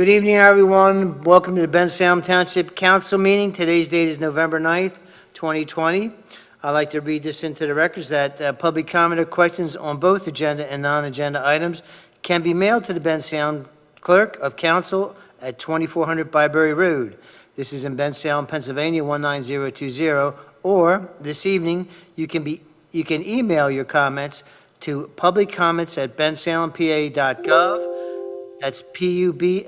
Good evening, everyone. Welcome to the Bensalem Township Council meeting. Today's date is November 9th, 2020. I'd like to read this into the records that public comment or questions on both agenda and non-agenda items can be mailed to the Bensalem Clerk of Council at 2400 Byberry Road. This is in Bensalem, Pennsylvania, 19020. Or this evening, you can email your comments to publiccomments@bensalempa.gov. That's publiccomments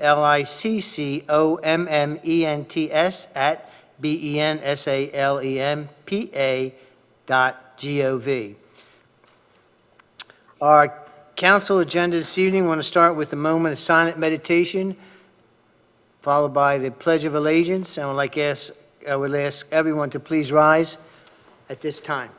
@bensalempa.gov. Our council agenda this evening, we want to start with a moment of silent meditation, followed by the Pledge of Allegiance. And I would ask everyone to please rise at this time.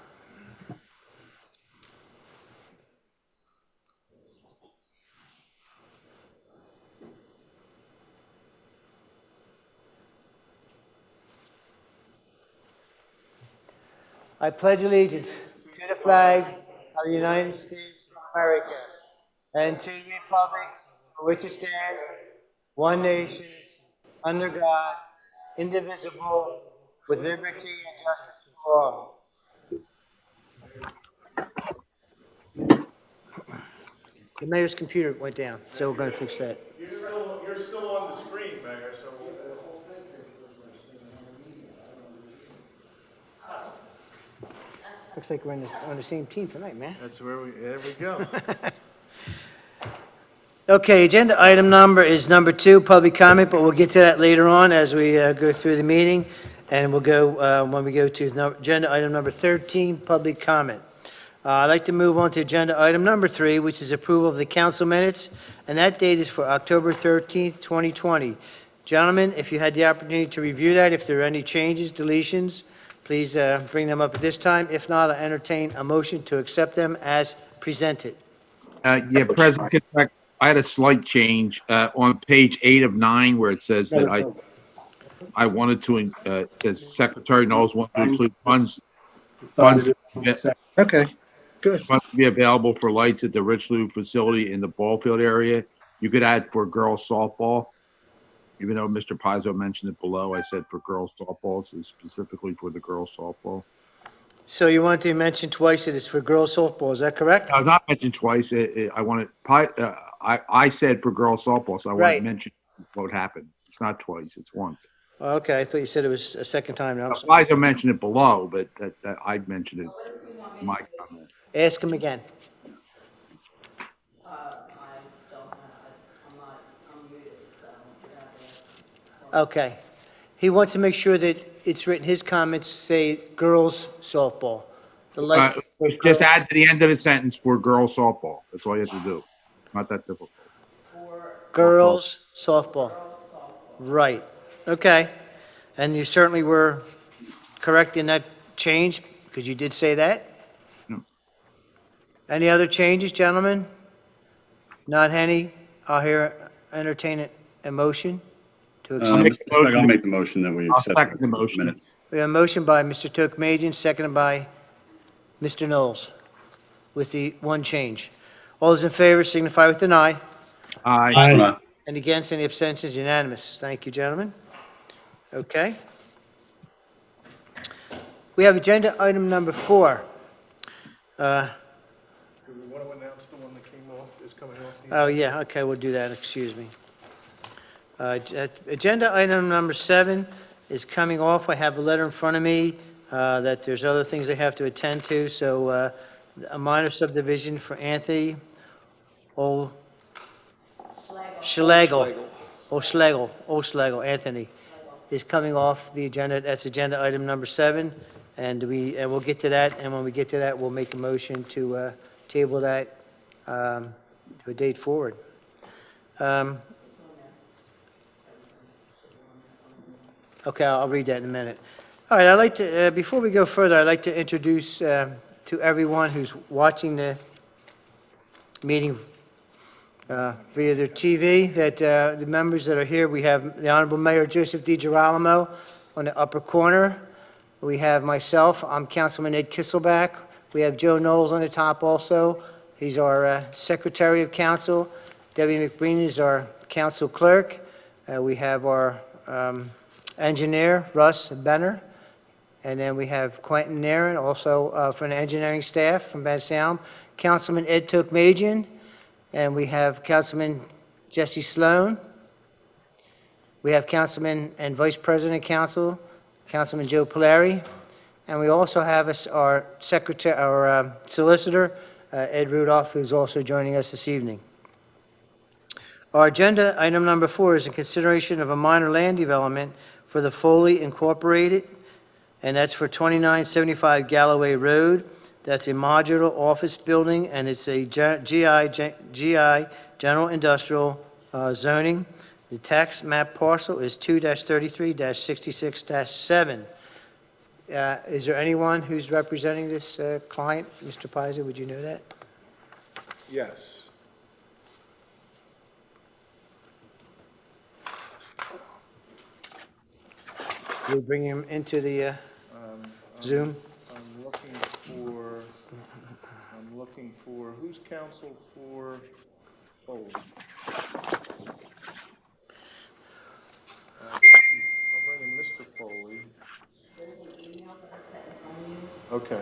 I pledge allegiance to the flag of the United States of America and to the republic for which it stands, one nation, under God, indivisible, with liberty and justice for all. The mayor's computer went down, so we're going to fix that. You're still on the screen, Mayor, so. Looks like we're on the same team tonight, man. There we go. Okay, agenda item number is number 2, public comment, but we'll get to that later on as we go through the meeting. And we'll go, when we go to agenda item number 13, public comment. I'd like to move on to agenda item number 3, which is approval of the council minutes, and that date is for October 13th, 2020. Gentlemen, if you had the opportunity to review that, if there are any changes, deletions, please bring them up at this time. If not, I'll entertain a motion to accept them as presented. Yeah, President, I had a slight change on page 8 of 9 where it says that I wanted to, it says Secretary Knowles wanted to include funds Okay, good. funds to be available for lights at the Richelieu facility in the ball field area. You could add for girls softball. Even though Mr. Pizzo mentioned it below, I said for girls softball, so specifically for the girls softball. So you wanted to mention twice that it's for girls softball, is that correct? I was not mentioned twice. I wanted, I said for girls softball, so I wanted Right. to mention what happened. It's not twice, it's once. Okay, I thought you said it was a second time. No, I'm sorry. Pizzo mentioned it below, but I mentioned it in my comment. Ask him again. I don't know, I'm not unmuted, so you're not asking. Okay. He wants to make sure that it's written, his comments say girls softball. The lights for Just girls- add to the end of the sentence for girls softball. That's all you have to do. Not that difficult. Girls softball. Right. Okay. And you certainly were correct in that change, because you did say that. No. Any other changes, gentlemen? Not any? I'll entertain a motion to accept. I'll make the motion that we I'll accept. second the motion. minutes. We have a motion by Mr. Tokmajian, seconded by Mr. Knowles, with the one change. All those in favor signify with an eye. Aye. And against, any abstentions, unanimous. Thank you, gentlemen. Okay. We have agenda item number 4. Do we want to announce the one that came off, is coming off? Oh, yeah, okay, we'll do that, excuse me. Agenda item number 7 is coming off. I have a letter in front of me that there's other things they have to attend to, so a minor subdivision for Anthony Schlegel, Anthony, is coming off the agenda. That's agenda item number 7, and we'll get to that, and when we get to that, we'll make a motion to table that to a date forward. Okay, I'll read that in a minute. All right, I'd like to, before we go further, I'd like to introduce to everyone who's watching the meeting via their TV, that the members that are here, we have the Honorable Mayor Joseph DiGirolamo on the upper corner. We have myself, I'm Councilman Ed Kisselback. We have Joe Knowles on the top also. He's our Secretary of Council. Debbie McBreen is our Council Clerk. We have our engineer, Russ Benner, and then we have Quentin Naren, also from the engineering staff from Bensalem, Councilman Ed Tokmajian, and we have Councilman Jesse Sloan. We have Councilman and Vice President Council, Councilman Joe Polari, and we also have our secretary, our solicitor, Ed Rudolph, who's also joining us this evening. Our agenda item number 4 is in consideration of a minor land development for the Foley Incorporated, and that's for 2975 Galloway Road. That's a modular office building, and it's a GI, General Industrial zoning. The tax map parcel is 2-33-66-7. Is there anyone who's representing this client? Mr. Paiza, would you know that? Yes. Will you bring him into the Zoom? I'm looking for, who's counsel for Foley? I'll bring in Mr. Foley. There's an email that I sent in front of you. Okay,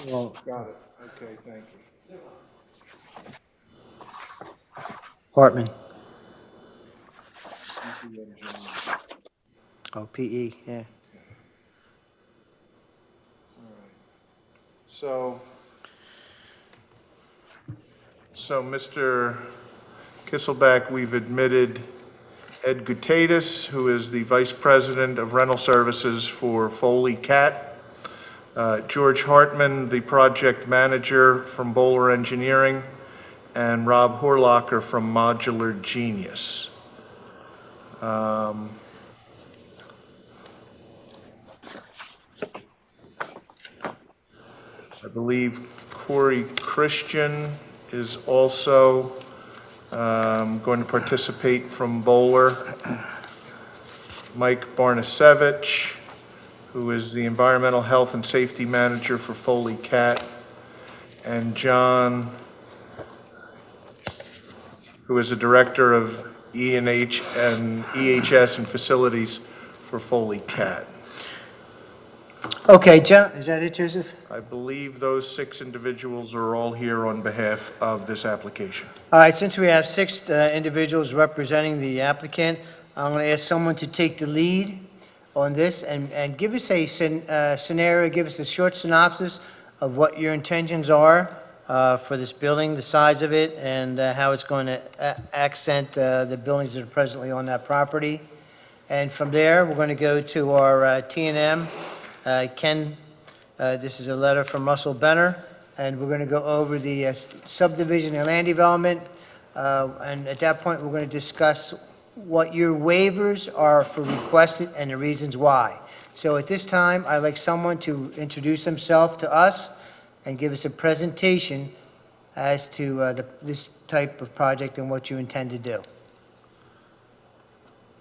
Well, got it. Okay, thank you. Hartman. Oh, PE, yeah. So Mr. Kisselback, we've admitted Ed Gutatis, who is the Vice President of Rental Services for Foley Cat, George Hartman, the Project Manager from Bowler Engineering, and Rob Horlocker from Modular Genius. I believe Corey Christian is also going to participate from Bowler. Mike Barnasevich, who is the Environmental Health and Safety Manager for Foley Cat, and John, who is the Director of E&H and EHS and Facilities for Foley Cat. Okay, John, is that it, Joseph? I believe those 6 individuals are all here on behalf of this application. All right, since we have 6 individuals representing the applicant, I'm going to ask someone to take the lead on this and give us a scenario, give us a short synopsis of what your intentions are for this building, the size of it, and how it's going to accent the buildings that are presently on that property. And from there, we're going to go to our T&M. Ken, this is a letter from Russell Benner, and we're going to go over the subdivision and land development. And at that point, we're going to discuss what your waivers are for requested and the reasons why. So at this time, I'd like someone to introduce himself to us and give us a presentation as to this type of project and what you intend to do.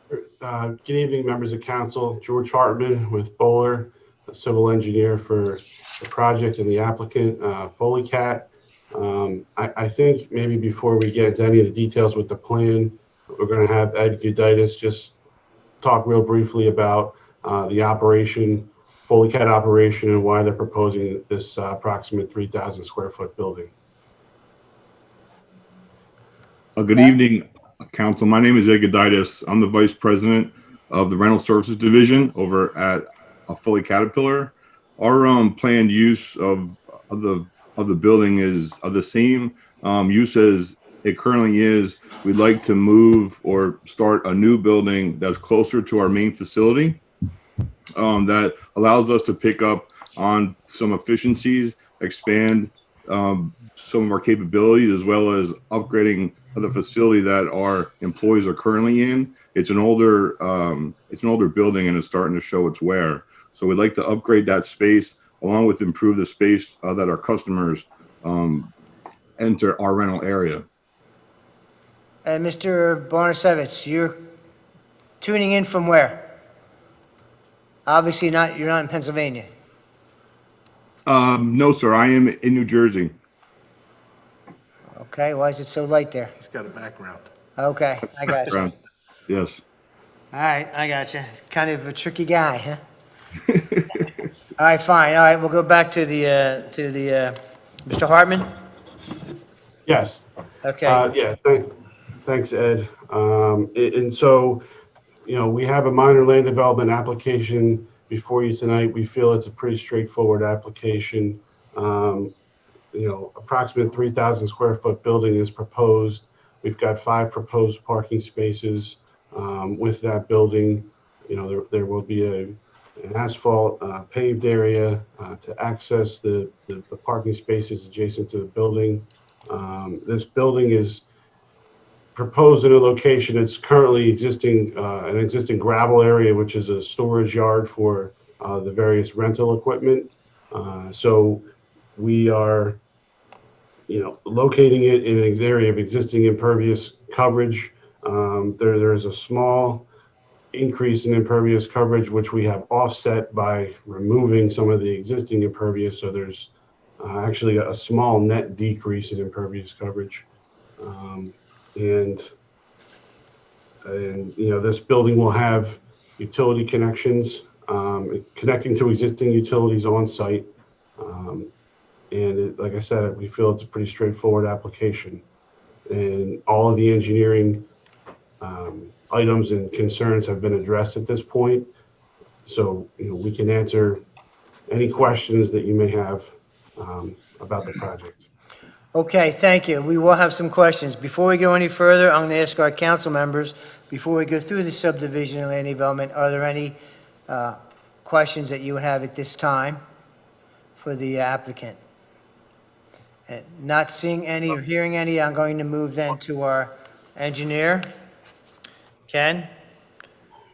Good evening, members of council. George Hartman with Bowler, a civil engineer for the project and the applicant, Foley Cat. I think maybe before we get into any of the details with the plan, we're going to have Ed Gutitis just talk real briefly about the operation, Foley Cat operation, and why they're proposing this approximate 3,000 square foot building. Good evening, council. My name is Ed Gutitis. I'm the vice president of the rental services division over at Foley Caterpillar. Our planned use of the building is of the same use as it currently is. We'd like to move or start a new building that's closer to our main facility that allows us to pick up on some efficiencies, expand some of our capabilities, as well as upgrading the facility that our employees are currently in. It's an older building, and it's starting to show its wear. So we'd like to upgrade that space along with improve the space that our customers enter our rental area. And Mr. Barnasevich, you're tuning in from where? Obviously you're not in Pennsylvania. No, sir. I am in New Jersey. Okay, why is it so light there? got a background. Okay, I got you. All Brown. Yes. right, I got you. Kind of a tricky guy, huh? All right, fine. All right, we'll go back to the, Mr. Hartman? Yes. Okay, Yeah, thanks, Ed. And so, we have a minor land development application before you tonight. We feel it's a pretty straightforward application. Approximate 3,000 square foot building is proposed. We've got 5 proposed parking spaces with that building. There will be an asphalt paved area to access the parking spaces adjacent to the building. This building is proposed in a location that's currently an existing gravel area, which is a storage yard for the various rental equipment. So we are, locating it in an area of existing impervious coverage. There is a small increase in impervious coverage, which we have offset by removing some of the existing impervious. So there's actually a small net decrease in impervious coverage. And this building will have utility connections connecting to existing utilities on site. Like I said, we feel it's a pretty straightforward application. And all of the engineering items and concerns have been addressed at this point. So, we can answer any questions that you may have about the project. okay, thank you. We will have some questions. Before we go any further, I'm going to ask our council members, before we go through the subdivision and land development, are there any questions that you would have at this time for the applicant? Not seeing any or hearing any, I'm going to move then to our engineer. Ken?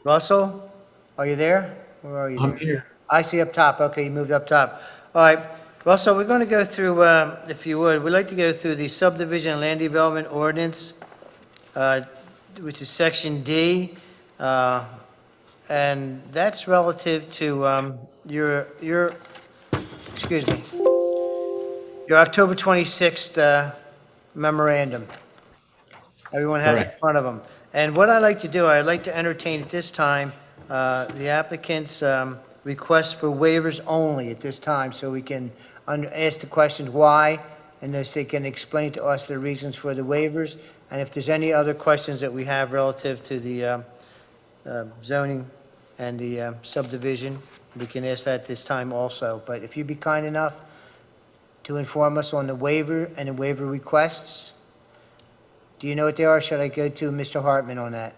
Russell? Are you there? Where are you? I'm here. I see up top. Okay, you moved up top. All right, Russell, we're going to go through, if you would, we'd like to go through the subdivision and land development ordinance, which is section D, and that's relative to your excuse me, your October 26th memorandum. Everyone has it in Correct. front of them. And what I'd like to do, I'd like to entertain at this time the applicant's request for waivers only at this time, so we can ask the questions why, and they can explain to us the reasons for the waivers, and if there's any other questions that we have relative to the zoning and the subdivision, we can ask that this time also. But if you'd be kind enough to inform us on the waiver and the waiver requests. Do you know what they are? Should I go to Mr. Hartman on that?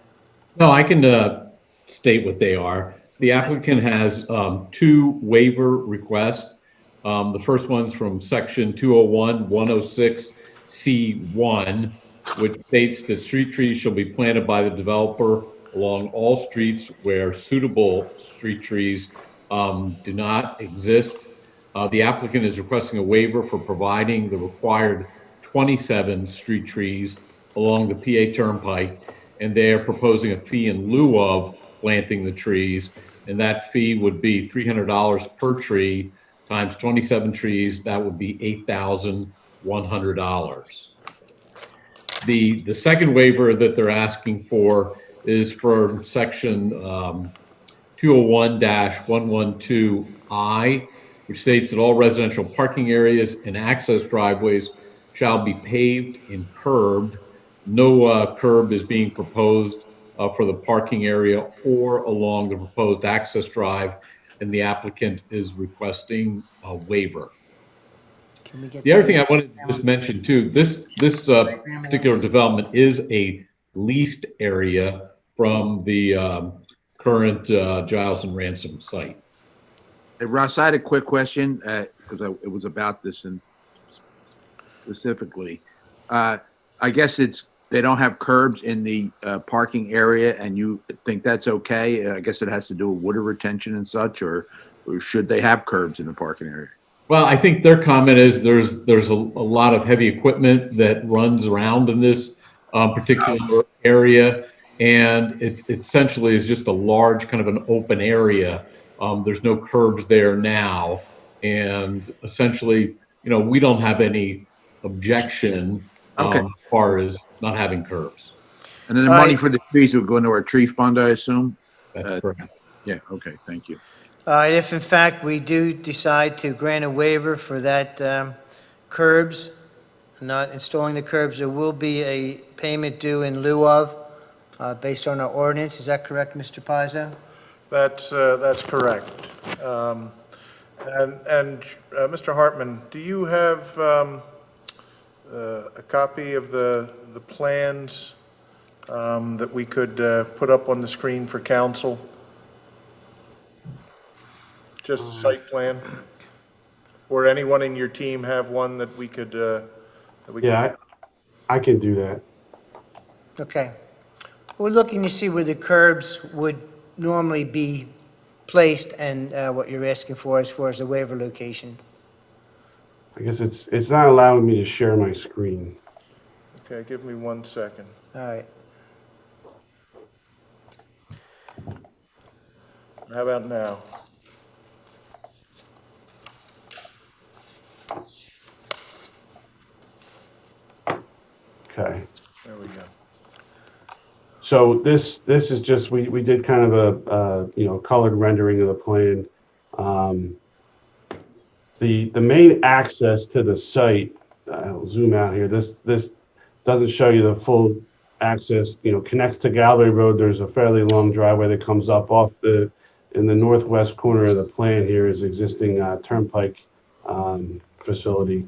No, I can state what they are. The applicant has 2 waiver requests. The first one's from section 201-106C1, which states that street trees shall be planted by the developer along all streets where suitable street trees do not exist. The applicant is requesting a waiver for providing the required 27 street trees along the PA Turnpike, and they are proposing a fee in lieu of planting the trees, and that fee would be $300 per tree times 27 trees. That would be $8,100. The second waiver that they're asking for is for section 201-112I, which states that all residential parking areas and access driveways shall be paved and curbed. No curb is being proposed for the parking area or along the proposed access drive, and the applicant is requesting a waiver. Can we get The other thing I wanted to just mention too, this particular development is a leased area from the current Giles and Ransom site. Hey, Russ, I had a quick question, because it was about this and specifically. I guess they don't have curbs in the parking area, and you think that's okay? I guess it has to do with water retention and such, or should they have curbs in the parking area? Well, I think their comment is there's a lot of heavy equipment that runs around in this particular area, and it essentially is just a large kind of an open area. There's no curbs there now, and essentially, we don't have any objection Okay. as far as not having curbs. And then the All money right. for the trees would go into our tree fund, I assume? That's correct. Yeah, okay, thank you. If in fact we do decide to grant a waiver for that curbs, not installing the curbs, there will be a payment due in lieu of, based on our ordinance. Is that correct, Mr. Pizzo? That's correct. And Mr. Hartman, do you have a copy of the plans that we could put up on the screen for council? Just a site plan? Or anyone in your team have one that we could, Yeah, I can do that. Okay. We're looking to see where the curbs would normally be placed and what you're asking for as far as the waiver location. I guess it's not allowing me to share my screen. Okay, give me 1 second. All right. How about now? Okay. There we go. So this is just, we did kind of a colored rendering of the plan. The main access to the site, I'll zoom out here. This doesn't show you the full access, connects to Galway Road. There's a fairly long driveway that comes up off in the northwest corner of the plan here is existing turnpike facility.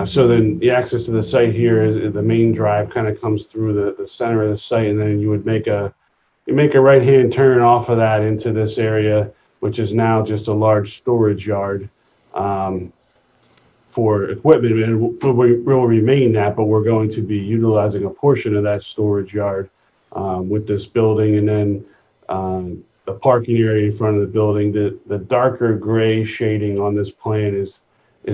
So then the access to the site here is the main drive kind of comes through the center of the site, and then you would make a right-hand turn off of that into this area, which is now just a large storage yard for equipment, and will remain that, but we're going to be utilizing a portion of that storage yard with this building, and then the parking area in front of the building. The darker gray shading on this plan is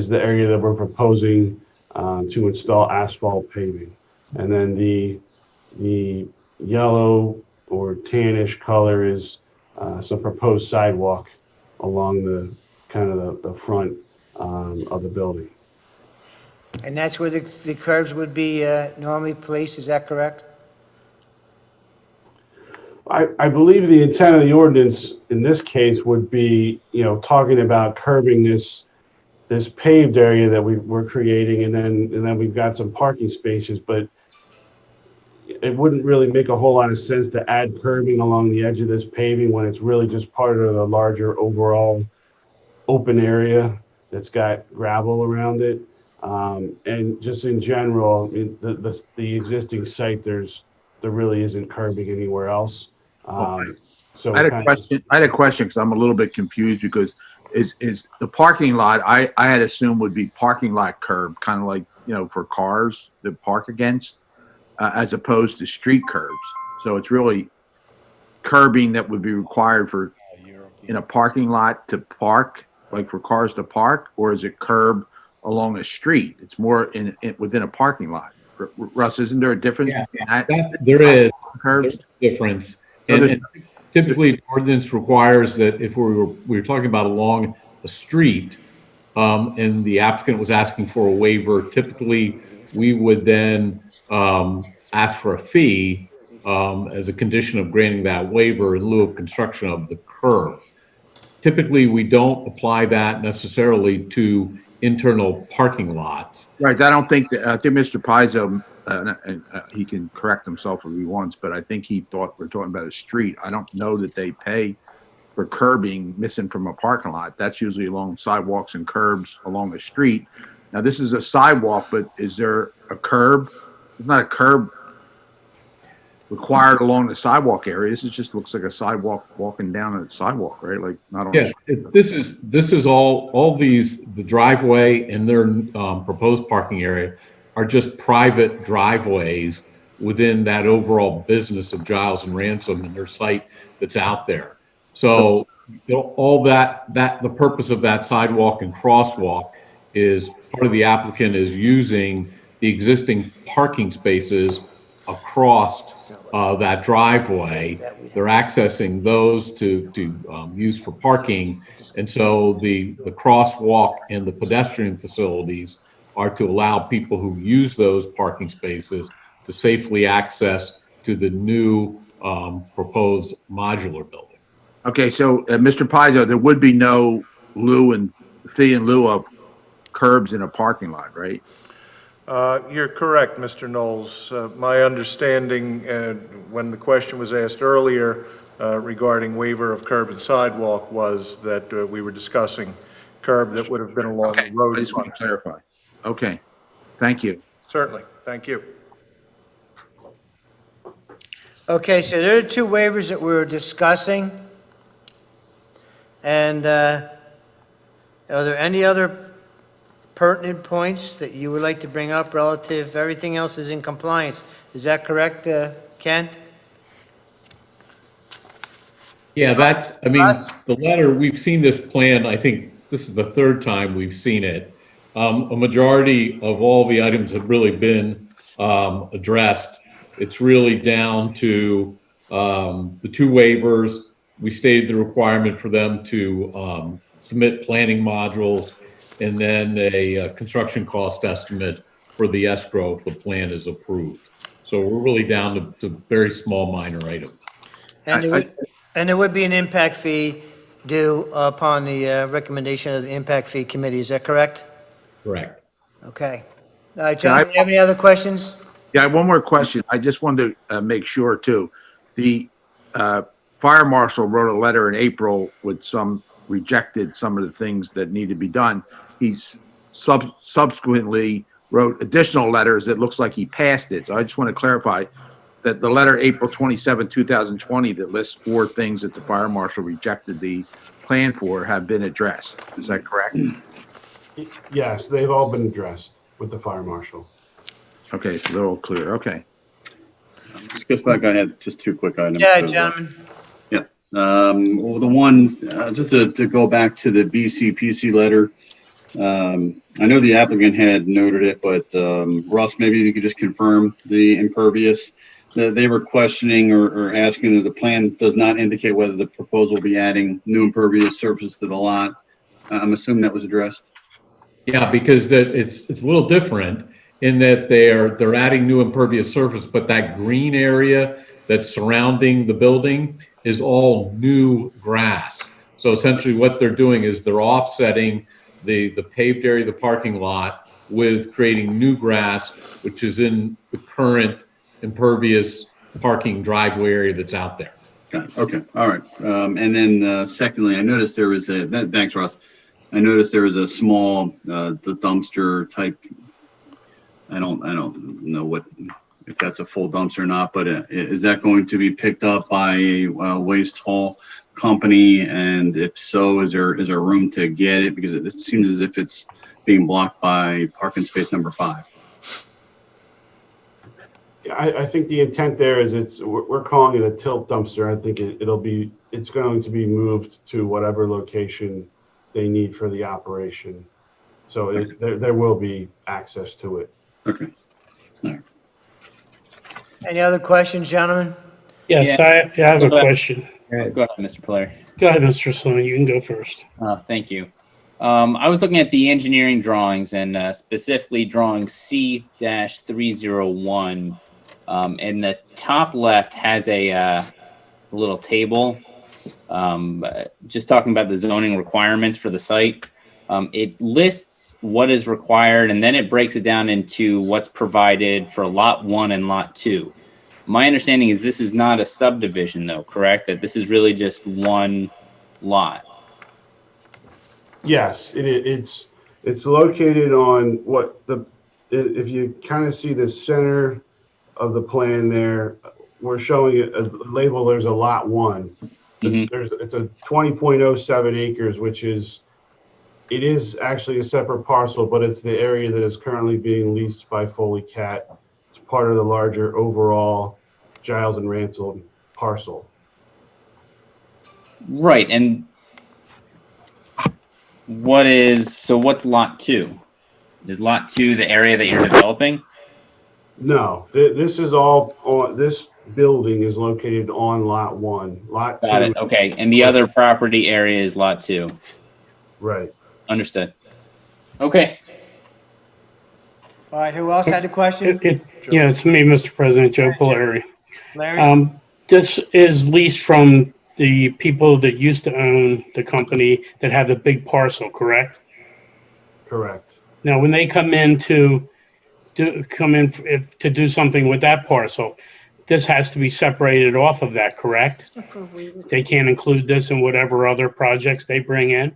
the area that we're proposing to install asphalt paving. And then the yellow or tannish color is some proposed sidewalk along the kind of the front of the building. And that's where the curbs would be normally placed, is that correct? I believe the intent of the ordinance in this case would be, talking about curbing this paved area that we're creating, and then we've got some parking spaces, but it wouldn't really make a whole lot of sense to add curbing along the edge of this paving when it's really just part of the larger overall open area that's got gravel around it. And just in general, I mean, the existing site, there really isn't curbing anywhere else. So I had a question because I'm a little bit confused because is the parking lot, I had assumed would be parking lot curb, kind of like, for cars that park against, as opposed to street curbs. So it's really curbing that would be required in a parking lot to park, like for cars to park, or is it curb along a street? It's more within a parking lot. Russ, isn't there a difference? Yeah, there is Curbs? a difference. So And typically, the ordinance requires that if we were talking about along a street, and the applicant was asking for a waiver, typically we would then ask for a fee as a condition of granting that waiver in lieu of construction of the curb. Typically, we don't apply that necessarily to internal parking lots. Right. I think Mr. Pizzo, he can correct himself if he wants, but I think he thought we're talking about a street. I don't know that they pay for curbing missing from a parking lot. That's usually along sidewalks and curbs along a street. Now, this is a sidewalk, but is there a curb? It's not a curb required along the sidewalk area. This just looks like a sidewalk walking down a sidewalk, right? Like not on. Yeah, this is all the driveway and their proposed parking area are just private driveways within that overall business of Giles and Ransom and their site that's out there. So all that the purpose of that sidewalk and crosswalk is part of the applicant is using the existing parking spaces across that driveway. They're accessing those to use for parking. And so the crosswalk and the pedestrian facilities are to allow people who use those parking spaces to safely access to the new proposed modular building. Okay, so Mr. Pizzo, there would be no fee in lieu of curbs in a parking lot, right? You're correct, Mr. Knowles. My understanding, when the question was asked earlier regarding waiver of curb and sidewalk, was that we were discussing curb that would have been along Okay, the road. I just want to clarify. Okay, thank you. Certainly, thank you. Okay, so there are two waivers that we're discussing. And are there any other pertinent points that you would like to bring up relative, everything else is in compliance? Is that correct, Ken? Yeah, that's, I mean, Russ? the letter, we've seen this plan, I think this is the third time we've seen it. A majority of all the items have really been addressed. It's really down to the two waivers. We stated the requirement for them to submit planning modules and then a construction cost estimate for the escrow if the plan is approved. So we're really down to very small minor items. And there would be an impact fee due upon the recommendation of the impact fee committee, is that correct? Correct. Okay. All right, gentlemen, do you have any other questions? Yeah, one more question. I just wanted to make sure too. The fire marshal wrote a letter in April with rejected some of the things that need to be done. He's subsequently wrote additional letters that looks like he passed it. So I just want to clarify that the letter April 27, 2020, that lists 4 things that the fire marshal rejected the plan for have been addressed. Is that correct? Yes, they've all been addressed with the fire marshal. Okay, so they're all clear. Okay. Just goes back, I had just 2 quick items. Yeah, So, gentlemen. Well, the one, just to go back to the BCPC letter, I know the applicant had noted it, but Russ, maybe you could just confirm the impervious. They were questioning or asking that the plan does not indicate whether the proposal will be adding new impervious surface to the lot. I'm assuming that was addressed. Yeah, because it's a little different in that they're adding new impervious surface, but that green area that's surrounding the building is all new grass. So essentially what they're doing is they're offsetting the paved area of the parking lot with creating new grass, which is in the current impervious parking driveway area that's out there. Got it. Okay. All right. And then secondly, I noticed there was thanks, Ross. I noticed there was a small the dumpster type. I don't know if that's a full dumpster or not, but is that going to be picked up by a waste haul company? And if so, is there room to get it? Because it seems as if it's being blocked by parking space number 5. Yeah, I think the intent there is we're calling it a tilt dumpster. I think it's going to be moved to whatever location they need for the operation. So there will be access to it. Okay. All right. Any other questions, gentlemen? Yes, I have a question. Go ahead, Mr. Polaire. Go ahead, Mr. Sloan. You can go first. Thank you. I was looking at the engineering drawings and specifically drawing C-301. And the top left has a little table just talking about the zoning requirements for the site. It lists what is required, and then it breaks it down into what's provided for Lot 1 and Lot 2. My understanding is this is not a subdivision, though, correct? That this is really just one lot. Yes, it's located on if you kind of see the center of the plan there, we're showing it a label. There's a lot 1. Mm-hmm. It's a 20.07 acres, it is actually a separate parcel, but it's the area that is currently being leased by Foley Cat. It's part of the larger overall Giles and Ransom parcel. Right, and what's Lot 2? Is Lot 2 the area that you're developing? No, this is all on, this building is located on Lot 1. Lot 2. Got it, okay. And the other property area is Lot 2. Right. Understood. Okay. All right, who else had a question? Yeah, it's me, Mr. President, Joe Joe. Polari. Larry? This is leased from the people that used to own the company that have the big parcel, correct? Correct. Now, when they come in to do something with that parcel, this has to be separated off of that, correct? They can't include this in whatever other projects they bring in?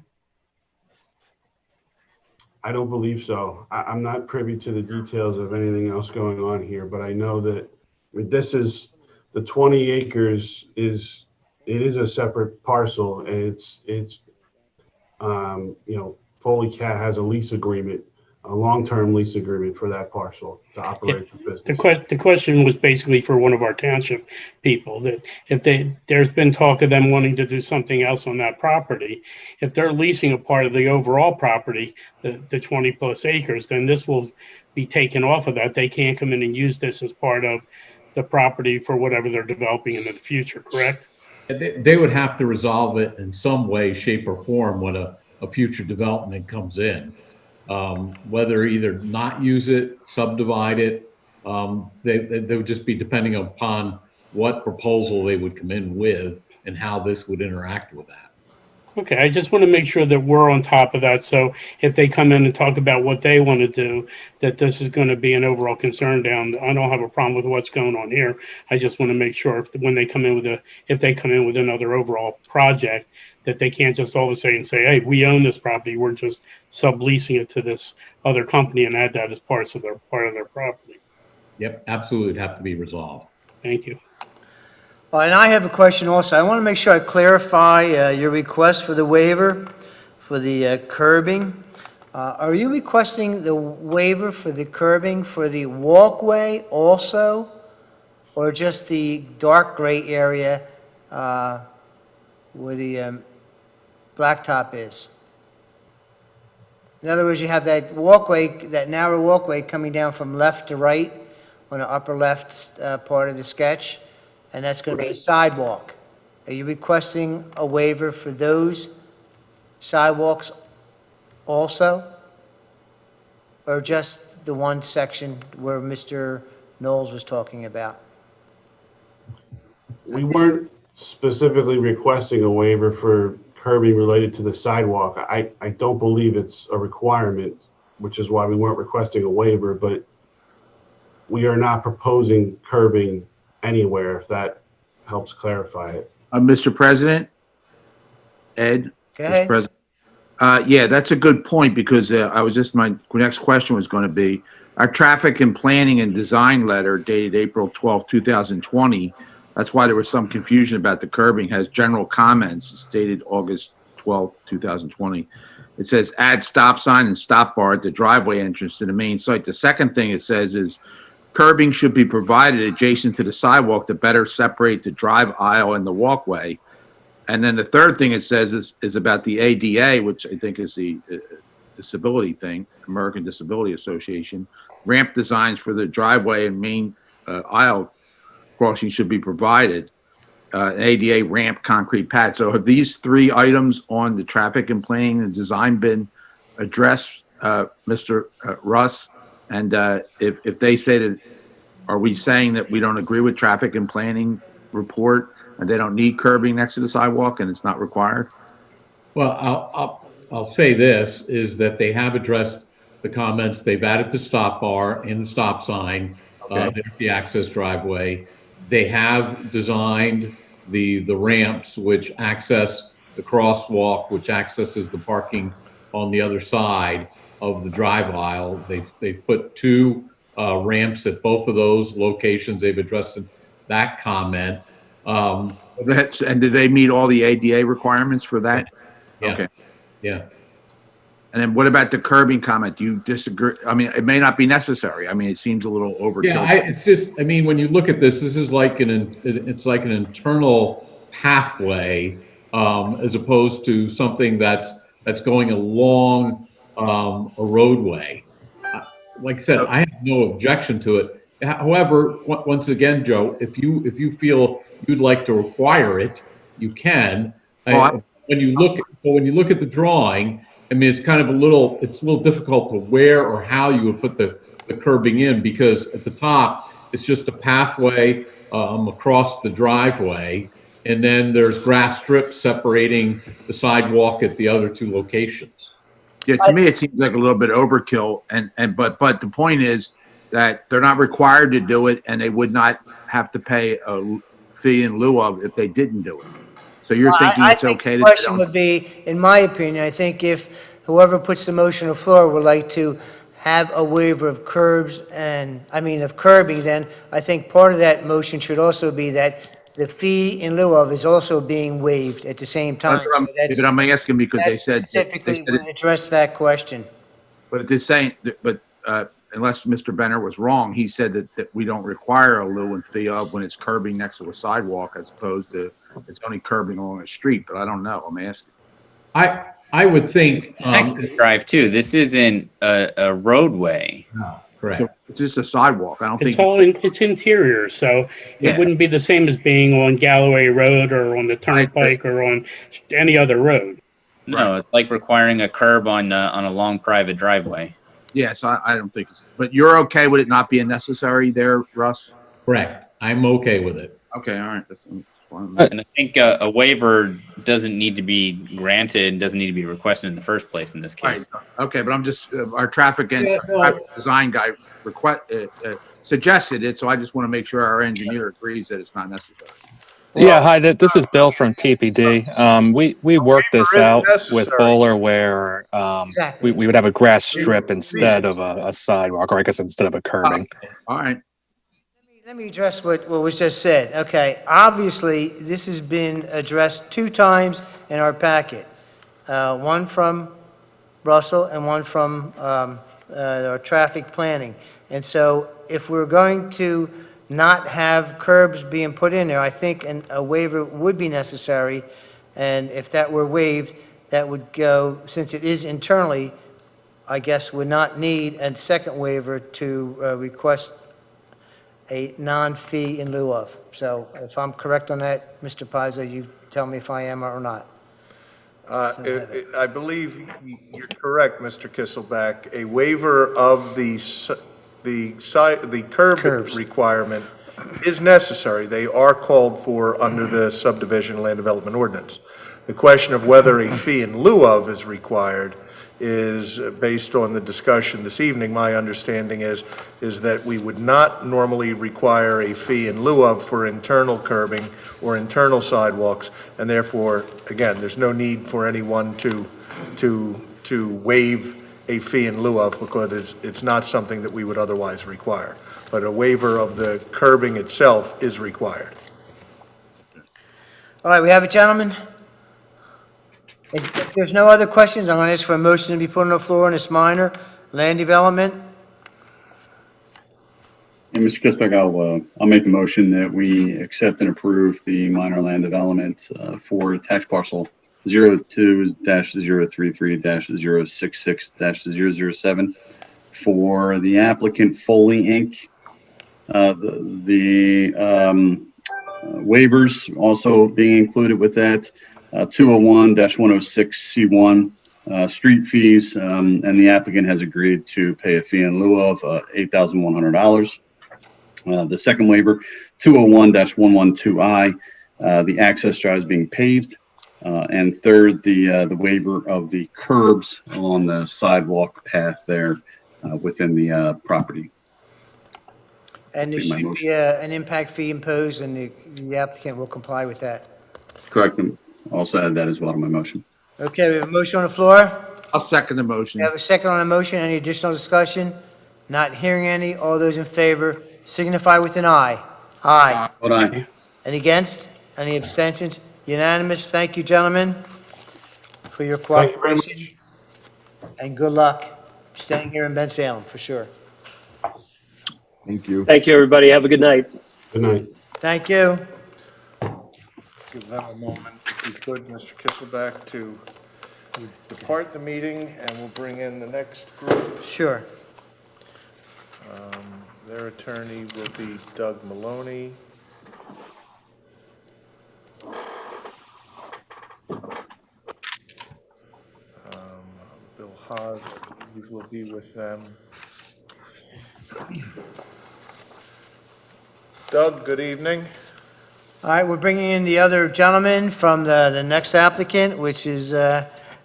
I don't believe so. I'm not privy to the details of anything else going on here, but I know that, I mean, this is, the 20 acres is, it is a separate parcel, and it's you know, Foley Cat has a lease agreement, a long-term lease agreement for that parcel to operate the business. The question was basically for one of our township people, that if there's been talk of them wanting to do something else on that property, if they're leasing a part of the overall property, the 20 plus acres, then this will be taken off of that. They can't come in and use this as part of the property for whatever they're developing in the future, correct? They would have to resolve it in some way, shape, or form when a future development comes in. Whether either not use it, subdivide it, they would just be depending upon what proposal they would come in with and how this would interact with that. Okay, I just want to make sure that we're on top of that, so if they come in and talk about what they want to do, that this is going to be an overall concern down. I don't have a problem with what's going on here. I just want to make sure when they come in with another overall project, that they can't just all of a sudden say, hey, we own this property, we're just subleasing it to this other company and add that as part of their property. Yep, absolutely, it'd have to be resolved. Thank you. And I have a question also. I want to make sure I clarify your request for the waiver for the curbing. Are you requesting the waiver for the curbing for the walkway also, or just the dark gray area where the blacktop is? In other words, you have that walkway, that narrow walkway coming down from left to right on the upper left part of the sketch, and that's going to be a sidewalk. Are you requesting a waiver for those sidewalks also? Or just the one section where Mr. Knowles was talking about? We weren't specifically requesting a waiver for curbing related to the sidewalk. I don't believe it's a requirement, which is why we weren't requesting a waiver, but we are not proposing curbing anywhere, if that helps clarify it. Mr. President, Ed, Go Mr. ahead. President. Yeah, that's a good point, because my next question was going to be, our traffic and planning and design letter dated April 12, 2020, that's why there was some confusion about the curbing, has general comments. It's dated August 12, 2020. It says add stop sign and stop bar at the driveway entrance to the main site. The second thing it says is curbing should be provided adjacent to the sidewalk to better separate the drive aisle and the walkway. And then the third thing it says is about the ADA, which I think is the disability thing, American Disability Association. Ramp designs for the driveway and main aisle crossing should be provided. An ADA ramp, concrete pad. So have these three items on the traffic and planning and design been addressed, Mr. Russ? And if they say that, are we saying that we don't agree with traffic and planning report and they don't need curbing next to the sidewalk and it's not required? Well, I'll say this, is that they have addressed the comments. They've added the stop bar and the stop sign, Okay. there's the access driveway. They have designed the ramps which access the crosswalk, which accesses the parking on the other side of the drive aisle. They've put two ramps at both of those locations. They've addressed that comment. And do they meet all the ADA requirements for that? Yeah. Okay. Yeah. And then what about the curbing comment? Do you disagree? I mean, it may not be necessary. I mean, it seems a little overkill. Yeah, it's just, I mean, when you look at this is like it's like an internal pathway, as opposed to something that's going along a roadway. Like I said, I have no objection to it. However, once again, Joe, if you feel you'd like to require it, you can. When you look at the drawing, I mean, it's kind of it's a little difficult to where or how you would put the the curbing in, because at the top, it's just a pathway across the driveway, and then there's grass strips separating the sidewalk at the other two locations. Yeah, to me, it seems like a little bit overkill, but the point is that they're not required to do it, and they would not have to pay a fee in lieu of if they didn't do it. So you're thinking I it's think okay the to question would be, in my opinion, I think if whoever puts the motion on the floor would like to have a waiver of curbs of curbing, then I think part of that motion should also be that the fee in lieu of is also being waived at the same time. So But I'm asking because they that said, specifically would address that question. but it's saying, unless Mr. Benner was wrong, he said that we don't require a lieu and fee of when it's curbing next to a sidewalk as opposed to it's only curbing along a street, but I don't know. I'm asking. I would think. Access drive too. This isn't a roadway. No, correct. So it's just a sidewalk. I don't It's think. it's interior, so Yeah. it wouldn't be the same as being on Galloway Road or on the Turnpike or on any other road. No, it's like requiring a curb on a long private driveway. Yes, I don't think it's, but you're okay with it not being necessary there, Russ? Correct. I'm okay with it. Okay, all right. That's fine. And I think a waiver doesn't need to be granted, doesn't need to be requested in the first place in this case. Right. Okay, but I'm just, our traffic Yeah, no. traffic design guy suggested it, so I just want to make sure our engineer agrees that it's not necessary. Yeah, hi, this is Bill from TPD. We worked this waiver is out with necessary. Bowler where Exactly. we would have a grass strip instead of a sidewalk, or I guess instead of a curbing. All right. Let me address what was just said. Okay, obviously, this has been addressed 2 times in our packet. One from Russell and one from our traffic planning. And so if we're going to not have curbs being put in there, I think a waiver would be necessary. And if that were waived, that would go, since it is internally, I guess would not need a second waiver to request a non-fee in lieu of. So if I'm correct on that, Mr. Pizzo, you tell me if I am or not. I believe you're correct, Mr. Kisselback. A waiver of the curb Curbs. requirement is necessary. They are called for under the Subdivision Land Development Ordinance. The question of whether a fee in lieu of is required is based on the discussion this evening. My understanding is that we would not normally require a fee in lieu of for internal curbing or internal sidewalks, and therefore, again, there's no need for anyone to waive a fee in lieu of, because it's not something that we would otherwise require. But a waiver of the curbing itself is required. All right, we have it, gentlemen? If there's no other questions, I'm going to ask for a motion to be put on the floor on this minor land development. And Mr. Kisbeck, I'll make the motion that we accept and approve the minor land development for tax parcel 02-033-066-007 for the applicant Foley Inc. The waivers also being included with that, 201-106C1 street fees, and the applicant has agreed to pay a fee in lieu of $8,100. The second waiver, 201-112I, the access drive is being paved. And third, the waiver of the curbs along the sidewalk path there within the property. And there Be my should motion. be an impact fee imposed, and the applicant will comply with that. Correct. Also add that as well to my motion. Okay, we have a motion on the floor. I'll second the motion. We have a second on the motion. Any additional discussion? Not hearing any. All those in favor signify with an aye. Aye. Hold on. Any against? Any abstentions? Unanimous. Thank you, gentlemen, for your cooperation. And good luck staying here in Bensalem, for sure. Thank you. Thank you, everybody. Have a good night. Good night. Thank you. Give them a moment, if we could, Mr. Kisselback, to depart the meeting, and we'll bring in the next group. Sure. Their attorney will be Doug Maloney. Bill Haas, I believe, will be with them. Doug, good evening. All right, we're bringing in the other gentleman from the next applicant, which is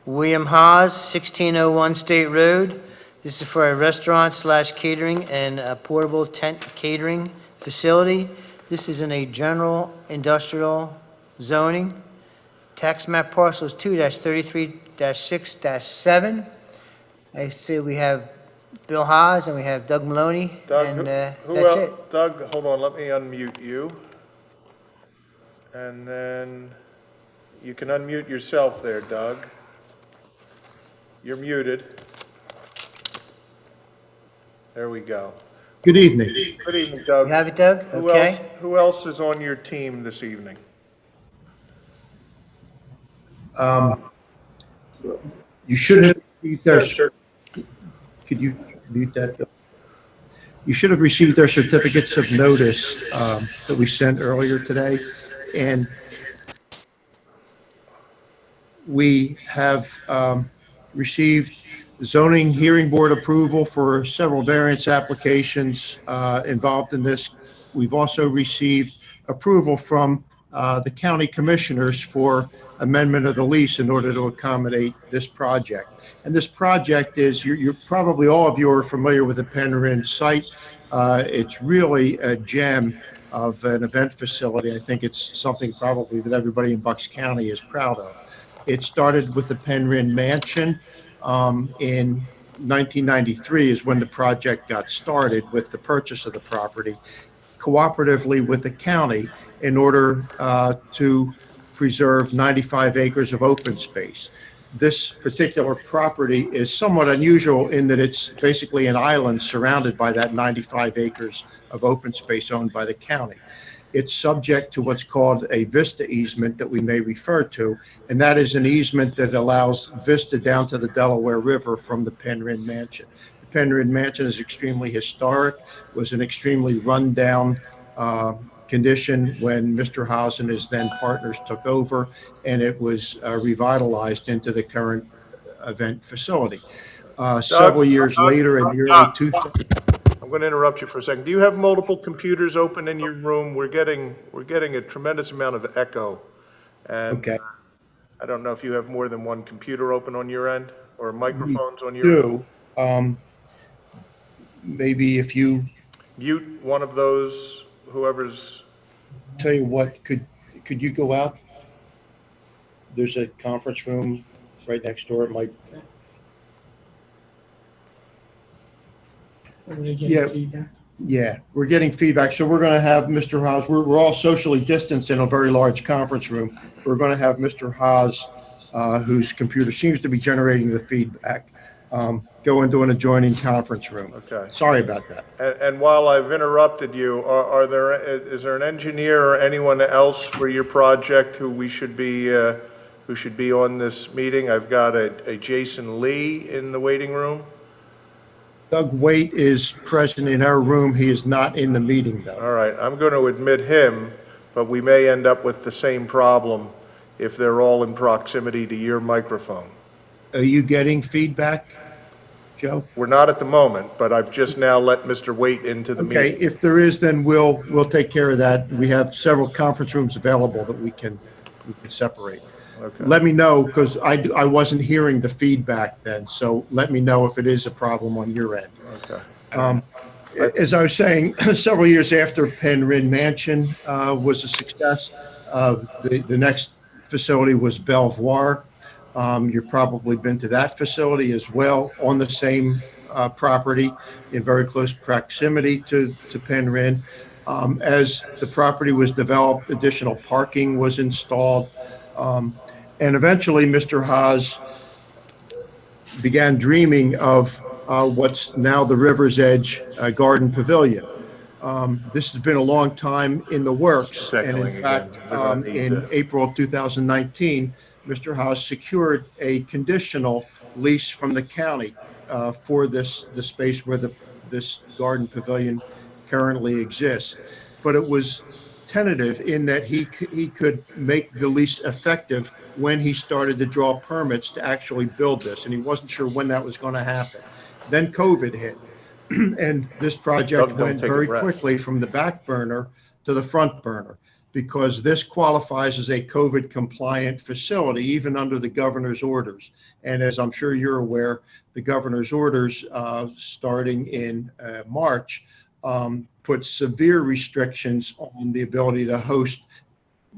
William Haas, 1601 State Road. This is for a restaurant slash catering and a portable tent catering facility. This is in a general industrial zoning. Tax map parcel is 2-33-6-7. I see we have Bill Haas and we have Doug Maloney, Doug, and who that's el- it. Doug, hold on, let me unmute you. And then you can unmute yourself there, Doug. You're muted. There we go. Good evening. Good evening, Doug. You have it, Doug? Okay. Who else is on your team this evening? You should have received their, could you mute that? You should have received their certificates of notice that we sent earlier today. And we have received zoning hearing board approval for several variance applications involved in this. We've also received approval from the county commissioners for amendment of the lease in order to accommodate this project. And this project is, you're probably all of you are familiar with the Penryn site. It's really a gem of an event facility. I think it's something probably that everybody in Bucks County is proud of. It started with the Penryn Mansion in 1993 is when the project got started with the purchase of the property, cooperatively with the county in order to preserve 95 acres of open space. This particular property is somewhat unusual in that it's basically an island surrounded by that 95 acres of open space owned by the county. It's subject to what's called a vista easement that we may refer to, and that is an easement that allows vista down to the Delaware River from the Penryn Mansion. The Penryn Mansion is extremely historic, was an extremely rundown condition when Mr. Haas and his then partners took over, and it was revitalized into the current event facility. Several years later in the early 2000s. I'm going to interrupt you for a second. Do you have multiple computers open in your room? We're getting a tremendous amount of echo. And Okay. I don't know if you have more than one computer open on your end or microphones on your end. Do. Maybe if you Mute one of those, whoever's, tell you what, could you go out? There's a conference room right next door. It might. Yeah, we're getting feedback. So we're going to have Mr. Haas. We're all socially distanced in a very large conference room. We're going to have Mr. Haas, whose computer seems to be generating the feedback, go into an adjoining conference room. okay. Sorry about that. And while I've interrupted you, is there an engineer or anyone else for your project who should be on this meeting? I've got a Jason Lee in the waiting room. Doug Waite is present in our room. He is not in the meeting, though. All right, I'm going to admit him, but we may end up with the same problem if they're all in proximity to your microphone. Are you getting feedback, Joe? We're not at the moment, but I've just now let Mr. Waite into the Okay, meeting. if there is, then we'll take care of that. We have several conference rooms available that we can separate. Okay. Let me know, because I wasn't hearing the feedback then, so let me know if it is a problem on your end. Okay. As I was saying, several years after Penryn Mansion was a success, the next facility was Belvoir. You've probably been to that facility as well, on the same property in very close proximity to Penryn. As the property was developed, additional parking was installed. And eventually, Mr. Haas began dreaming of what's now the River's Edge Garden Pavilion. This has been a long time in the works, and in fact, in April of 2019, Mr. Haas secured a conditional lease from the county for the space where this garden pavilion currently exists. But it was tentative in that he could make the lease effective when he started to draw permits to actually build this, and he wasn't sure when that was going to happen. Then COVID hit, And this project Doug, don't went take a very breath. quickly from the back burner to the front burner because this qualifies as a COVID compliant facility, even under the governor's orders. And as I'm sure you're aware, the governor's orders starting in March put severe restrictions on the ability to host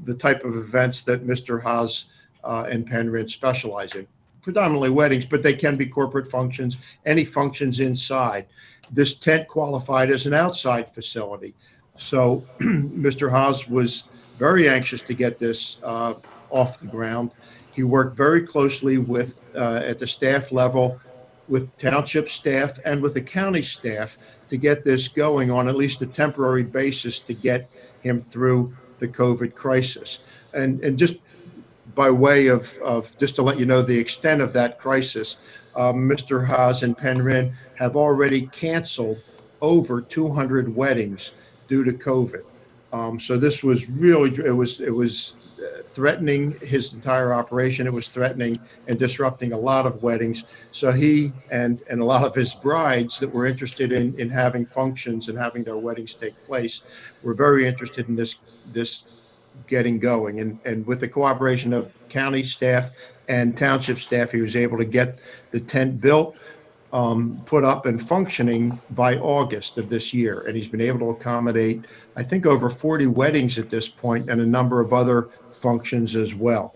the type of events that Mr. Haas and Penryn specialize in. Predominantly weddings, but they can be corporate functions, any functions inside. This tent qualified as an outside facility. So Mr. Haas was very anxious to get this off the ground. He worked very closely with, at the staff level, with township staff and with the county staff to get this going on at least a temporary basis to get him through the COVID crisis. And just by way of just to let you know the extent of that crisis, Mr. Haas and Penryn have already canceled over 200 weddings due to COVID. So this was really, it was threatening his entire operation. It was threatening and disrupting a lot of weddings. So he and a lot of his brides that were interested in having functions and having their weddings take place were very interested in this getting going. And with the cooperation of county staff and township staff, he was able to get the tent built, put up and functioning by August of this year. And he's been able to accommodate, I think, over 40 weddings at this point and a number of other functions as well.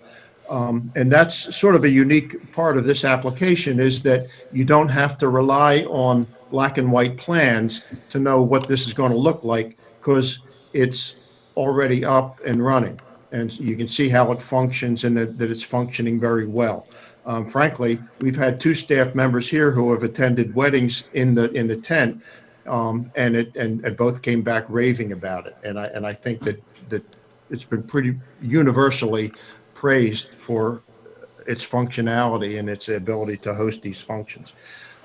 And that's sort of a unique part of this application is that you don't have to rely on black and white plans to know what this is going to look like because it's already up and running. And you can see how it functions and that it's functioning very well. Frankly, we've had 2 staff members here who have attended weddings in the tent, and both came back raving about it. And I think that it's been pretty universally praised for its functionality and its ability to host these functions.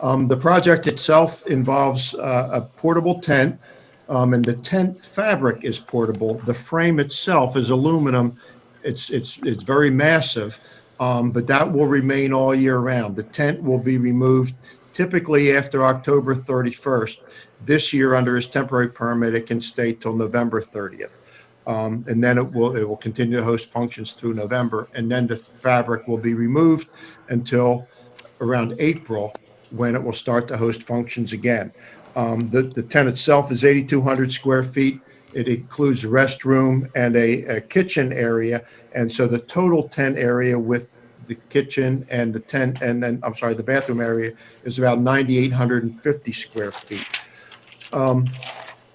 The project itself involves a portable tent, and the tent fabric is portable. The frame itself is aluminum. It's very massive, but that will remain all year round. The tent will be removed typically after October 31st. This year, under his temporary permit, it can stay till November 30th. And then it will continue to host functions through November, and then the fabric will be removed until around April, when it will start to host functions again. The tent itself is 8,200 square feet. It includes a restroom and a kitchen area, and so the total tent area with the kitchen and the tent, and then the bathroom area is about 9,850 square feet.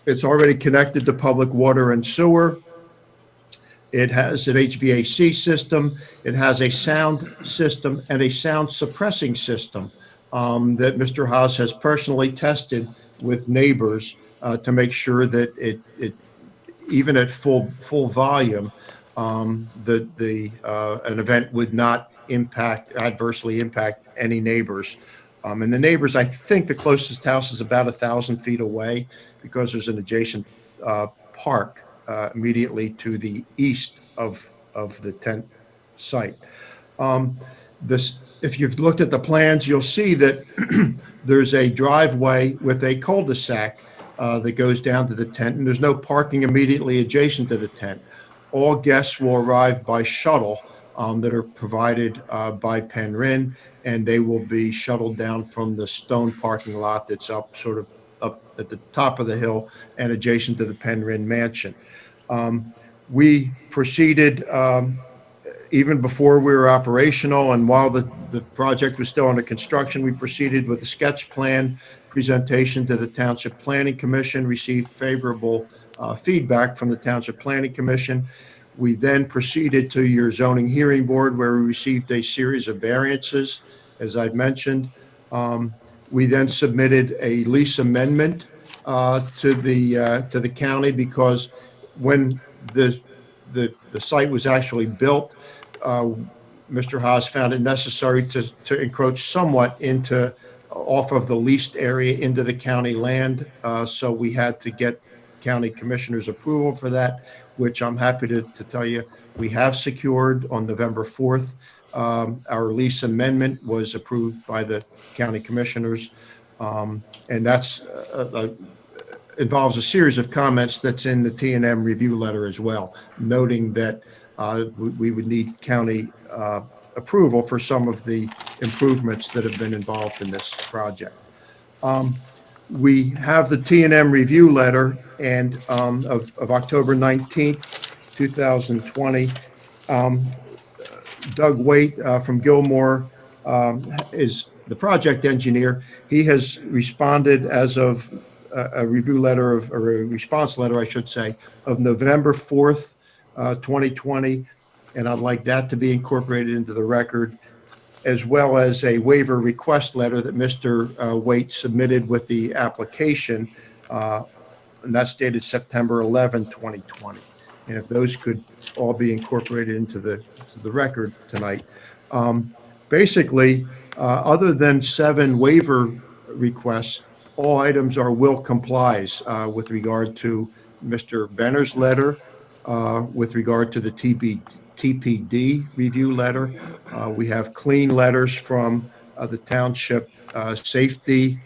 It's already connected to public water and sewer. It has an HVAC system. It has a sound system and a sound suppressing system that Mr. Haas has personally tested with neighbors to make sure that it even at full volume, an event would not adversely impact any neighbors. And the neighbors, I think the closest house is about 1,000 feet away because there's an adjacent park immediately to the east of the tent site. If you've looked at the plans, you'll see that there's a driveway with a cul-de-sac that goes down to the tent, and there's no parking immediately adjacent to the tent. All guests will arrive by shuttle that are provided by Penryn, and they will be shuttled down from the stone parking lot that's up at the top of the hill and adjacent to the Penryn mansion. We proceeded even before we were operational, and while the project was still under construction, we proceeded with a sketch plan presentation to the Township Planning Commission, received favorable feedback from the Township Planning Commission. We then proceeded to your zoning hearing board, where we received a series of variances, as I've mentioned. We then submitted a lease amendment to the county, because when the site was actually built, Mr. Haas found it necessary to encroach somewhat off of the leased area into the county land. So we had to get county commissioners' approval for that, which I'm happy to tell you we have secured on November 4th. Our lease amendment was approved by the county commissioners. And that's involves a series of comments that's in the T&M review letter as well, noting that we would need county approval for some of the improvements that have been involved in this project. We have the T&M review letter and of October 19th, 2020. Doug Waite from Gilmore is the project engineer. He has responded as of a review letter of, or a response letter, I should say, of November 4th, 2020. And I'd like that to be incorporated into the record, as well as a waiver request letter that Mr. Waite submitted with the application. And that's dated September 11, 2020. And if those could all be incorporated into the record tonight. Basically, other than 7 waiver requests, all items are will complies with regard to Mr. Benner's letter, with regard to the TPD review letter. We have clean letters from the township the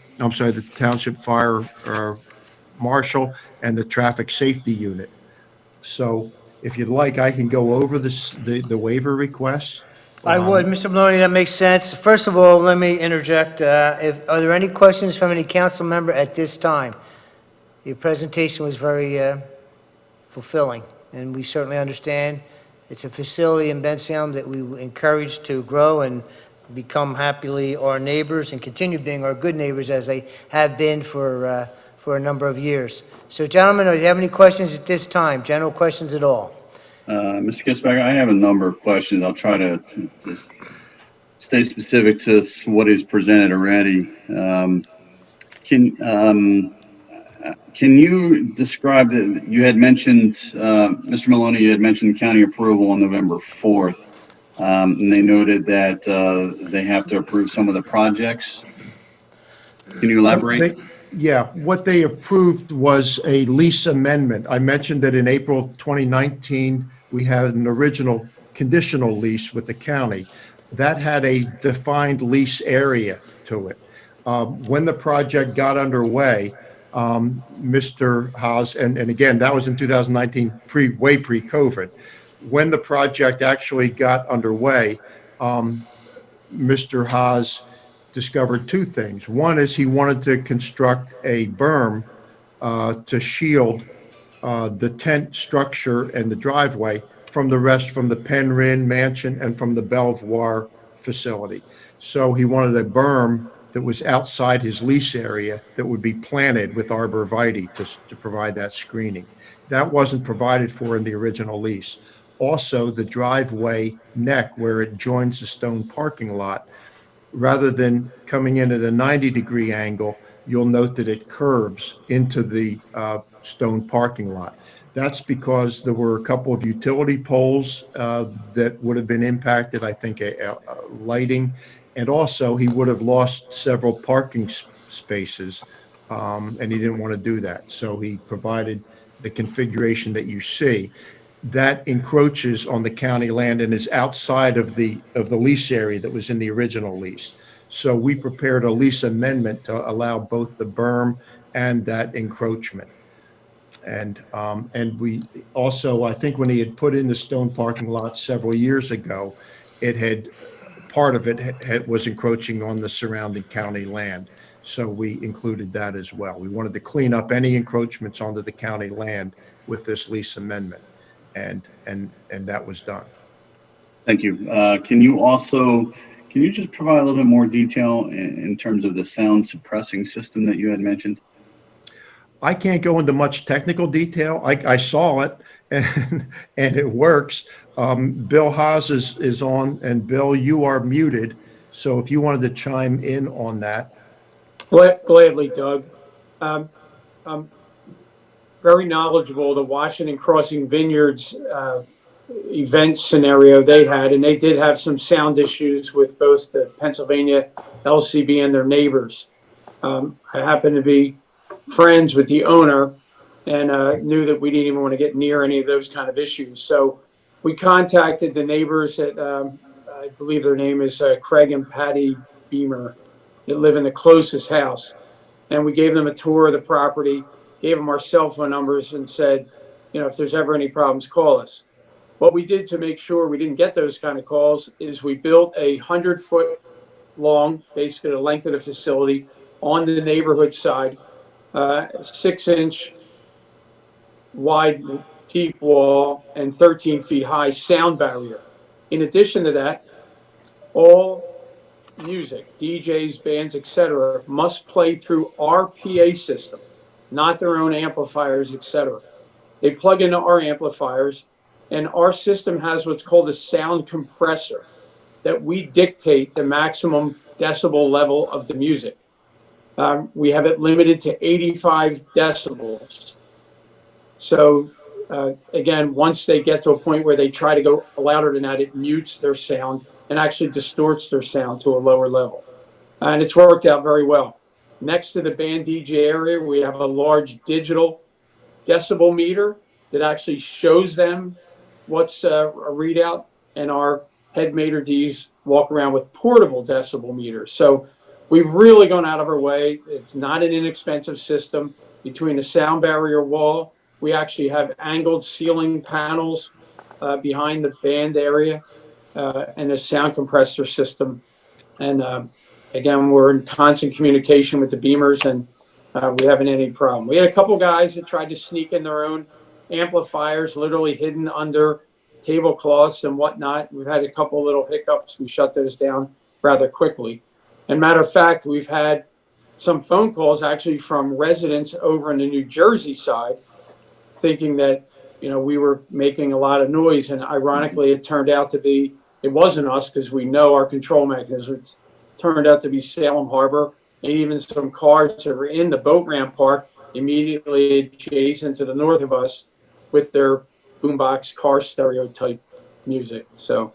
township fire marshal and the traffic safety unit. So if you'd like, I can go over the waiver requests. I would, Mr. Maloney, that makes sense. First of all, let me interject. Are there any questions from any council member at this time? Your presentation was very fulfilling, and we certainly understand it's a facility in Bensalem that we encourage to grow and become happily our neighbors and continue being our good neighbors as they have been for a number of years. So, gentlemen, do you have any questions at this time? General questions at all? Mr. Kissenbacher, I have a number of questions. I'll try to just stay specific to what is presented already. Can you describe that you had mentioned, Mr. Maloney, you had mentioned county approval on November 4th, and they noted that they have to approve some of the projects. Can you elaborate? Yeah, what they approved was a lease amendment. I mentioned that in April 2019, we had an original conditional lease with the county. That had a defined lease area to it. When the project got underway, Mr. Haas, and again, that was in 2019, way pre-COVID. When the project actually got underway, Mr. Haas discovered 2 things. One is he wanted to construct a berm to shield the tent structure and the driveway from the Penryn mansion and from the Belvoir facility. So he wanted a berm that was outside his lease area that would be planted with arborvitae to provide that screening. That wasn't provided for in the original lease. Also, the driveway neck where it joins the stone parking lot, rather than coming in at a 90-degree angle, you'll note that it curves into the stone parking lot. That's because there were a couple of utility poles that would have been impacted, I think, lighting, and also he would have lost several parking spaces, and he didn't want to do that. So he provided the configuration that you see. That encroaches on the county land and is outside of the lease area that was in the original lease. So we prepared a lease amendment to allow both the berm and that encroachment. And we also, I think when he had put in the stone parking lot several years ago, part of it was encroaching on the surrounding county land. So we included that as well. We wanted to clean up any encroachments onto the county land with this lease amendment. And that was done. Thank you. Can you just provide a little bit more detail in terms of the sound suppressing system that you had mentioned? I can't go into much technical detail. I saw it and it works. Bill Haas is on, and Bill, you are muted. So if you wanted to chime in on that. Gladly, Doug. I'm very knowledgeable of the Washington Crossing Vineyards event scenario they had, and they did have some sound issues with both the Pennsylvania LCB and their neighbors. I happen to be friends with the owner and knew that we didn't even want to get near any of those kind of issues. So we contacted the neighbors at, I believe their name is Craig and Patty Beamer, that live in the closest house. And we gave them a tour of the property, gave them our cell phone numbers and said, if there's ever any problems, call us. What we did to make sure we didn't get those kind of calls is we built a 100-foot long, basically the length of the facility, on the neighborhood side, 6-inch wide deep wall and 13 feet high sound barrier. In addition to that, all music, DJs, bands, etc., must play through our PA system, not their own amplifiers, etc. They plug into our amplifiers, and our system has what's called a sound compressor that we dictate the maximum decibel level of the music. We have it limited to 85 decibels. So again, once they get to a point where they try to go louder than that, it mutes their sound and actually distorts their sound to a lower level. And it's worked out very well. Next to the band DJ area, we have a large digital decibel meter that actually shows them what's a readout, and our head maitre d's walk around with portable decibel meters. So we've really gone out of our way. It's not an inexpensive system. Between the sound barrier wall, we actually have angled ceiling panels behind the band area and a sound compressor system. And again, we're in constant communication with the Beamers, and we haven't had any problem. We had a couple guys that tried to sneak in their own amplifiers, literally hidden under tablecloths and whatnot. We've had a couple little hiccups. We shut those down rather quickly. And matter of fact, we've had some phone calls actually from residents over in the New Jersey side, thinking that we were making a lot of noise. And ironically, it turned out to be, it wasn't us, because we know our control mechanisms. It turned out to be Salem Harbor, and even some cars that were in the boat ramp park immediately adjacent to the north of us with their boombox car stereo type music. So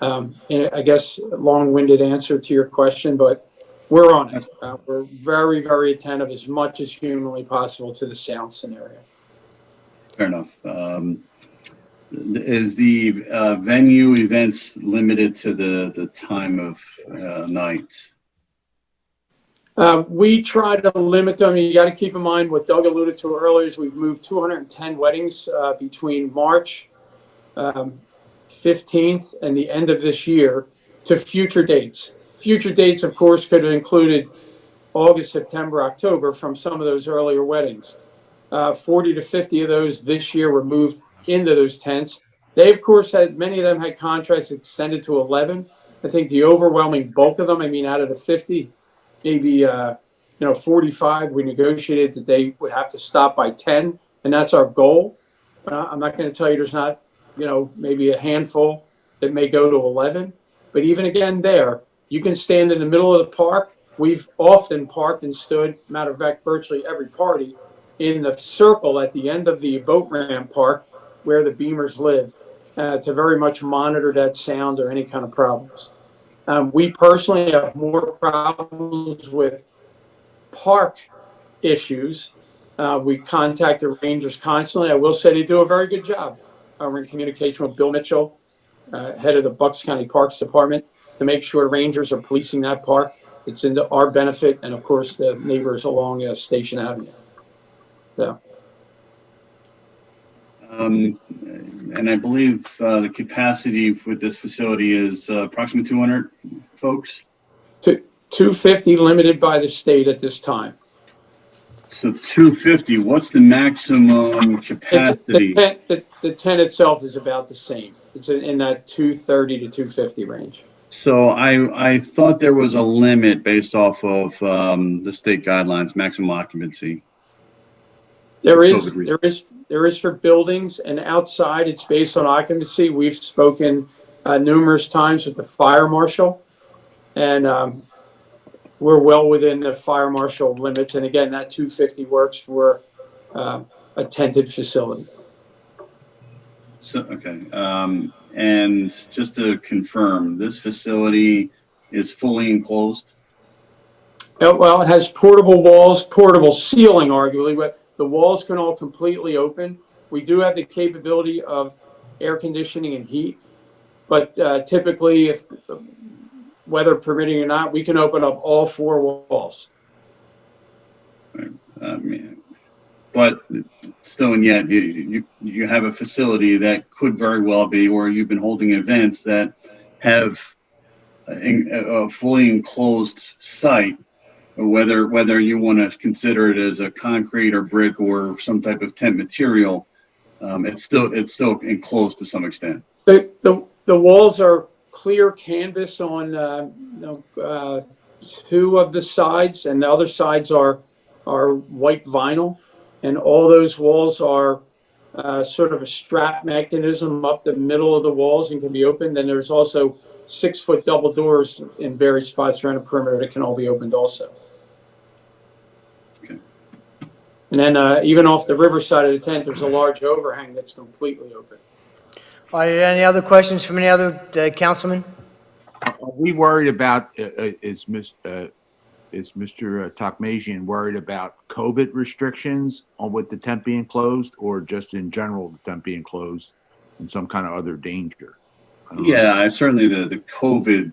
I guess a long-winded answer to your question, but we're on it. We're very, very attentive as much as humanly possible to the sound scenario. Fair enough. Is the venue events limited to the time of night? We try to limit them. You got to keep in mind what Doug alluded to earlier is we've moved 210 weddings between March 15th and the end of this year to future dates. Future dates, of course, could have included August, September, October from some of those earlier weddings. 40 to 50 of those this year were moved into those tents. They, of course, many of them had contracts extended to 11. I think the overwhelming bulk of them, out of the 50, maybe 45, we negotiated that they would have to stop by 10, and that's our goal. I'm not going to tell you there's not, maybe a handful that may go to 11. But even again there, you can stand in the middle of the park. We've often parked and stood, matter of fact, virtually every party, in the circle at the end of the boat ramp park where the Beamers live to very much monitor that sound or any kind of problems. We personally have more problems with park issues. We contact the rangers constantly. I will say they do a very good job. We're in communication with Bill Mitchell, head of the Bucks County Parks Department, to make sure rangers are policing that park. It's in our benefit, and of course the neighbors along Station Avenue. So. And I believe the capacity for this facility is approximately 200 folks. 250 limited by the state at this time. So 250, what's the maximum capacity? The tent itself is about the same. It's in that 230 to 250 range. So I thought there was a limit based off of the state guidelines, maximum occupancy. There is for buildings, and outside it's based on occupancy. We've spoken numerous times with the fire marshal, and we're well within the fire marshal limits. And again, that 250 works for a tented facility. So, okay. And just to confirm, this facility is fully enclosed? Well, it has portable walls, portable ceiling, arguably, but the walls can all completely open. We do have the capability of air conditioning and heat, but typically, if weather permitting or not, we can open up all four walls. But still and yet, you have a facility that could very well be, or you've been holding events that have a fully enclosed site, whether you want to consider it as a concrete or brick or some type of tent material, it's still enclosed to some extent. The walls are clear canvas on, two of the sides, and the other sides are white vinyl. And all those walls are sort of a strap mechanism up the middle of the walls and can be opened. And there's also 6-foot double doors in various spots around the perimeter that can all be opened also. Okay. And then even off the river side of the tent, there's a large overhang that's completely open. Are there any other questions from any other councilman? Are we worried about, is Mr. Tokmasian worried about COVID restrictions on with the tent being closed, or just in general, the tent being closed and some kind of other danger? Yeah, certainly the COVID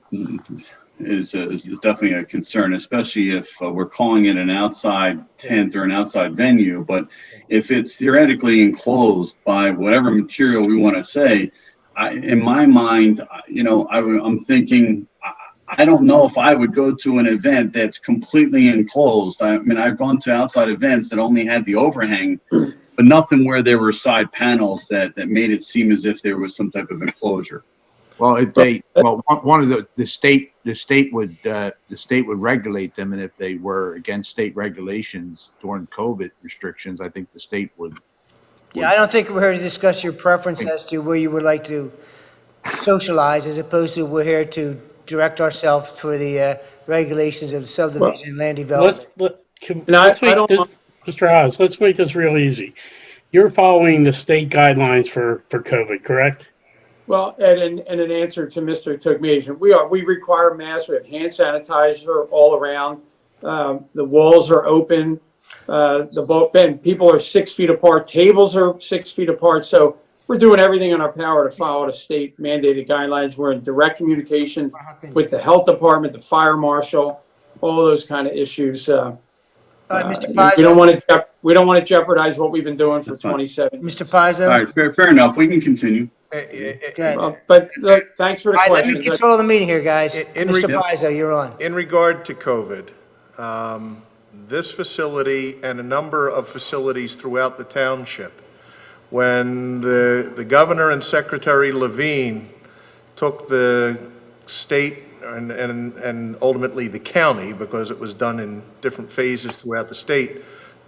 is definitely a concern, especially if we're calling it an outside tent or an outside venue. But if it's theoretically enclosed by whatever material we want to say, in my mind, I'm thinking, I don't know if I would go to an event that's completely enclosed. I mean, I've gone to outside events that only had the overhang, but nothing where there were side panels that made it seem as if there was some type of enclosure. Well, one of the state would regulate them, and if they were against state regulations during COVID restrictions, I think the state would. Yeah, I don't think we're here to discuss your preference as to where you would like to socialize, as opposed to we're here to direct ourselves for the regulations of subdivision and land development. Mr. Haas, let's make this real easy. You're following the state guidelines for COVID, correct? Well, and an answer to Mr. Tokmasian, we require masks. We have hand sanitizer all around. The walls are open. People are 6 feet apart. Tables are 6 feet apart. So we're doing everything in our power to follow the state mandated guidelines. We're in direct communication with the health department, the fire marshal, all those kind of issues. Mr. Pizzo, we don't want to jeopardize what we've been doing for 27 years. Mr. Pizzo. All right, fair enough. We can continue. But look, thanks for the All right, question. let me control the meeting here, guys. Mr. Pizzo, you're on. In regard to COVID, this facility and a number of facilities throughout the township, when the governor and Secretary Levine took the state and ultimately the county, because it was done in different phases throughout the state,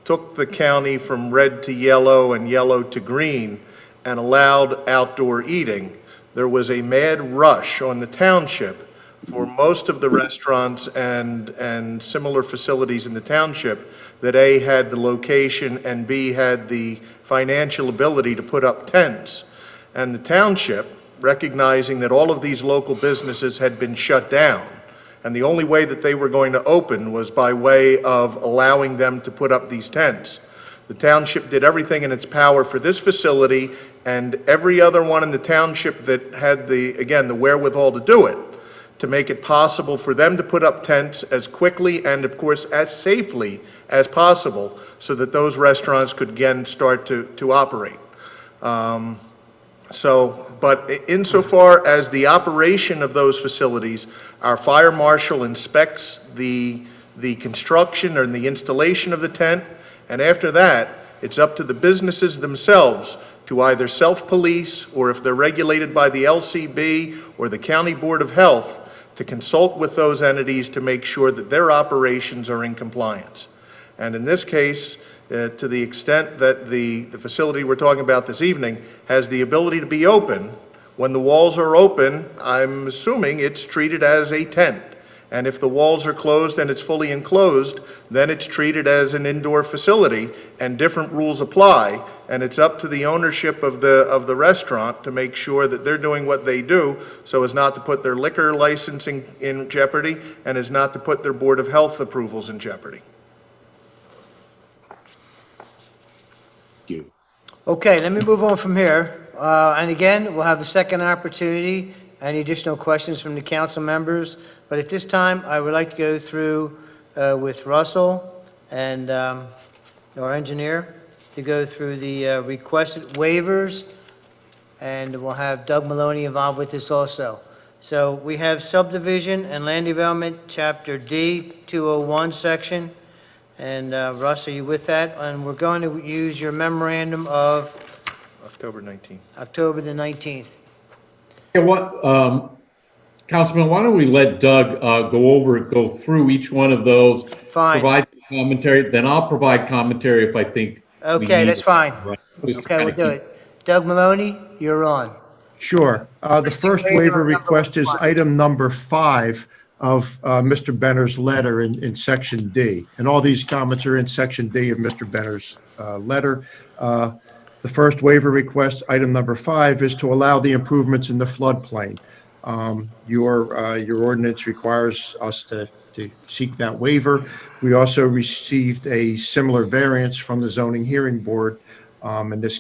took the county from red to yellow and yellow to green and allowed outdoor eating, there was a mad rush on the township for most of the restaurants and similar facilities in the township that A, had the location, and B, had the financial ability to put up tents. And the township, recognizing that all of these local businesses had been shut down, and the only way that they were going to open was by way of allowing them to put up these tents. The township did everything in its power for this facility and every other one in the township that had the wherewithal to do it, to make it possible for them to put up tents as quickly and, of course, as safely as possible, so that those restaurants could again start to operate. But insofar as the operation of those facilities, our fire marshal inspects the construction and the installation of the tent, and after that, it's up to the businesses themselves to either self-police, or if they're regulated by the LCB or the County Board of Health, to consult with those entities to make sure that their operations are in compliance. And in this case, to the extent that the facility we're talking about this evening has the ability to be open, when the walls are open, I'm assuming it's treated as a tent. And if the walls are closed and it's fully enclosed, then it's treated as an indoor facility, and different rules apply. And it's up to the ownership of the restaurant to make sure that they're doing what they do so as not to put their liquor licensing in jeopardy, and as not to put their Board of Health approvals in jeopardy. Okay, let me move on from here. And again, we'll have a second opportunity. Any additional questions from the council members? But at this time, I would like to go through with Russell and our engineer, to go through the requested waivers, and we'll have Doug Maloney involved with this also. So we have subdivision and land development, Chapter D, 201 section. And Russ, are you with that? And we're going to use your memorandum of October 19th. October the 19th. Yeah, Councilman, why don't we let Doug go through each one of those, Fine. provide commentary, then I'll provide commentary if I think. we Okay, need that's it, fine. right? Just to Okay, we'll kinda do it. Doug Maloney, you're on. Sure. The Listing first waiver waiver of number request is one. item number 5 of Mr. Benner's letter in section D. And all these comments are in section D of Mr. Benner's letter. The first waiver request, item number 5, is to allow the improvements in the floodplain. Your ordinance requires us to seek that waiver. We also received a similar variance from the zoning hearing board, and this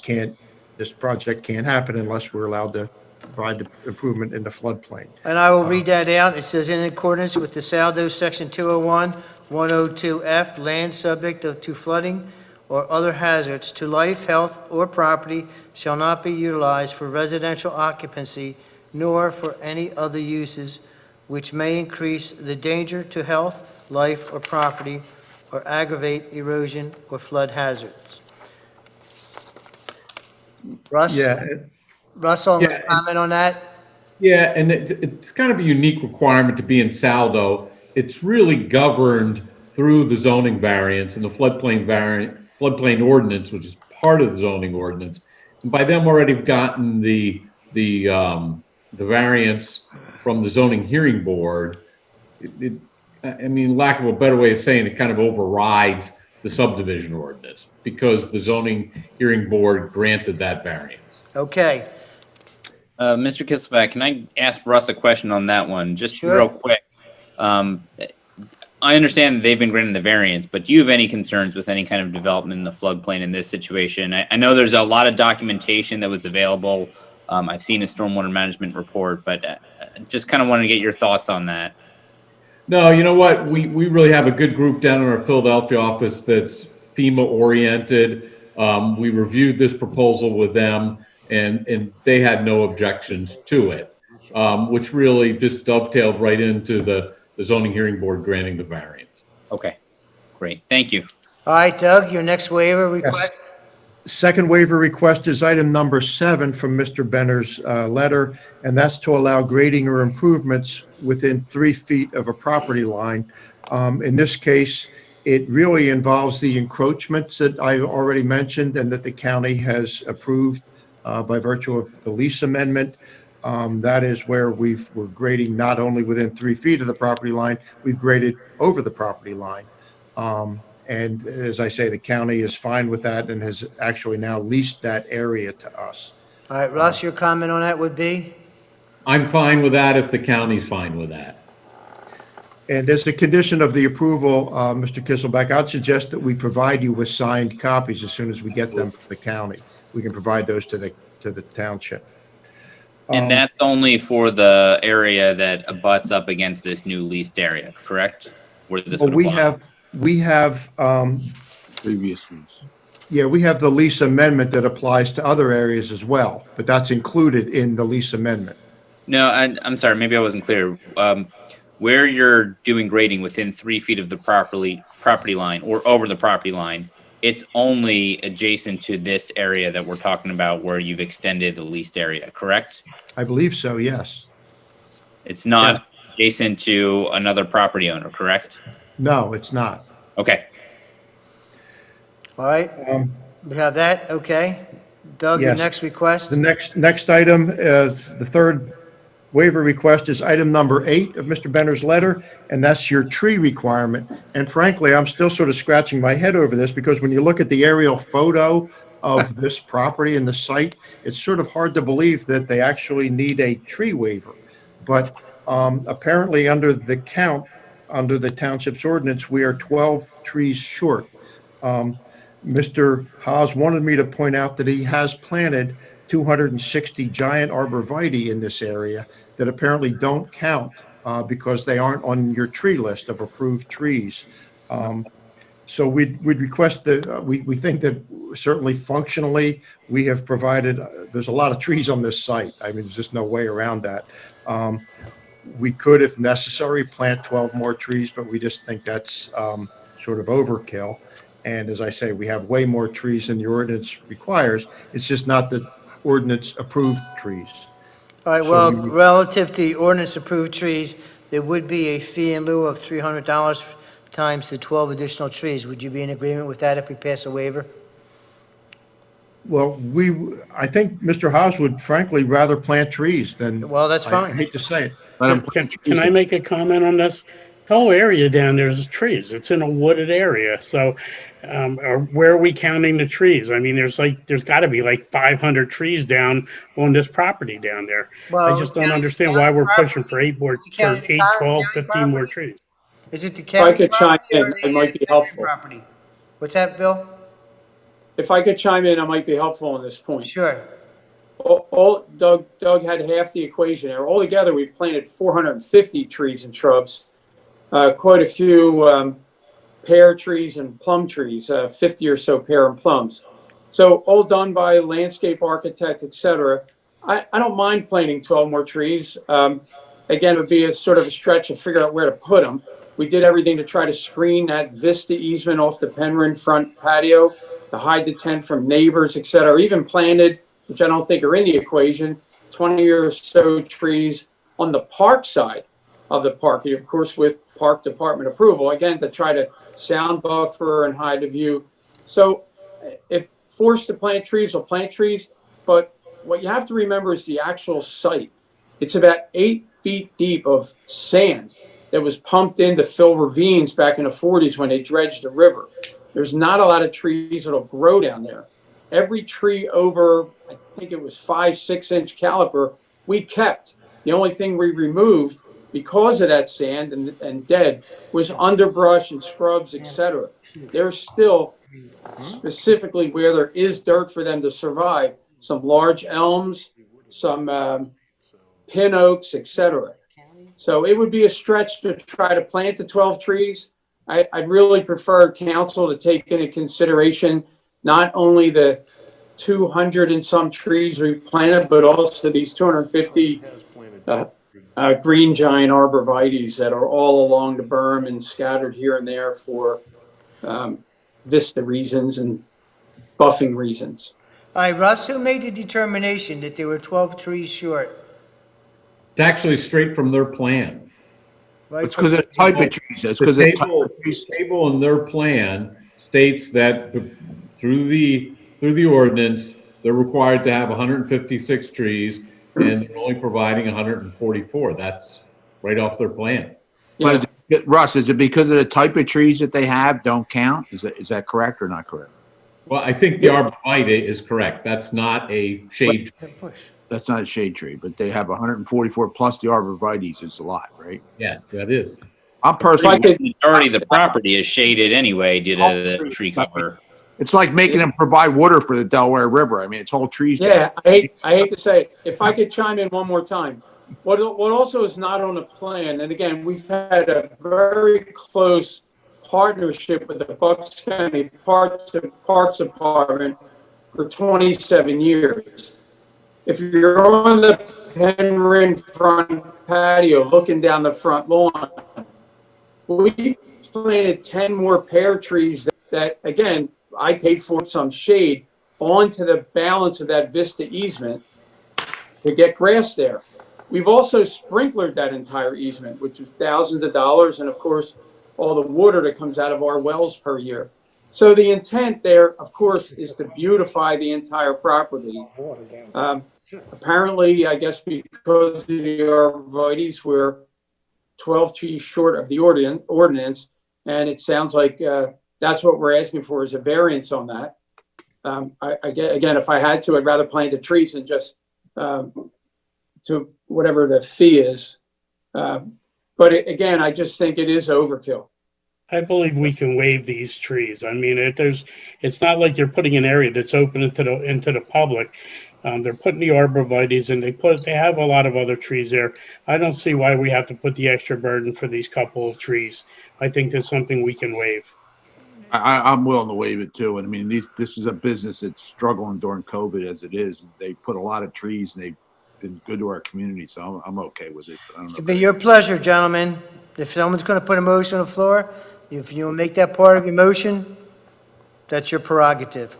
project can't happen unless we're allowed to provide the improvement in the floodplain. And I will read that out. It says, in accordance with the Saldo Section 201, 102F, land subject to flooding or other hazards to life, health, or property shall not be utilized for residential occupancy nor for any other uses which may increase the danger to health, life, or property, or aggravate erosion or flood hazards. Russ? Yeah, Russell, Yeah, comment on that? Yeah, and it's kind of a unique requirement to be in Saldo. It's really governed through the zoning variance and the floodplain ordinance, which is part of the zoning ordinance. And by them already gotten the variance from the zoning hearing board, I mean, lack of a better way of saying it, kind of overrides the subdivision ordinance because the zoning hearing board granted that variance. Okay. Mr. Kisselback, can I ask Russ a question on that one, just Sure. real quick? I understand that they've been granted the variance, but do you have any concerns with any kind of development in the floodplain in this situation? I know there's a lot of documentation that was available. I've seen a stormwater management report, but just kind of want to get your thoughts on that. No, you know what? We really have a good group down in our Philadelphia office that's FEMA oriented. We reviewed this proposal with them and they had no objections to it, which really just dovetailed right into the zoning hearing board granting the variance. Okay, great. Thank you. All right, Doug, your next waiver request? second waiver request is item number 7 from Mr. Benner's letter, and that's to allow grading or improvements within 3 feet of a property line. In this case, it really involves the encroachments that I already mentioned and that the county has approved by virtue of the lease amendment. That is where we're grading not only within 3 feet of the property line, we've graded over the property line. And as I say, the county is fine with that and has actually now leased that area to us. All right, Russ, your comment on that would be? I'm fine with that if the county's fine with that. And as a condition of the approval, Mr. Kisselback, I'd suggest that we provide you with signed copies as soon as we get them from the county. We can provide those to the township. And that's only for the area that abuts up against this new leased area, correct? Where this Well, would we apply. have Previous ones. yeah, we have the lease amendment that applies to other areas as well, but that's included in the lease amendment. No, I'm sorry, maybe I wasn't clear. Where you're doing grading within 3 feet of the property line or over the property line, it's only adjacent to this area that we're talking about where you've extended the leased area, correct? I believe so, yes. It's not adjacent to another property owner, correct? No, it's not. Okay. All right, we have that, okay. Doug, your Yes. next request? The next item, the third waiver request is item number 8 of Mr. Benner's letter, and that's your tree requirement. And frankly, I'm still sort of scratching my head over this because when you look at the aerial photo of this property and the site, it's sort of hard to believe that they actually need a tree waiver. But apparently under the count, under the township's ordinance, we are 12 trees short. Mr. Haas wanted me to point out that he has planted 260 giant arborvitae in this area that apparently don't count because they aren't on your tree list of approved trees. So we'd request that, we think that certainly functionally, we have provided, there's a lot of trees on this site. I mean, there's just no way around that. We could, if necessary, plant 12 more trees, but we just think that's sort of overkill. And as I say, we have way more trees than the ordinance requires. It's just not the ordinance approved trees. All right, So well, we- relative to the ordinance-approved trees, there would be a fee in lieu of $300 times the 12 additional trees. Would you be in agreement with that if we pass a waiver? Well, I think Mr. Haas would frankly rather plant trees than. Well, that's I fine. hate to say it. Let 'em Can I make a comment on this? The whole area down there is trees. It's in a wooded area. So where are we counting the trees? I mean, there's got to be like 500 trees down on this property down there. I just don't understand why we're pushing for 8, 12, 15 more trees. Is it the If I county could chime property or in, the it might be neighboring helpful. property? What's that, Bill? If I could chime in, I might be helpful on this point. Sure. Doug had half the equation there. Altogether, we've planted 450 trees and shrubs, quite a few pear trees and plum trees, 50 or so pear and plums. So all done by landscape architect, et cetera. I don't mind planting 12 more trees. Again, it would be a sort of a stretch to figure out where to put them. We did everything to try to screen that vista easement off the Penryn front patio, to hide the tent from neighbors, et cetera. Even planted, which I don't think are in the equation, 20 or so trees on the park side of the park, of course, with park department approval, again, to try to sound buffer and hide the view. So if forced to plant trees, we'll plant trees, but what you have to remember is the actual site. It's about 8 feet deep of sand that was pumped in to fill ravines back in the 40s when they dredged the river. There's not a lot of trees that'll grow down there. Every tree over, I think it was 5-6 inch caliber, we kept. The only thing we removed because of that sand and dead was underbrush and scrubs, etc. There's still, specifically where there is dirt for them to survive, some large elms, some pin oaks, etc. So it would be a stretch to try to plant the 12 trees. I'd really prefer council to take into consideration not only the 200 and some trees we planted, but also these 250 green giant arborvitaes that are all along the berm and scattered here and there for vista reasons and buffing reasons. All right, Russ, who made the determination that there were 12 trees short? It's actually straight from their plan. Right It's because of the type of trees. It's because The of the type of trees. table in their plan states that through the ordinance, they're required to have 156 trees and they're only providing 144. That's right off their plan. But Russ, is it because of the type of trees that they have don't count? Is that correct or not correct? Well, I think the arborvitae is correct. That's not a shade tree. That's not a shade tree, but they have 144 plus the arborvitaes. It's a lot, right? Yes, that is. I'm personally. The majority of the property is shaded anyway due to the tree cover. It's like making them provide water for the Delaware River. I mean, it's all trees. Yeah, I hate to say it. If I could chime in one more time. What also is not on the plan, and again, we've had a very close partnership with the Bucks County Parks Department for 27 years. If you're on the Penryn front patio looking down the front lawn, we planted 10 more pear trees that again, I paid for some shade onto the balance of that vista easement to get grass there. We've also sprinklered that entire easement, which is thousands of dollars, and of course, all the water that comes out of our wells per year. So the intent there, of course, is to beautify the entire property. Apparently, I guess because of the arborvitaes, we're 12 trees short of the ordinance, and it sounds like that's what we're asking for is a variance on that. Again, if I had to, I'd rather plant the trees than just to whatever the fee is. But again, I just think it is overkill. I believe we can waive these trees. I mean, it's not like you're putting an area that's open into the public. They're putting the arborvitaes and they have a lot of other trees there. I don't see why we have to put the extra burden for these couple of trees. I think that's something we can waive. I'm willing to waive it too. And I mean, this is a business that's struggling during COVID as it is. They put a lot of trees and they've been good to our community, so I'm okay with it. But I don't know. It'd be your pleasure, gentlemen. If someone's going to put a motion on the floor, if you make that part of your motion, that's your prerogative.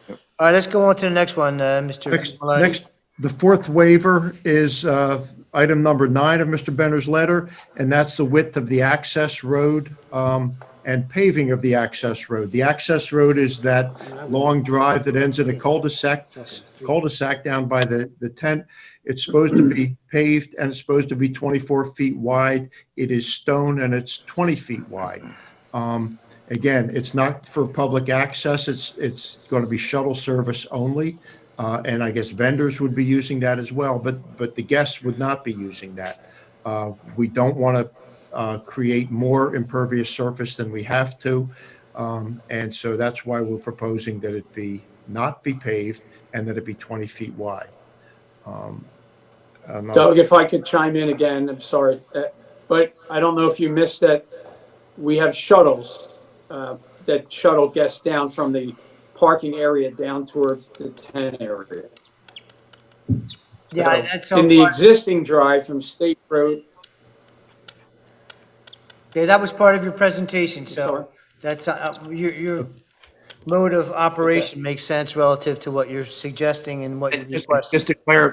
All right, let's go on to the next one, Mr. Maloney. Next, the fourth waiver is item number 9 of Mr. Benner's letter, and that's the width of the access road and paving of the access road. The access road is that long drive that ends in a cul-de-sac down by the tent. It's supposed to be paved and it's supposed to be 24 feet wide. It is stone and it's 20 feet wide. Again, it's not for public access. It's going to be shuttle service only. And I guess vendors would be using that as well, but the guests would not be using that. We don't want to create more impervious surface than we have to. And so that's why we're proposing that it not be paved and that it be 20 feet wide. Doug, if I could chime in again, I'm sorry, but I don't know if you missed that we have shuttles that shuttle guests down from the parking area down towards the tent area. Yeah, So, that's in the existing drive from State Road. Yeah, that was part of your presentation, Sorry. so that's, your mode of operation makes sense relative to what you're suggesting and what you're requesting.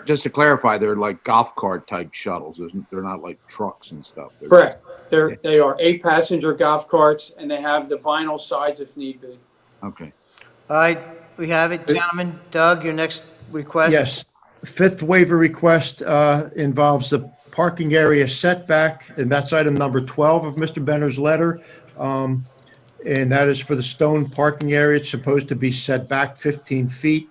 Just to clarify, they're like golf cart type shuttles. They're not like trucks and stuff. Correct. They are 8-passenger golf carts, and they have the vinyl sides if need be. Okay. All right, we have it, gentlemen. Doug, your next request? Yes. The fifth waiver request involves the parking area setback, and that's item number 12 of Mr. Benner's letter. And that is for the stone parking area. It's supposed to be set back 15 feet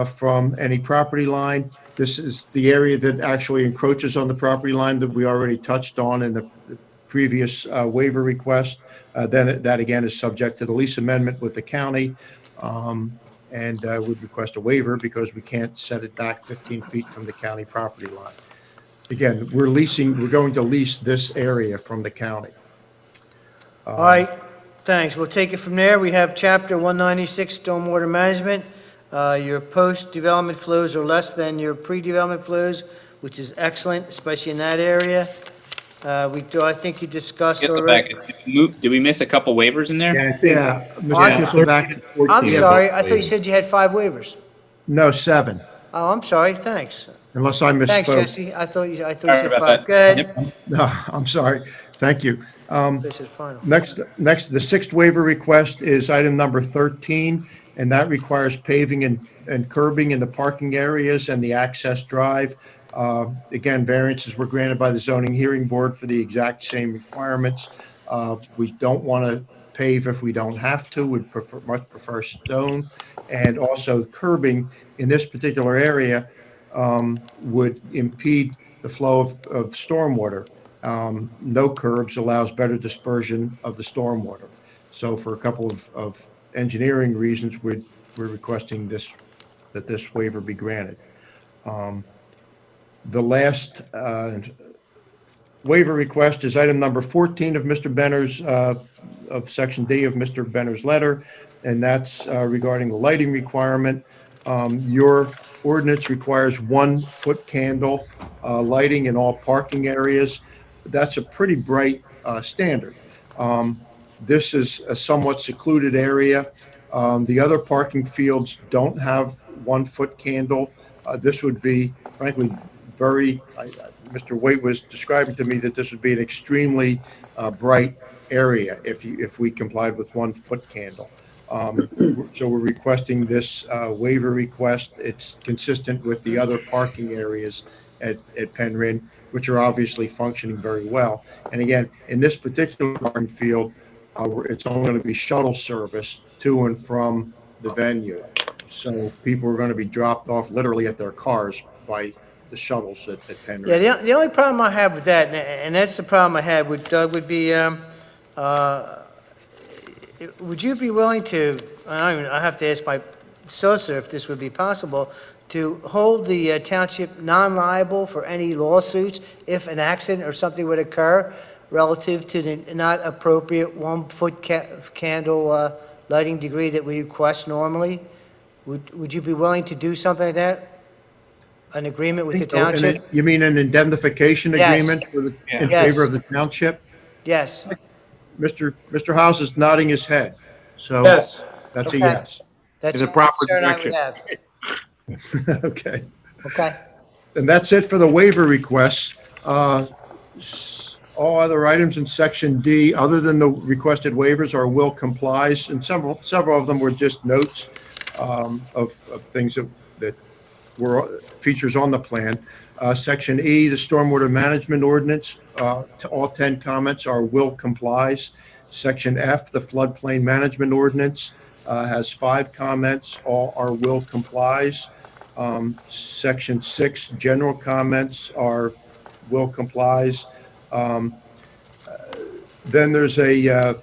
from any property line. This is the area that actually encroaches on the property line that we already touched on in the previous waiver request. Then that again is subject to the lease amendment with the county. And would request a waiver because we can't set it back 15 feet from the county property line. Again, we're going to lease this area from the county. All right, thanks. We'll take it from there. We have Chapter 196, Stormwater Management. Your post-development flows are less than your pre-development flows, which is excellent, especially in that area. I think you discussed already. Did we miss a couple waivers in there? Yeah, Mr. Kisselback. I'm sorry, I thought you said you had 5 waivers. No, 7, Oh, I'm sorry, thanks. unless I misspoke. Thanks, Jesse. I thought you Sorry said about 5. that. Go ahead. Yep. No, I'm sorry. Thank you. I thought you said final. Next, the sixth waiver request is item number 13, and that requires paving and curbing in the parking areas and the access drive. Again, variances were granted by the zoning hearing board for the exact same requirements. We don't want to pave if we don't have to. We'd much prefer stone. And also curbing in this particular area would impede the flow of stormwater. No curbs allows better dispersion of the stormwater. So for a couple of engineering reasons, we're requesting that this waiver be granted. The last waiver request is item number 14 of Mr. Benner's, of Section D of Mr. Benner's letter, and that's regarding the lighting requirement. Your ordinance requires 1-foot candle lighting in all parking areas. That's a pretty bright standard. This is a somewhat secluded area. The other parking fields don't have 1-foot candle. This would be, frankly, Mr. Waite was describing to me that this would be an extremely bright area if we complied with 1-foot candle. So we're requesting this waiver request. It's consistent with the other parking areas at Penryn, which are obviously functioning very well. And again, in this particular parking field, it's only going to be shuttle service to and from the venue. So people are going to be dropped off literally at their cars by the shuttles at Penryn. Yeah, the only problem I have with that, and that's the problem I had with Doug, would be, would you be willing to, I have to ask my solicitor if this would be possible, to hold the township non-liable for any lawsuits if an accident or something would occur? relative to the not appropriate 1-foot candle lighting degree that we request normally? Would you be willing to do something like that? An agreement with the township? You mean an indemnification Yes. agreement in Yes. favor of the township? Yes. Mr. House is nodding his head, so Yes. that's a Okay. yes. That's In a the proper concern I would direction. have. Okay. Okay. And that's it for the waiver requests. All other items in section D, other than the requested waivers, are will complies, and several of them were just notes of things that were features on the plan. Section E, the stormwater management ordinance, all 10 comments are will complies. Section F, the floodplain management ordinance, has 5 comments, all are will complies. Section 6, general comments are will complies. Then there's a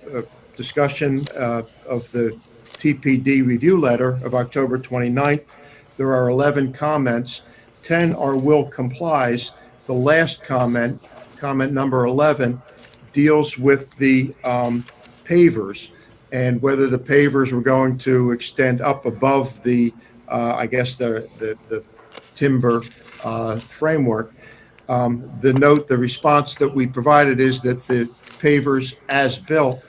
discussion of the TPD review letter of October 29th. There are 11 comments. 10 are will complies. The last comment, comment number 11, deals with the pavers and whether the pavers were going to extend up above the, I guess, the timber framework. The response that we provided is that the pavers as built,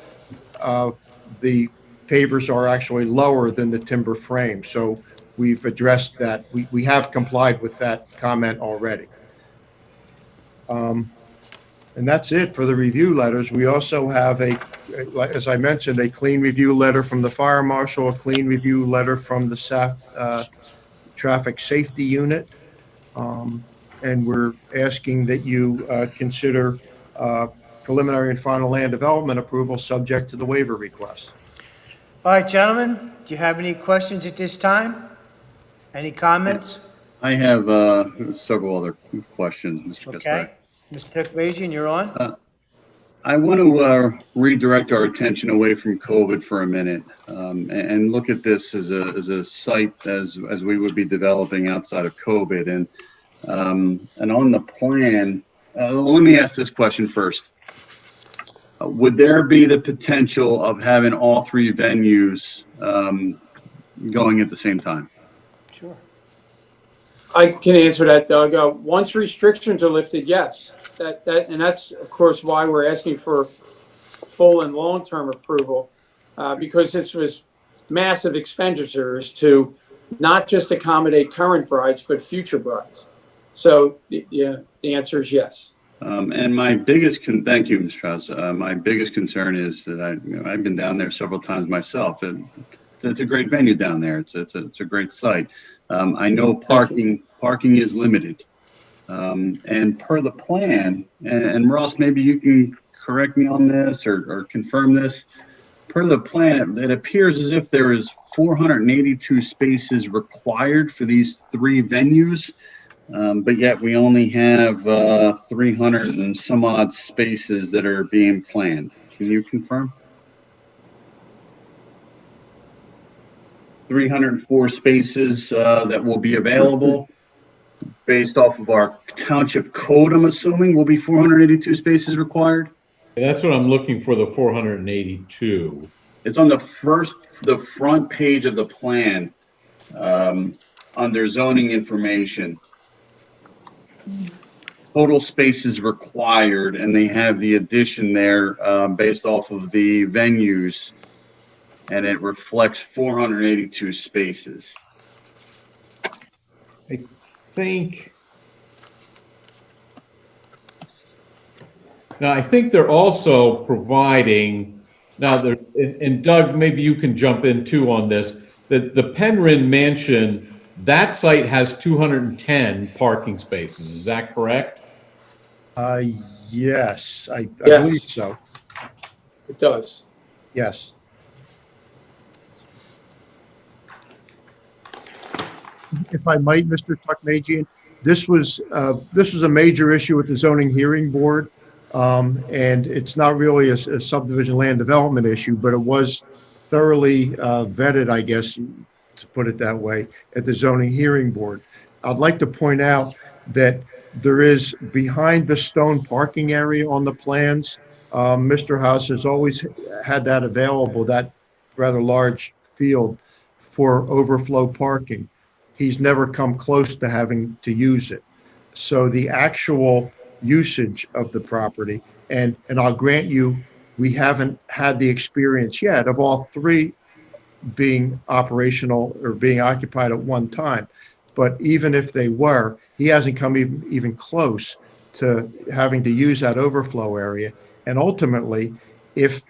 the pavers are actually lower than the timber frame. So we've addressed that. We have complied with that comment already. And that's it for the review letters. We also have as I mentioned, a clean review letter from the fire marshal, a clean review letter from the traffic safety unit. And we're asking that you consider preliminary and final land development approval subject to the waiver request. All right, gentlemen, do you have any questions at this time? Any comments? I have several other questions, Mr. Okay. Mr. Tukvajian, you're on. I want to redirect our attention away from COVID for a minute and look at this as a site as we would be developing outside of COVID. And on the plan, let me ask this question first. Would there be the potential of having all 3 venues going at the same time? Sure. I can answer that, Doug. Once restrictions are lifted, yes. And that's, of course, why we're asking for full and long-term approval, because this was massive expenditures to not just accommodate current brides, but future brides. So, yeah, the answer is yes. And my biggest thank you, Mr. Strauss. My biggest concern is that I've been down there several times myself, and it's a great venue down there. It's a great site. I know parking is limited, and per the plan, and Ross, maybe you can correct me on this or confirm this. Per the plan, it appears as if there is 482 spaces required for these 3 venues. But yet we only have 300 and some odd spaces that are being planned. Can you confirm? 304 spaces that will be available based off of our township code, I'm assuming, will be 482 spaces required? That's what I'm looking for, the 482. It's on the front page of the plan under zoning information. Total spaces required, and they have the addition there based off of the venues, and it reflects 482 spaces. I think. Now, I think they're also providing, and Doug, maybe you can jump in too on this, that the Penryn Mansion, that site has 210 parking spaces. Is that correct? Yes, I Yes. believe so. It does. Yes. If I might, Mr. Tukmajian, this was a major issue with the zoning hearing board. And it's not really a subdivision land development issue, but it was thoroughly vetted, I guess, to put it that way, at the zoning hearing board. I'd like to point out that there is, behind the stone parking area on the plans, Mr. House has always had that available, that rather large field for overflow parking. He's never come close to having to use it. So the actual usage of the property, and I'll grant you, we haven't had the experience yet of all three being operational or being occupied at one time. But even if they were, he hasn't come even close to having to use that overflow area. And ultimately, if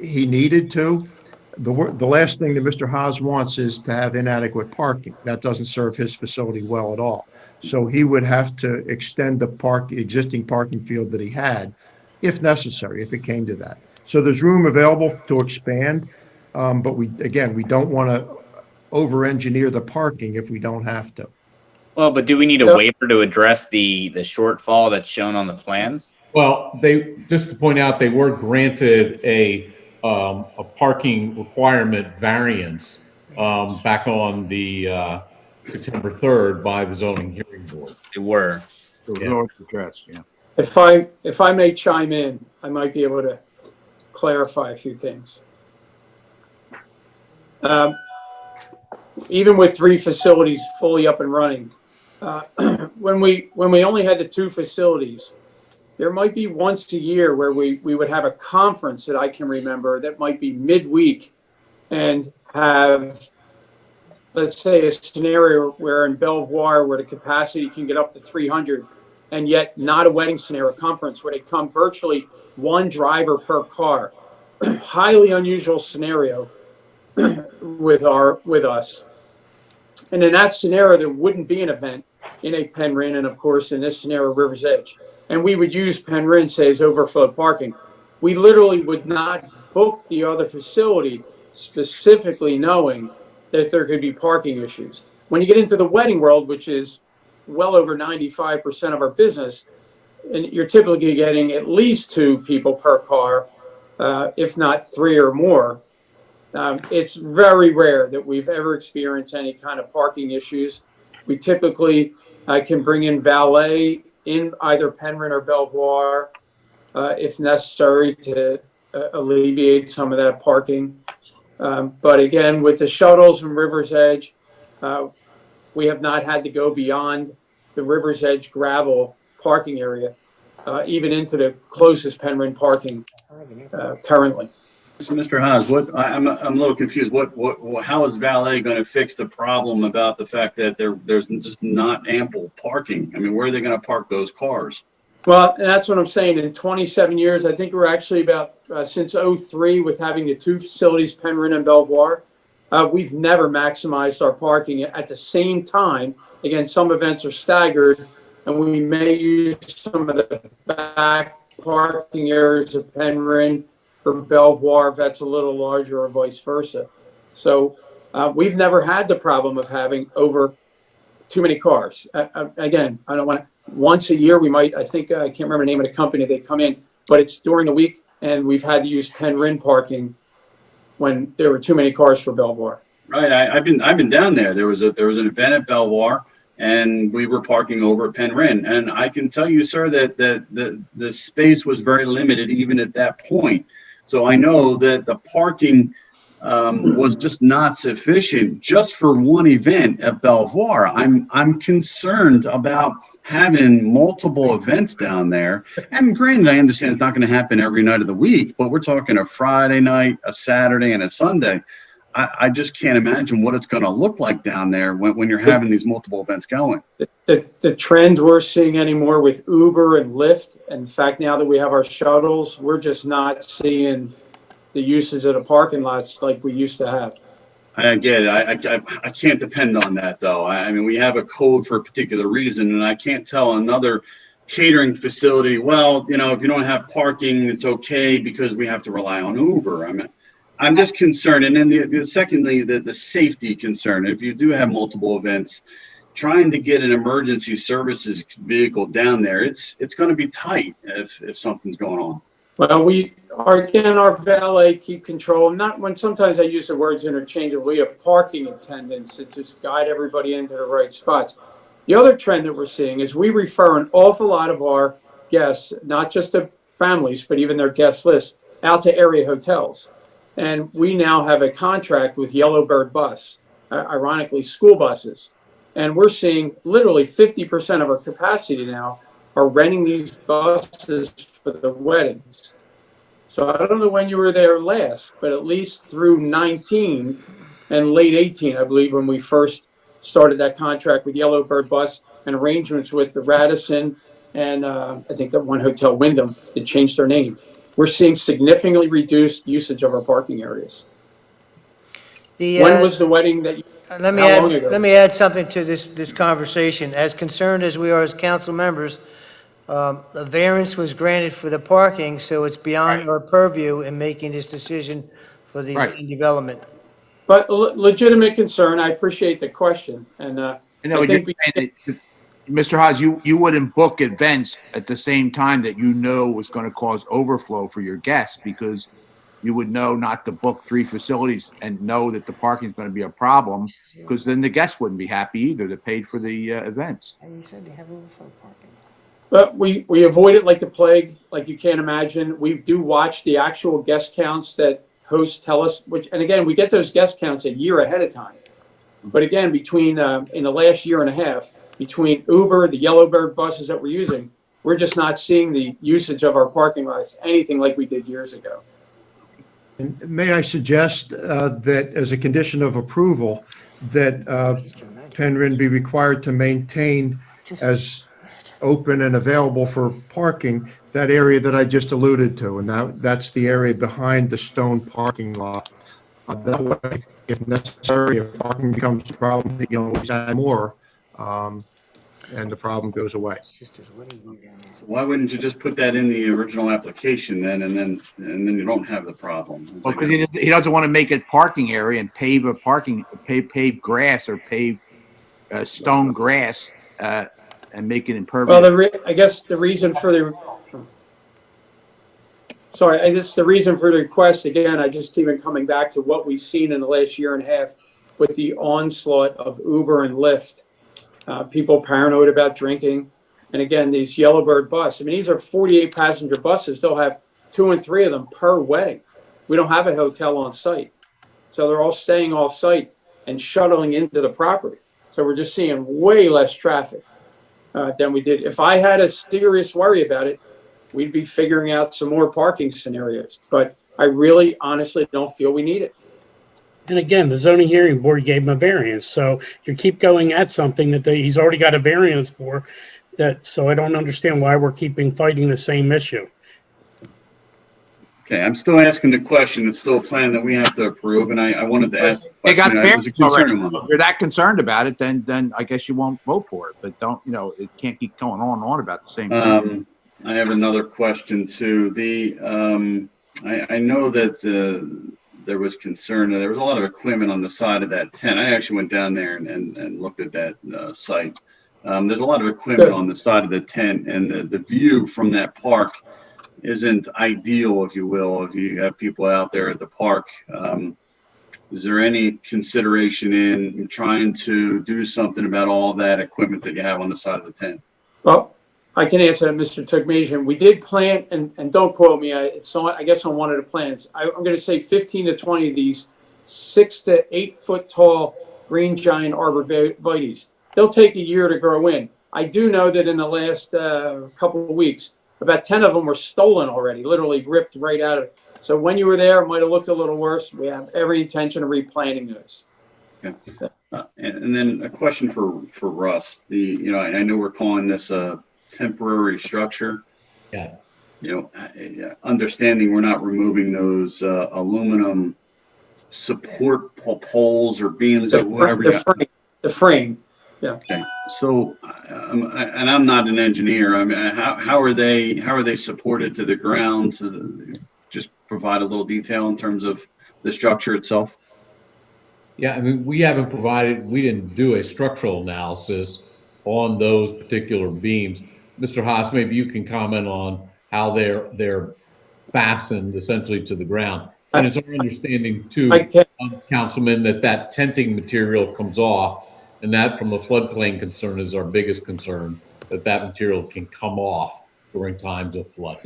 he needed to, the last thing that Mr. Haas wants is to have inadequate parking. That doesn't serve his facility well at all. So he would have to extend the existing parking field that he had, if necessary, if it came to that. So there's room available to expand, but we don't want to over-engineer the parking if we don't have to. Well, but do we need a waiver to address the shortfall that's shown on the plans? Well, just to point out, they were granted a parking requirement variance back on the September 3rd by the zoning hearing board. They were. There was no address, yeah. If I may chime in, I might be able to clarify a few things. Even with 3 facilities fully up and running, when we only had the 2 facilities, there might be once a year where we would have a conference that I can remember that might be midweek and have, let's say, a scenario where in Belvoir where the capacity can get up to 300, and yet not a wedding scenario conference where they come virtually 1 driver per car. Highly unusual scenario with us. And in that scenario, there wouldn't be an event in a Penryn, and of course, in this scenario, River's Edge. And we would use Penryn, say, as overflow parking. We literally would not book the other facility specifically knowing that there could be parking issues. When you get into the wedding world, which is well over 95% of our business, and you're typically getting at least 2 people per car, if not 3 or more. It's very rare that we've ever experienced any kind of parking issues. We typically can bring in valet in either Penryn or Belvoir if necessary to alleviate some of that parking. But again, with the shuttles from River's Edge, we have not had to go beyond the River's Edge gravel parking area, even into the closest Penryn parking currently. So, Mr. Haas, I'm a little confused. How is valet going to fix the problem about the fact that there's just not ample parking? I mean, where are they going to park those cars? Well, and that's what I'm saying. In 27 years, I think we're actually about since 03 with having the 2 facilities, Penryn and Belvoir. We've never maximized our parking at the same time. Again, some events are staggered, and we may use some of the back parking areas of Penryn for Belvoir if that's a little larger or vice versa. So we've never had the problem of having over too many cars. Again, I don't want to, once a year we might, I think, I can't remember the name of the company, they come in, but it's during the week and we've had to use Penryn parking when there were too many cars for Belvoir. Right, I've been down there. There was an event at Belvoir and we were parking over at Penryn. And I can tell you, sir, that the space was very limited even at that point. So I know that the parking was just not sufficient just for one event at Belvoir. I'm concerned about having multiple events down there. And granted, I understand it's not going to happen every night of the week, but we're talking a Friday night, a Saturday, and a Sunday. I just can't imagine what it's going to look like down there when you're having these multiple events going. The trend we're seeing anymore with Uber and Lyft, in fact, now that we have our shuttles, we're just not seeing the usage of the parking lots like we used to have. I get it. I can't depend on that, though. I mean, we have a code for a particular reason, and I can't tell another catering facility, well, you know, if you don't have parking, it's okay because we have to rely on Uber. I mean, I'm just concerned. And then secondly, the safety concern. If you do have multiple events, trying to get an emergency services vehicle down there, it's going to be tight if something's going on. Well, our valet keep control. Not when sometimes I use the words interchangeably. We have parking attendants that just guide everybody into the right spots. The other trend that we're seeing is we refer an awful lot of our guests, not just to families, but even their guest list, out to area hotels. And we now have a contract with Yellowbird Bus, ironically, school buses. And we're seeing literally 50% of our capacity now are renting these buses for the weddings. So I don't know when you were there last, but at least through 19 and late 18, I believe, when we first started that contract with Yellowbird Bus and arrangements with the Radisson and I think that one hotel, Wyndham, that changed their name. We're seeing significantly reduced usage of our parking areas. When was the wedding that you, Let me how add, long ago? let me add something to this conversation. As concerned as we are as council members, the variance was granted for the parking, so it's beyond our purview in making this decision for the Right. development. But legitimate concern, I appreciate the question, and I I know, you're think saying that, Mr. Haas, you wouldn't book events at the same time that you know was going to cause overflow for your guests, because you would know not to book 3 facilities and know that the parking is going to be a problem, because then the guests wouldn't be happy either that paid for the events. You said they have overflow parking. But we avoid it like the plague, like you can't imagine. We do watch the actual guest counts that hosts tell us, which, and again, we get those guest counts a year ahead of time. But again, between, in the last year and a half, between Uber, the Yellowbird buses that we're using, we're just not seeing the usage of our parking lots, anything like we did years ago. And may I suggest that as a condition of approval, that Penryn be required to maintain as open and available for parking that area that I just alluded to, and that's the area behind the stone parking lot. That way, if necessary, if parking becomes a problem, you can always add more, and the problem goes away. Why wouldn't you just put that in the original application then, and then you don't have the problem? Well, because he doesn't want to make it parking area and pave grass or pave stone grass and make it impervious. Well, I guess the reason for the, sorry, I guess the reason for the request, again, I just keep coming back to what we've seen in the last year and a half with the onslaught of Uber and Lyft. People paranoid about drinking. And again, these Yellowbird bus, I mean, these are 48 passenger buses. They'll have 2 and 3 of them per wedding. We don't have a hotel on site. So they're all staying off site and shuttling into the property. So we're just seeing way less traffic than we did. If I had a serious worry about it, we'd be figuring out some more parking scenarios. But I really honestly don't feel we need it. And again, the zoning hearing board gave him a variance, so you keep going at something that he's already got a variance for. So I don't understand why we're fighting the same issue. Okay, I'm still asking the question. It's still a plan that we have to approve, and I wanted to ask. They got It was a concern of mine. If you're that concerned about it, then I guess you won't vote for it. But don't, it can't keep going on about the same thing. I have another question too. I know that there was concern. There was a lot of equipment on the side of that tent. I actually went down there and looked at that site. There's a lot of equipment on the side of the tent, and the view from that park isn't ideal, if you will, if you have people out there at the park. Is there any consideration in trying to do something about all that equipment that you have on the side of the tent? Well, I can answer that, Mr. Tugmasian. We did plant, and don't quote me, it's on, I guess on one of the plans. I'm going to say 15 to 20 of these 6 to 8 foot tall green giant arborvitaes. They'll take a year to grow in. I do know that in the last couple of weeks, about 10 of them were stolen already, literally ripped right out of it. So when you were there, it might have looked a little worse. We have every intention of replanting those. Okay. And then a question for Russ. I know we're calling this a temporary structure. Yeah. Understanding we're not removing those aluminum support poles or beams or whatever. The frame. Yeah. Okay. So, and I'm not an engineer. I mean, how are they supported to the ground? To just provide a little detail in terms of the structure itself. Yeah, I mean, we didn't do a structural analysis on those particular beams. Mr. Haas, maybe you can comment on how they're fastened essentially to the ground. And it's our understanding too, Councilman, that tenting material comes off, and that from a floodplain concern is our biggest concern, that material can come off during times of flood.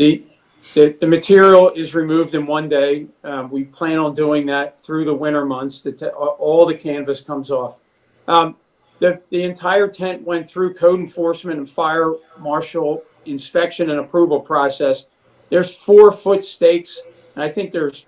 The material is removed in one day. We plan on doing that through the winter months. All the canvas comes off. The entire tent went through code enforcement and fire marshal inspection and approval process. There's 4-foot stakes, and I think there's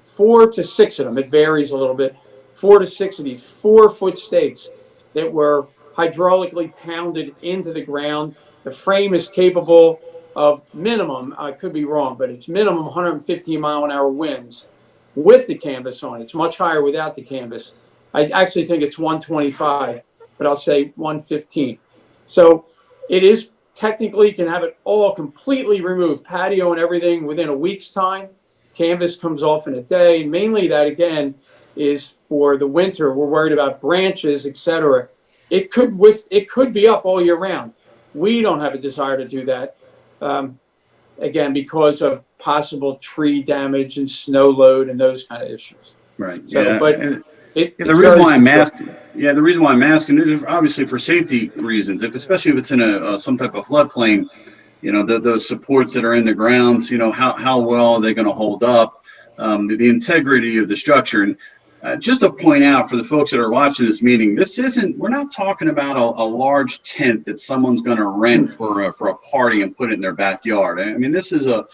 4 to 6 of them. It varies a little bit. 4 to 6 of these 4-foot stakes that were hydraulically pounded into the ground. The frame is capable of minimum, I could be wrong, but it's minimum 115 mile an hour winds with the canvas on it. It's much higher without the canvas. I actually think it's 125, but I'll say 115. So it is technically, you can have it all completely removed, patio and everything within a week's time. Canvas comes off in a day. Mainly that, again, is for the winter. We're worried about branches, etc. It could be up all year round. We don't have a desire to do that. Again, because of possible tree damage and snow load and those kind of issues. Right. So, yeah. but The reason why I'm asking is obviously for safety reasons. Especially if it's in some type of floodplain, those supports that are in the ground, how well are they going to hold up? The integrity of the structure. And just to point out for the folks that are watching this meeting, we're not talking about a large tent that someone's going to rent for a party and put it in their backyard. I mean, this is a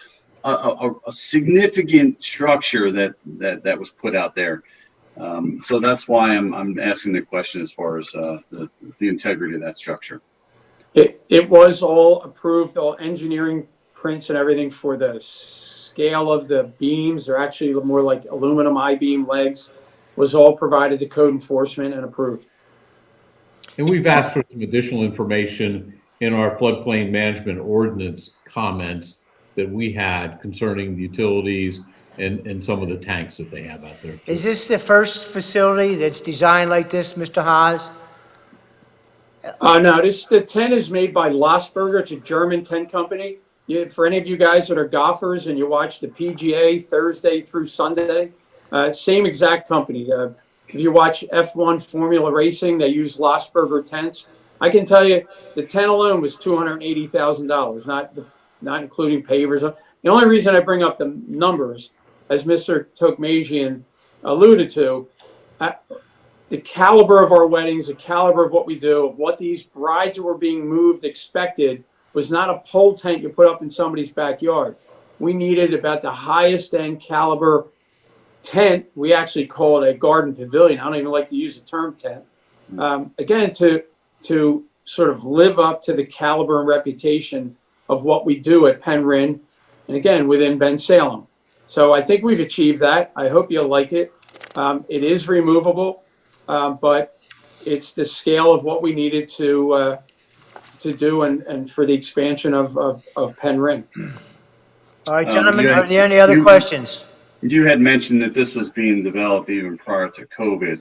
significant structure that was put out there. So that's why I'm asking the question as far as the integrity of that structure. It was all approved, all engineering prints and everything for the scale of the beams. They're actually more like aluminum I-beam legs. Was all provided to code enforcement and approved. And we've asked for some additional information in our floodplain management ordinance comments that we had concerning the utilities and some of the tanks that they have out there. Is this the first facility that's designed like this, Mr. Haas? No, the tent is made by Losberger. It's a German tent company. For any of you guys that are golfers and you watch the PGA Thursday through Sunday, same exact company. If you watch F1 Formula Racing, they use Losberger tents. I can tell you the tent alone was $280,000, not including pavers. The only reason I bring up the numbers, as Mr. Tokmajian alluded to, the caliber of our weddings, the caliber of what we do, what these brides that were being moved expected was not a pole tent you put up in somebody's backyard. We needed about the highest end caliber tent. We actually call it a garden pavilion. I don't even like to use the term tent. Again, to sort of live up to the caliber and reputation of what we do at Penryn, and again, within Bensalem. So I think we've achieved that. I hope you'll like it. It is removable, but it's the scale of what we needed to do and for the expansion of Penryn. All right, gentlemen, are there any other questions? You had mentioned that this was being developed even prior to COVID.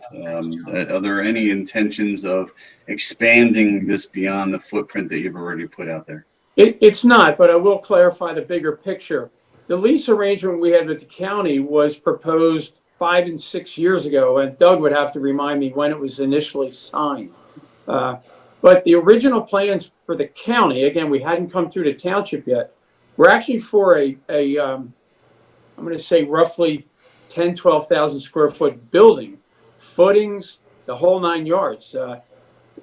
Are there any intentions of expanding this beyond the footprint that you've already put out there? It's not, but I will clarify the bigger picture. The lease arrangement we had with the county was proposed 5 and 6 years ago, and Doug would have to remind me when it was initially signed. But the original plans for the county, again, we hadn't come through the township yet, were actually for I'm going to say roughly 10, 12,000 square foot building, footings, the whole 9 yards.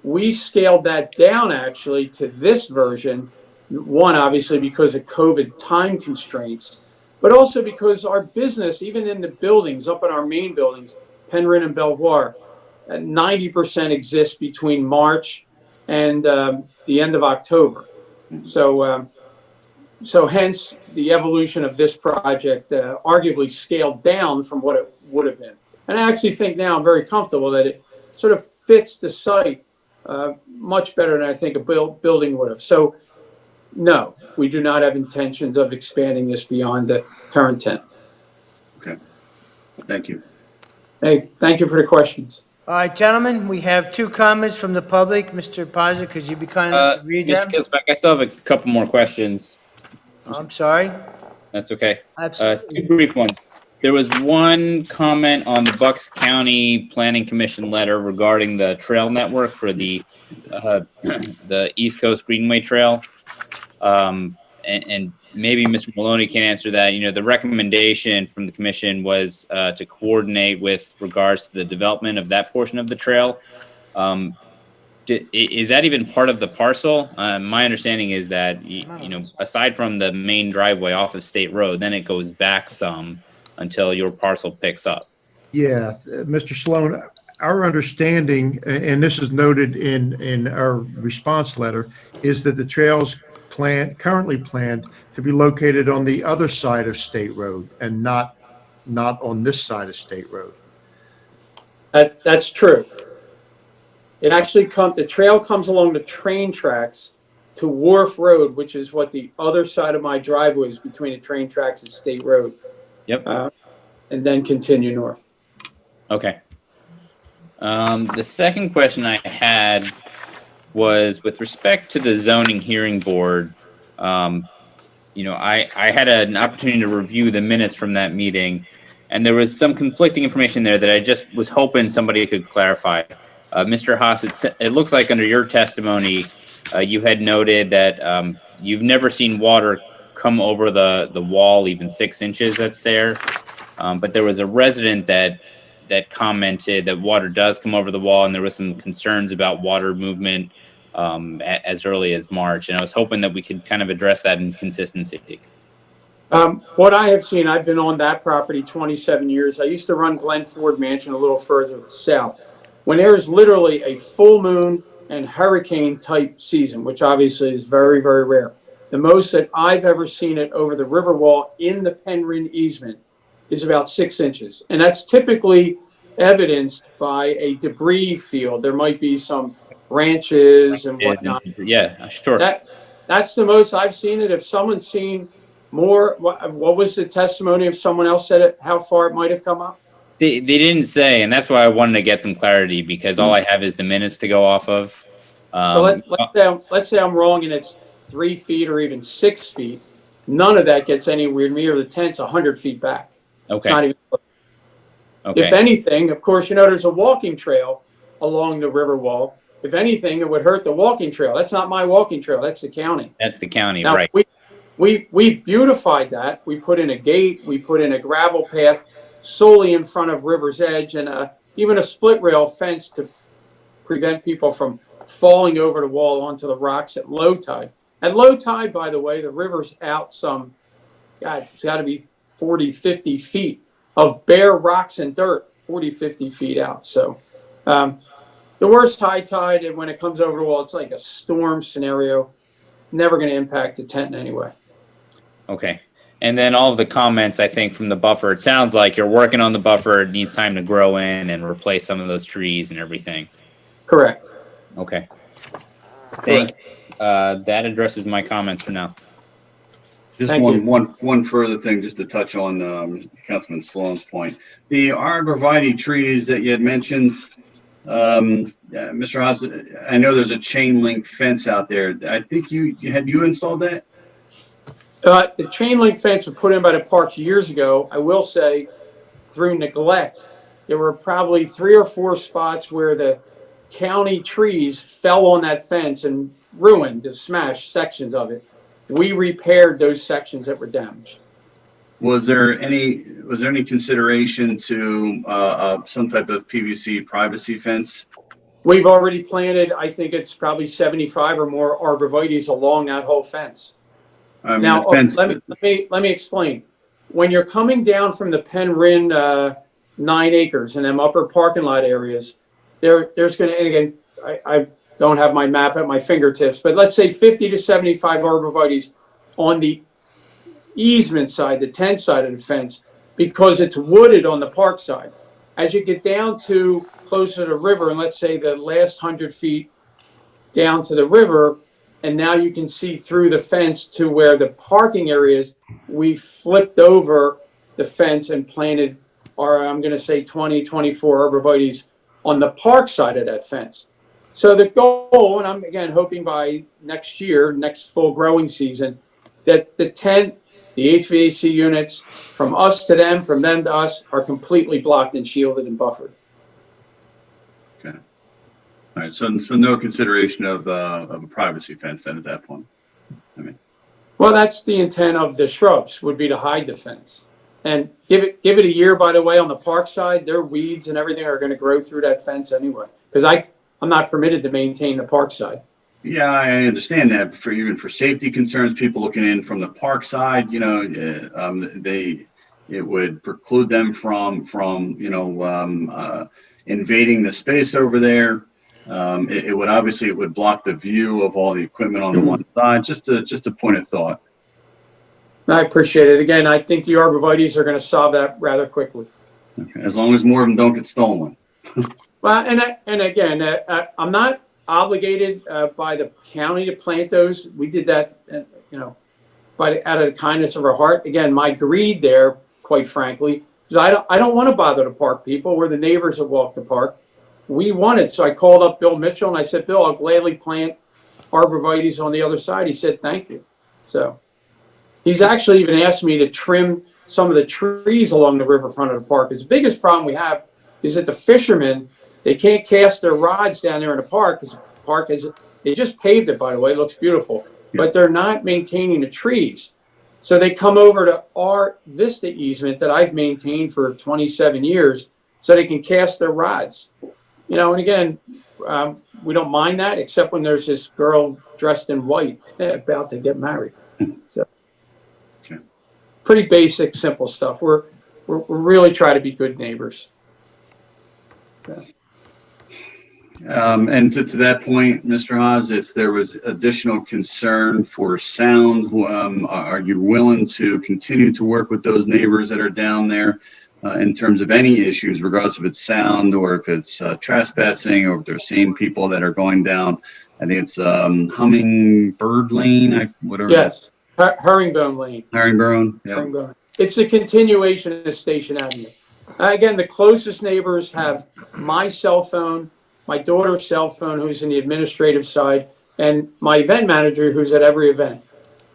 We scaled that down actually to this version, one, obviously because of COVID time constraints, but also because our business, even in the buildings, up in our main buildings, Penryn and Belvoir, 90% exists between March and the end of October. So hence the evolution of this project arguably scaled down from what it would have been. And I actually think now I'm very comfortable that it sort of fits the site much better than I think a building would have. So no, we do not have intentions of expanding this beyond the current tent. Okay, thank you. Hey, thank you for the questions. All right, gentlemen, we have 2 comments from the public. Mr. Pazza, could you be kind enough to read them? Mr. Kilsback, I still have a couple more questions. I'm sorry? That's okay. Absolutely. 2 brief ones. There was one comment on the Bucks County Planning Commission letter regarding the trail network for the East Coast Greenway Trail. And maybe Mr. Maloney can answer that. You know, the recommendation from the commission was to coordinate with regards to the development of that portion of the trail. Is that even part of the parcel? My understanding is that, you know, aside from the main driveway off of State Road, then it goes back some until your parcel picks up. Yeah, Mr. Sloan, our understanding, and this is noted in our response letter, is that the trails currently planned to be located on the other side of State Road and not on this side of State Road. That's true. It actually the trail comes along the train tracks to Wharf Road, which is what the other side of my driveway is, between the train tracks and State Road. Yep. And then continue north. Okay. The second question I had was with respect to the zoning hearing board. You know, I had an opportunity to review the minutes from that meeting, and there was some conflicting information there that I just was hoping somebody could clarify. Mr. Haas, it looks like under your testimony, you had noted that you've never seen water come over the wall, even 6 inches that's there. But there was a resident that commented that water does come over the wall, and there was some concerns about water movement as early as March. And I was hoping that we could kind of address that inconsistency. What I have seen, I've been on that property 27 years. I used to run Glen Ford Mansion a little further south. When there is literally a full moon and hurricane type season, which obviously is very, very rare, the most that I've ever seen it over the river wall in the Penryn easement is about 6 inches. And that's typically evidenced by a debris field. There might be some branches and whatnot. Yeah, sure. That's the most I've seen it. If someone's seen more, what was the testimony if someone else said it, how far it might have come up? They didn't say, and that's why I wanted to get some clarity, because all I have is the minutes to go off of. So let's say I'm wrong and it's 3 feet or even 6 feet. None of that gets anywhere near the tent's 100 feet back. Okay. It's not even close. Okay. If anything, of course, you know, there's a walking trail along the river wall. If anything, it would hurt the walking trail. That's not my walking trail. That's the county. That's the county, Now, right? We've beautified that. We put in a gate. We put in a gravel path solely in front of River's Edge, and even a split rail fence to prevent people from falling over the wall onto the rocks at low tide. At low tide, by the way, the river's out some, God, it's got to be 40, 50 feet of bare rocks and dirt, 40, 50 feet out. So the worst high tide, and when it comes over the wall, it's like a storm scenario. Never going to impact the tent in any way. Okay. And then all of the comments, I think, from the buffer, it sounds like you're working on the buffer. It needs time to grow in and replace some of those trees and everything. Correct. Okay. Thank you. That addresses my comments for now. Just Thank you. one further thing, just to touch on Councilman Sloan's point. The arborvitae trees that you had mentioned, Mr. Haas, I know there's a chain link fence out there. I think you installed that? The chain link fence was put in by the park years ago. I will say, through neglect, there were probably 3 or 4 spots where the county trees fell on that fence and ruined, smashed sections of it. We repaired those sections that were damaged. Was there any consideration to some type of PVC privacy fence? We've already planted, I think it's probably 75 or more arborvitaes along that whole fence. Now, let me explain. When you're coming down from the Penryn 9 acres and them upper parking lot areas, there's going to, and again, I don't have my map at my fingertips, but let's say 50 to 75 arborvitaes on the easement side, the tent side of the fence, because it's wooded on the park side. As you get down to closer to the river, and let's say the last 100 feet down to the river, and now you can see through the fence to where the parking area is, we flipped over the fence and planted our, I'm going to say 20, 24 arborvitaes on the park side of that fence. So the goal, and I'm again hoping by next year, next full growing season, that the tent, the HVAC units, from us to them, from them to us, are completely blocked and shielded and buffered. Okay. All right. So no consideration of a privacy fence then at that point. I mean. Well, that's the intent of the shrubs, would be to hide the fence. And give it a year, by the way, on the park side, their weeds and everything are going to grow through that fence anyway. Because I'm not permitted to maintain the park side. Yeah, I understand that. For even for safety concerns, people looking in from the park side, you know, it would preclude them from invading the space over there. It would obviously block the view of all the equipment on the one side. Just a point of thought. I appreciate it. Again, I think the arborvitaes are going to solve that rather quickly. Okay. As long as more of them don't get stolen. Well, and again, I'm not obligated by the county to plant those. We did that, out of the kindness of our heart. Again, my greed there, quite frankly, is I don't want to bother the park people. We're the neighbors that walk the park. We wanted, so I called up Bill Mitchell and I said, Bill, I'll gladly plant arborvitaes on the other side. He said, thank you. So he's actually even asked me to trim some of the trees along the riverfront of the park. Because the biggest problem we have is that the fishermen, they can't cast their rods down there in the park because the park they just paved it, by the way. It looks beautiful, but they're not maintaining the trees. So they come over to our Vista easement that I've maintained for 27 years so they can cast their rods. And again, we don't mind that except when there's this girl dressed in white about to get married. So pretty basic, simple stuff. We're really trying to be good neighbors. And to that point, Mr. Haas, if there was additional concern for sound, are you willing to continue to work with those neighbors that are down there in terms of any issues, regardless if it's sound or if it's trespassing or if they're seeing people that are going down? I think it's Hummingbird Lane, whatever. Yes, Herringbone Lane. Herringbone. Yeah. Herringbone. It's a continuation of Station Avenue. Again, the closest neighbors have my cell phone, my daughter's cell phone, who's in the administrative side, and my event manager, who's at every event.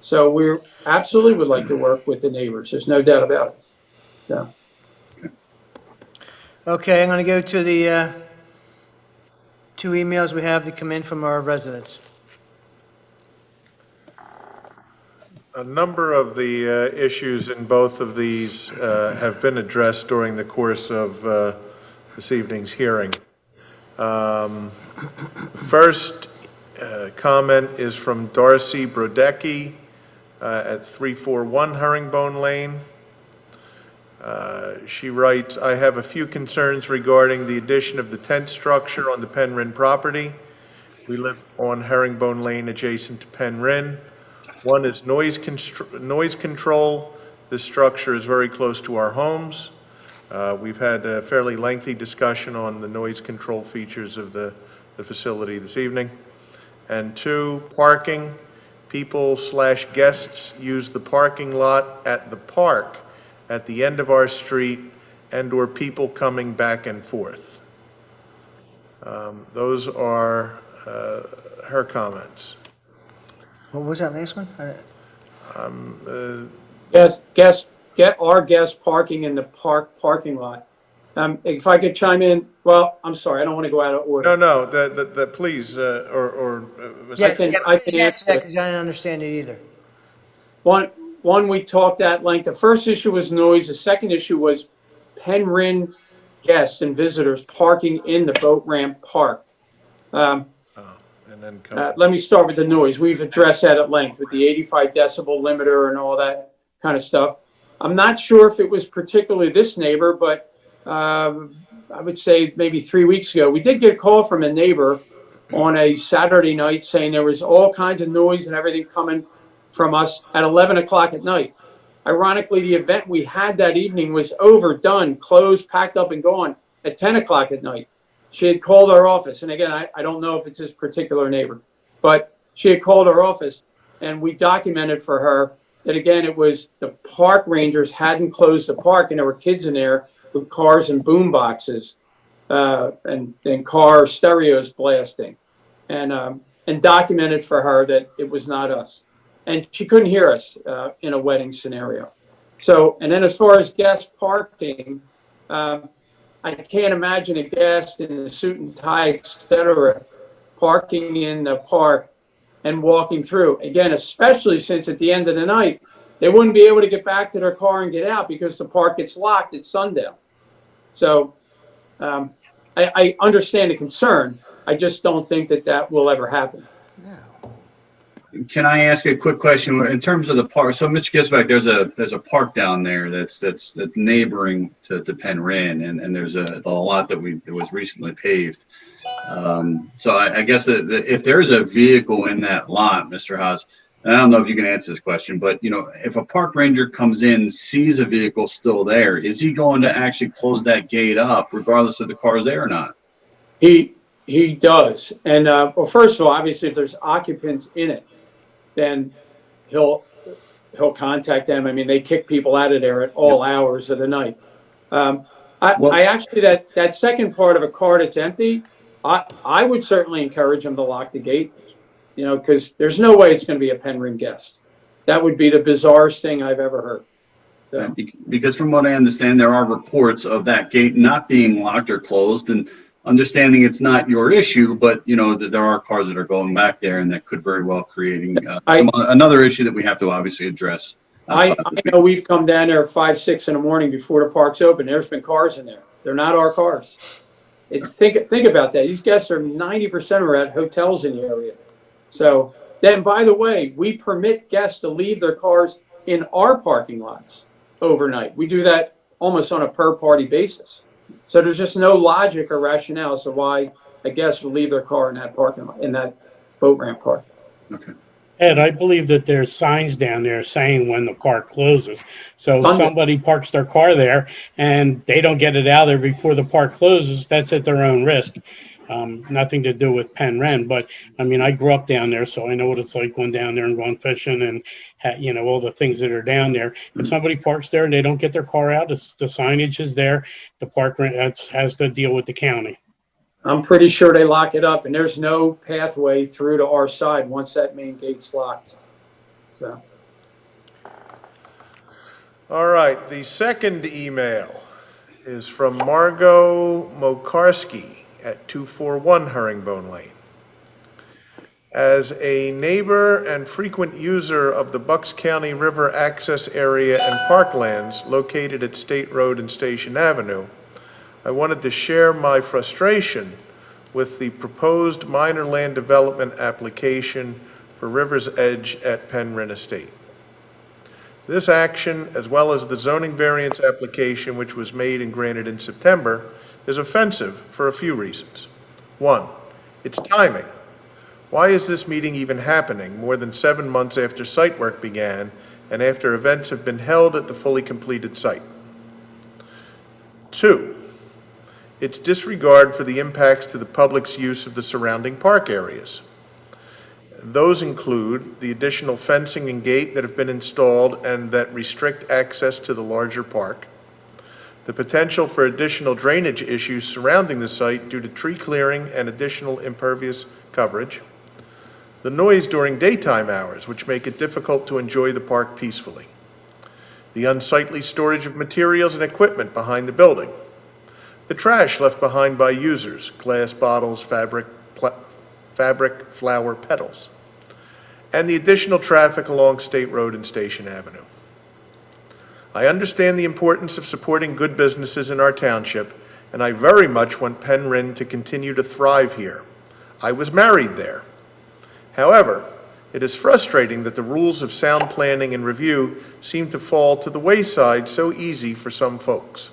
So we absolutely would like to work with the neighbors. There's no doubt about it. So. Okay, I'm going to go to the two emails we have that come in from our residents. A number of the issues in both of these have been addressed during the course of this evening's hearing. First comment is from Darcy Brodecki at 341 Herringbone Lane. She writes, I have a few concerns regarding the addition of the tent structure on the Penryn property. We live on Herringbone Lane adjacent to Penryn. One is noise control. This structure is very close to our homes. We've had a fairly lengthy discussion on the noise control features of the facility this evening. And two, parking. People/guests use the parking lot at the park at the end of our street and/or people coming back and forth. Those are her comments. What was that last one? Get our guest parking in the parking lot. If I could chime in, well, I'm sorry, I don't want to go out of order. No, please, Yeah, please answer that because I didn't understand it either. One, we talked at length. The first issue was noise. The second issue was Penryn guests and visitors parking in the boat ramp park. Let me start with the noise. We've addressed that at length with the 85 decibel limiter and all that kind of stuff. I'm not sure if it was particularly this neighbor, but I would say maybe 3 weeks ago, we did get a call from a neighbor on a Saturday night saying there was all kinds of noise and everything coming from us at 11 o'clock at night. Ironically, the event we had that evening was over, done, closed, packed up and gone at 10 o'clock at night. She had called our office, and again, I don't know if it's this particular neighbor, but she had called our office, and we documented for her that, again, it was the park rangers hadn't closed the park, and there were kids in there with cars and boom boxes and car stereos blasting, and documented for her that it was not us. And she couldn't hear us in a wedding scenario. So, and then as far as guest parking, I can't imagine a guest in a suit and tie, et cetera, parking in the park and walking through. Again, especially since at the end of the night, they wouldn't be able to get back to their car and get out because the park gets locked at sundown. So I understand the concern. I just don't think that that will ever happen. Can I ask a quick question in terms of the park? So, Mr. Gisbeck, there's a park down there that's neighboring to Penn Rin, and there's a lot that was recently paved. So I guess if there's a vehicle in that lot, Mr. Haas, and I don't know if you can answer this question, but if a park ranger comes in, sees a vehicle still there, is he going to actually close that gate up, regardless if the car is there or not? He does, and well, first of all, obviously, if there's occupants in it, then he'll contact them. I mean, they kick people out of there at all hours of the night. I actually, that second part of a car that's empty, I would certainly encourage them to lock the gate, because there's no way it's going to be a Penn Rin guest. That would be the bizarrest thing I've ever heard. So. Because from what I understand, there are reports of that gate not being locked or closed, and understanding it's not your issue, but that there are cars that are going back there, and that could very well creating another issue that we have to obviously address. I know we've come down there 5, 6 in the morning before the park's open. There's been cars in there. They're not our cars. Think about that. These guests are 90% are at hotels in the area. So then, by the way, we permit guests to leave their cars in our parking lots overnight. We do that almost on a per party basis. So there's just no logic or rationale as to why a guest would leave their car in that parking lot, in that boat ramp park. Okay. Ed, I believe that there's signs down there saying when the park closes. So if somebody parks their car there and they don't get it out of there before the park closes, that's at their own risk. Nothing to do with Penn Ren, but I mean, I grew up down there, so I know what it's like going down there and going fishing and, all the things that are down there. If somebody parks there and they don't get their car out, the signage is there. The park has to deal with the county. I'm pretty sure they lock it up, and there's no pathway through to our side once that main gate's locked. So. All right, the second email is from Margot Mokarski at 241 Herringbone Lane. As a neighbor and frequent user of the Bucks County River access area and parklands located at State Road and Station Avenue, I wanted to share my frustration with the proposed minor land development application for River's Edge at Penn Rin Estate. This action, as well as the zoning variance application which was made and granted in September, is offensive for a few reasons. One, its timing. Why is this meeting even happening more than 7 months after site work began and after events have been held at the fully completed site? Two, its disregard for the impacts to the public's use of the surrounding park areas. Those include the additional fencing and gate that have been installed and that restrict access to the larger park, the potential for additional drainage issues surrounding the site due to tree clearing and additional impervious coverage, the noise during daytime hours, which make it difficult to enjoy the park peacefully, the unsightly storage of materials and equipment behind the building, the trash left behind by users, glass bottles, fabric, flower petals, and the additional traffic along State Road and Station Avenue. I understand the importance of supporting good businesses in our township, and I very much want Penn Rin to continue to thrive here. I was married there. However, it is frustrating that the rules of sound planning and review seem to fall to the wayside so easy for some folks.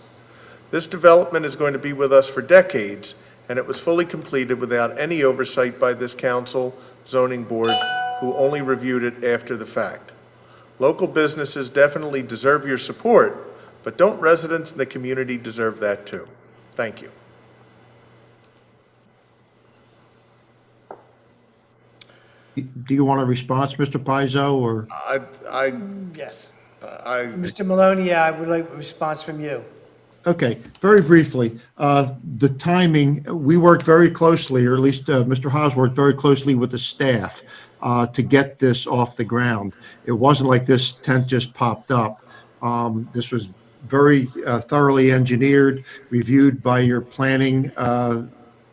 This development is going to be with us for decades, and it was fully completed without any oversight by this council, zoning board, who only reviewed it after the fact. Local businesses definitely deserve your support, but don't residents in the community deserve that too? Thank you. Do you want a response, Mr. Pizzo, or? Yes. Mr. Maloney, yeah, I would like a response from you. Okay, very briefly, the timing, we worked very closely, or at least Mr. Haas worked very closely with the staff to get this off the ground. It wasn't like this tent just popped up. This was very thoroughly engineered, reviewed by your planning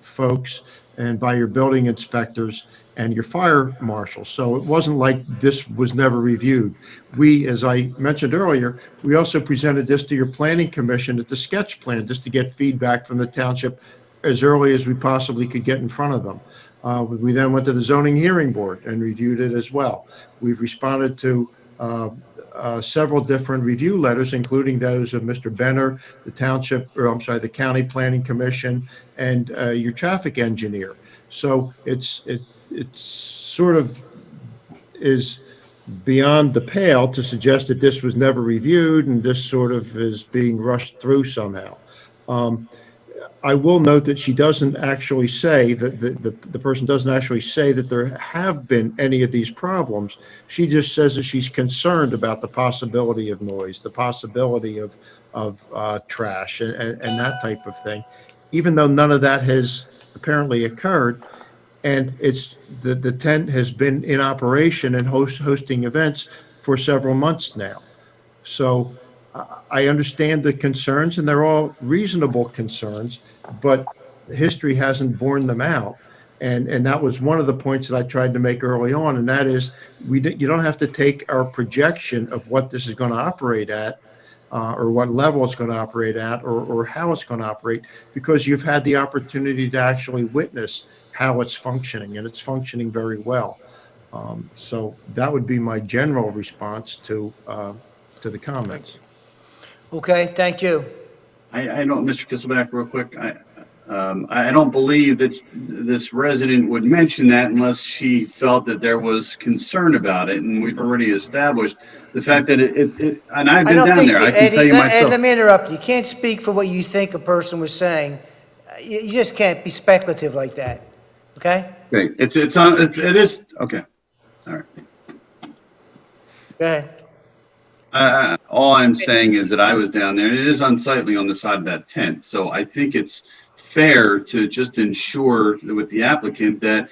folks and by your building inspectors. and your fire marshal. So it wasn't like this was never reviewed. We, as I mentioned earlier, we also presented this to your planning commission at the sketch plan, just to get feedback from the township as early as we possibly could get in front of them. We then went to the zoning hearing board and reviewed it as well. We've responded to several different review letters, including those of Mr. Benner, the township, or I'm sorry, the county planning commission, and your traffic engineer. So it's sort of is beyond the pale to suggest that this was never reviewed and this sort of is being rushed through somehow. I will note that she doesn't actually say that the person doesn't actually say that there have been any of these problems. She just says that she's concerned about the possibility of noise, the possibility of trash and that type of thing, even though none of that has apparently occurred. And it's the tent has been in operation and hosting events for several months now. So I understand the concerns, and they're all reasonable concerns, but history hasn't borne them out. And that was one of the points that I tried to make early on, and that is you don't have to take our projection of what this is going to operate at, or what level it's going to operate at, or how it's going to operate, because you've had the opportunity to actually witness how it's functioning, and it's functioning very well. So that would be my general response to the comments. Okay, thank you. I don't, Mr. Kisselback, real quick. I don't believe that this resident would mention that unless she felt that there was concern about it, and we've already established the fact that and I've been down there. I can tell you myself. Ed, let me interrupt you. You can't speak for what you think a person was saying. You just can't be speculative like that. Okay? Okay, it is okay. All right. Go ahead. All I'm saying is that I was down there, and it is unsightly on the side of that tent. So I think it's fair to just ensure with the applicant that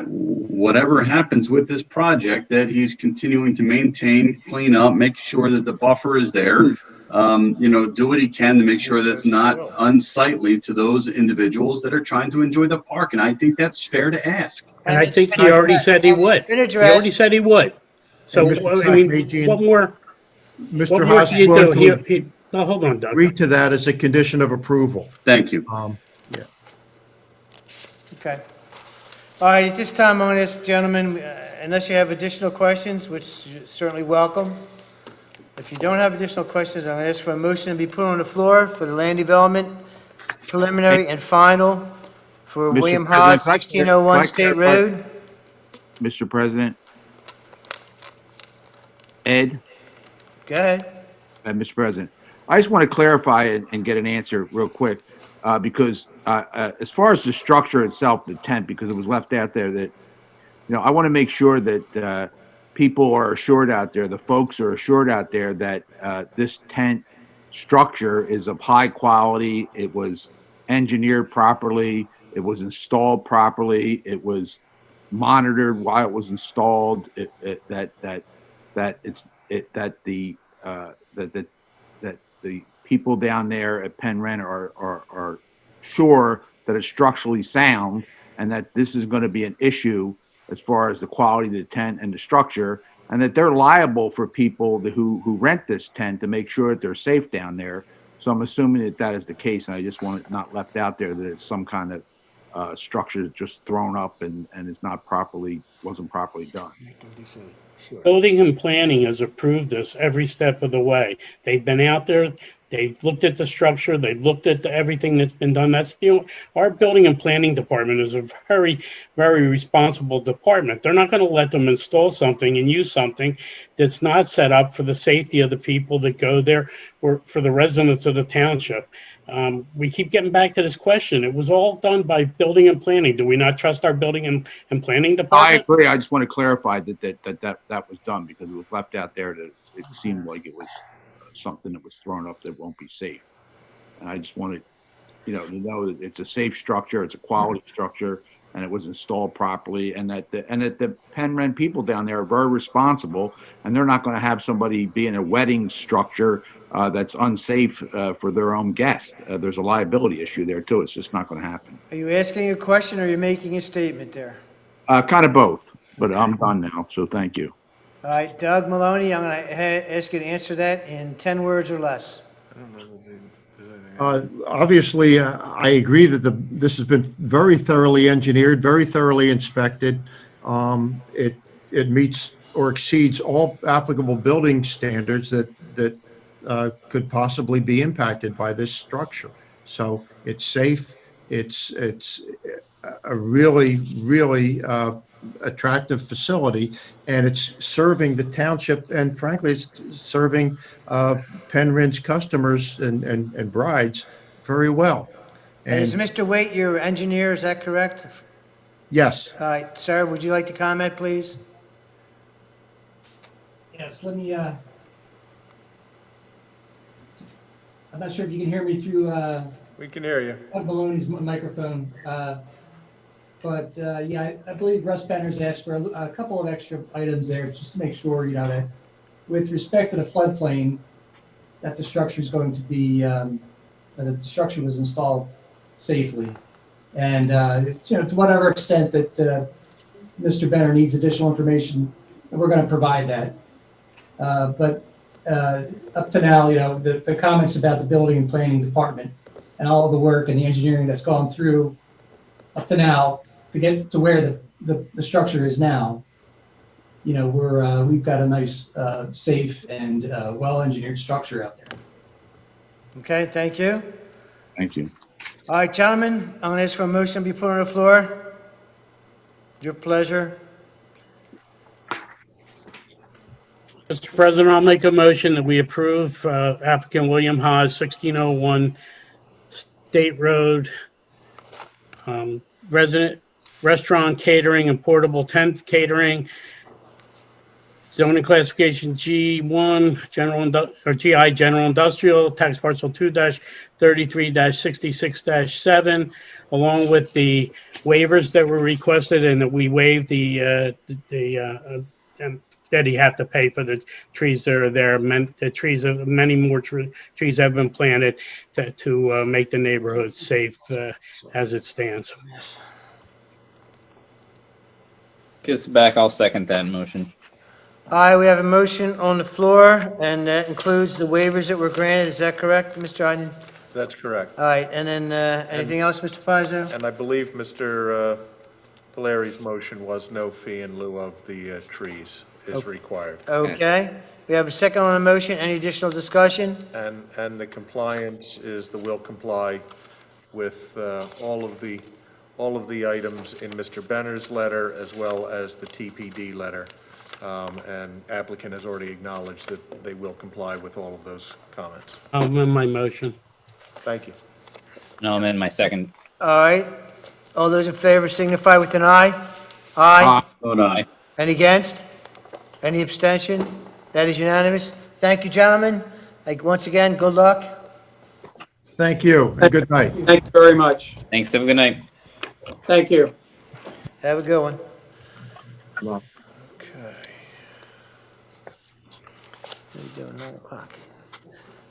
whatever happens with this project, that he's continuing to maintain, clean up, make sure that the buffer is there. Do what he can to make sure that's not unsightly to those individuals that are trying to enjoy the park. And I think that's fair to ask. And I think he already said he would. He already said he would. So, I mean, what more? Mr. Haas do you do? No, hold on, Doug. Agree to that as a condition of approval. Thank you. Yeah. Okay. All right, at this time, I'm going to ask gentlemen, unless you have additional questions, which you're certainly welcome. If you don't have additional questions, I'm going to ask for a motion to be put on the floor for the land development preliminary and final for Mr. William President, Haas, can I 1601 State clarify? Road. Mr. President. Ed, Go ahead. Mr. President, I just want to clarify and get an answer real quick, because as far as the structure itself, the tent, because it was left out there, that, I want to make sure that people are assured out there, the folks are assured out there that this tent structure is of high quality. It was engineered properly. It was installed properly. It was monitored while it was installed. That the people down there at Penn Rent are sure that it's structurally sound, and that this is going to be an issue as far as the quality of the tent and the structure, and that they're liable for people who rent this tent to make sure that they're safe down there. So I'm assuming that is the case, and I just want it not left out there that it's some kind of structure just thrown up and wasn't properly done. Building and planning has approved this every step of the way. They've been out there, they've looked at the structure, they've looked at everything that's been done. Our building and planning department is a very, very responsible department. They're not going to let them install something and use something that's not set up for the safety of the people that go there or for the residents of the township. We keep getting back to this question. It was all done by building and planning. Do we not trust our building and planning department? I agree. I just want to clarify that was done, because it was left out there that it seemed like it was something that was thrown up that won't be safe. And I just wanted, to know that it's a safe structure, it's a quality structure, and it was installed properly, and that the Penn Rent people down there are very responsible, and they're not going to have somebody be in a wedding structure that's unsafe for their own guest. There's a liability issue there too. It's just not going to happen. Are you asking a question or are you making a statement there? Kind of both, but I'm done now, so thank you. All right, Doug Maloney, I'm going to ask you to answer that in 10 words or less. Obviously, I agree that this has been very thoroughly engineered, very thoroughly inspected. It meets or exceeds all applicable building standards that could possibly be impacted by this structure. So it's safe. It's a really attractive facility, and it's serving the township, and frankly, it's serving Penryn's customers and brides very well. And is And Mr. Waite your engineer, is that correct? yes, All right, sir, would you like to comment, please? Yes, let me, I'm not sure if you can hear me through, We can hear you. Doug Maloney's microphone. Yeah, I believe Russ Benner's asked for a couple of extra items there, just to make sure, that with respect to the floodplain, that the structure is going to be, that the structure was installed safely. And, to whatever extent that Mr. Benner needs additional information, we're going to provide that. Up to now, the comments about the building and planning department and all of the work and the engineering that's gone through up to now to get to where the structure is now, we've got a nice, safe and well-engineered structure out there. Okay, thank you. Thank you. All right, gentlemen, I'm going to ask for a motion to be put on the floor. Your pleasure. Mr. President, I'll make a motion that we approve applicant William Haas, 1601 State Road, restaurant catering and portable tent catering, zoning classification G1, GI General Industrial, tax parcel 2-33-66-7, along with the waivers that were requested, and that we waive the that you have to pay for the trees that are there. The trees of many more trees have been planted to make the neighborhood safe as it stands. Kisselback, I'll second that motion. All right, we have a motion on the floor, and that includes the waivers that were granted. Is that correct, Mr. Iden? That's correct. All right, and then anything else, Mr. Pizzo? And I believe Mr. Valeri's motion was no fee in lieu of the trees is required. Okay, we have a second on the motion. Any additional discussion? And the compliance is the will comply with all of the items in Mr. Benner's letter as well as the TPD letter. And applicant has already acknowledged that they will comply with all of those comments. I'll amend my motion. Thank you. And I'll amend my second. All right, all those in favor signify with an aye. Aye. Vote aye. Any against? Any abstention? That is unanimous. Thank you, gentlemen. Once again, good luck. thank you, and good night. Thank you very much. Thanks. Have a good night. Thank you. Have a good one. Okay. What are we doing, 9 o'clock?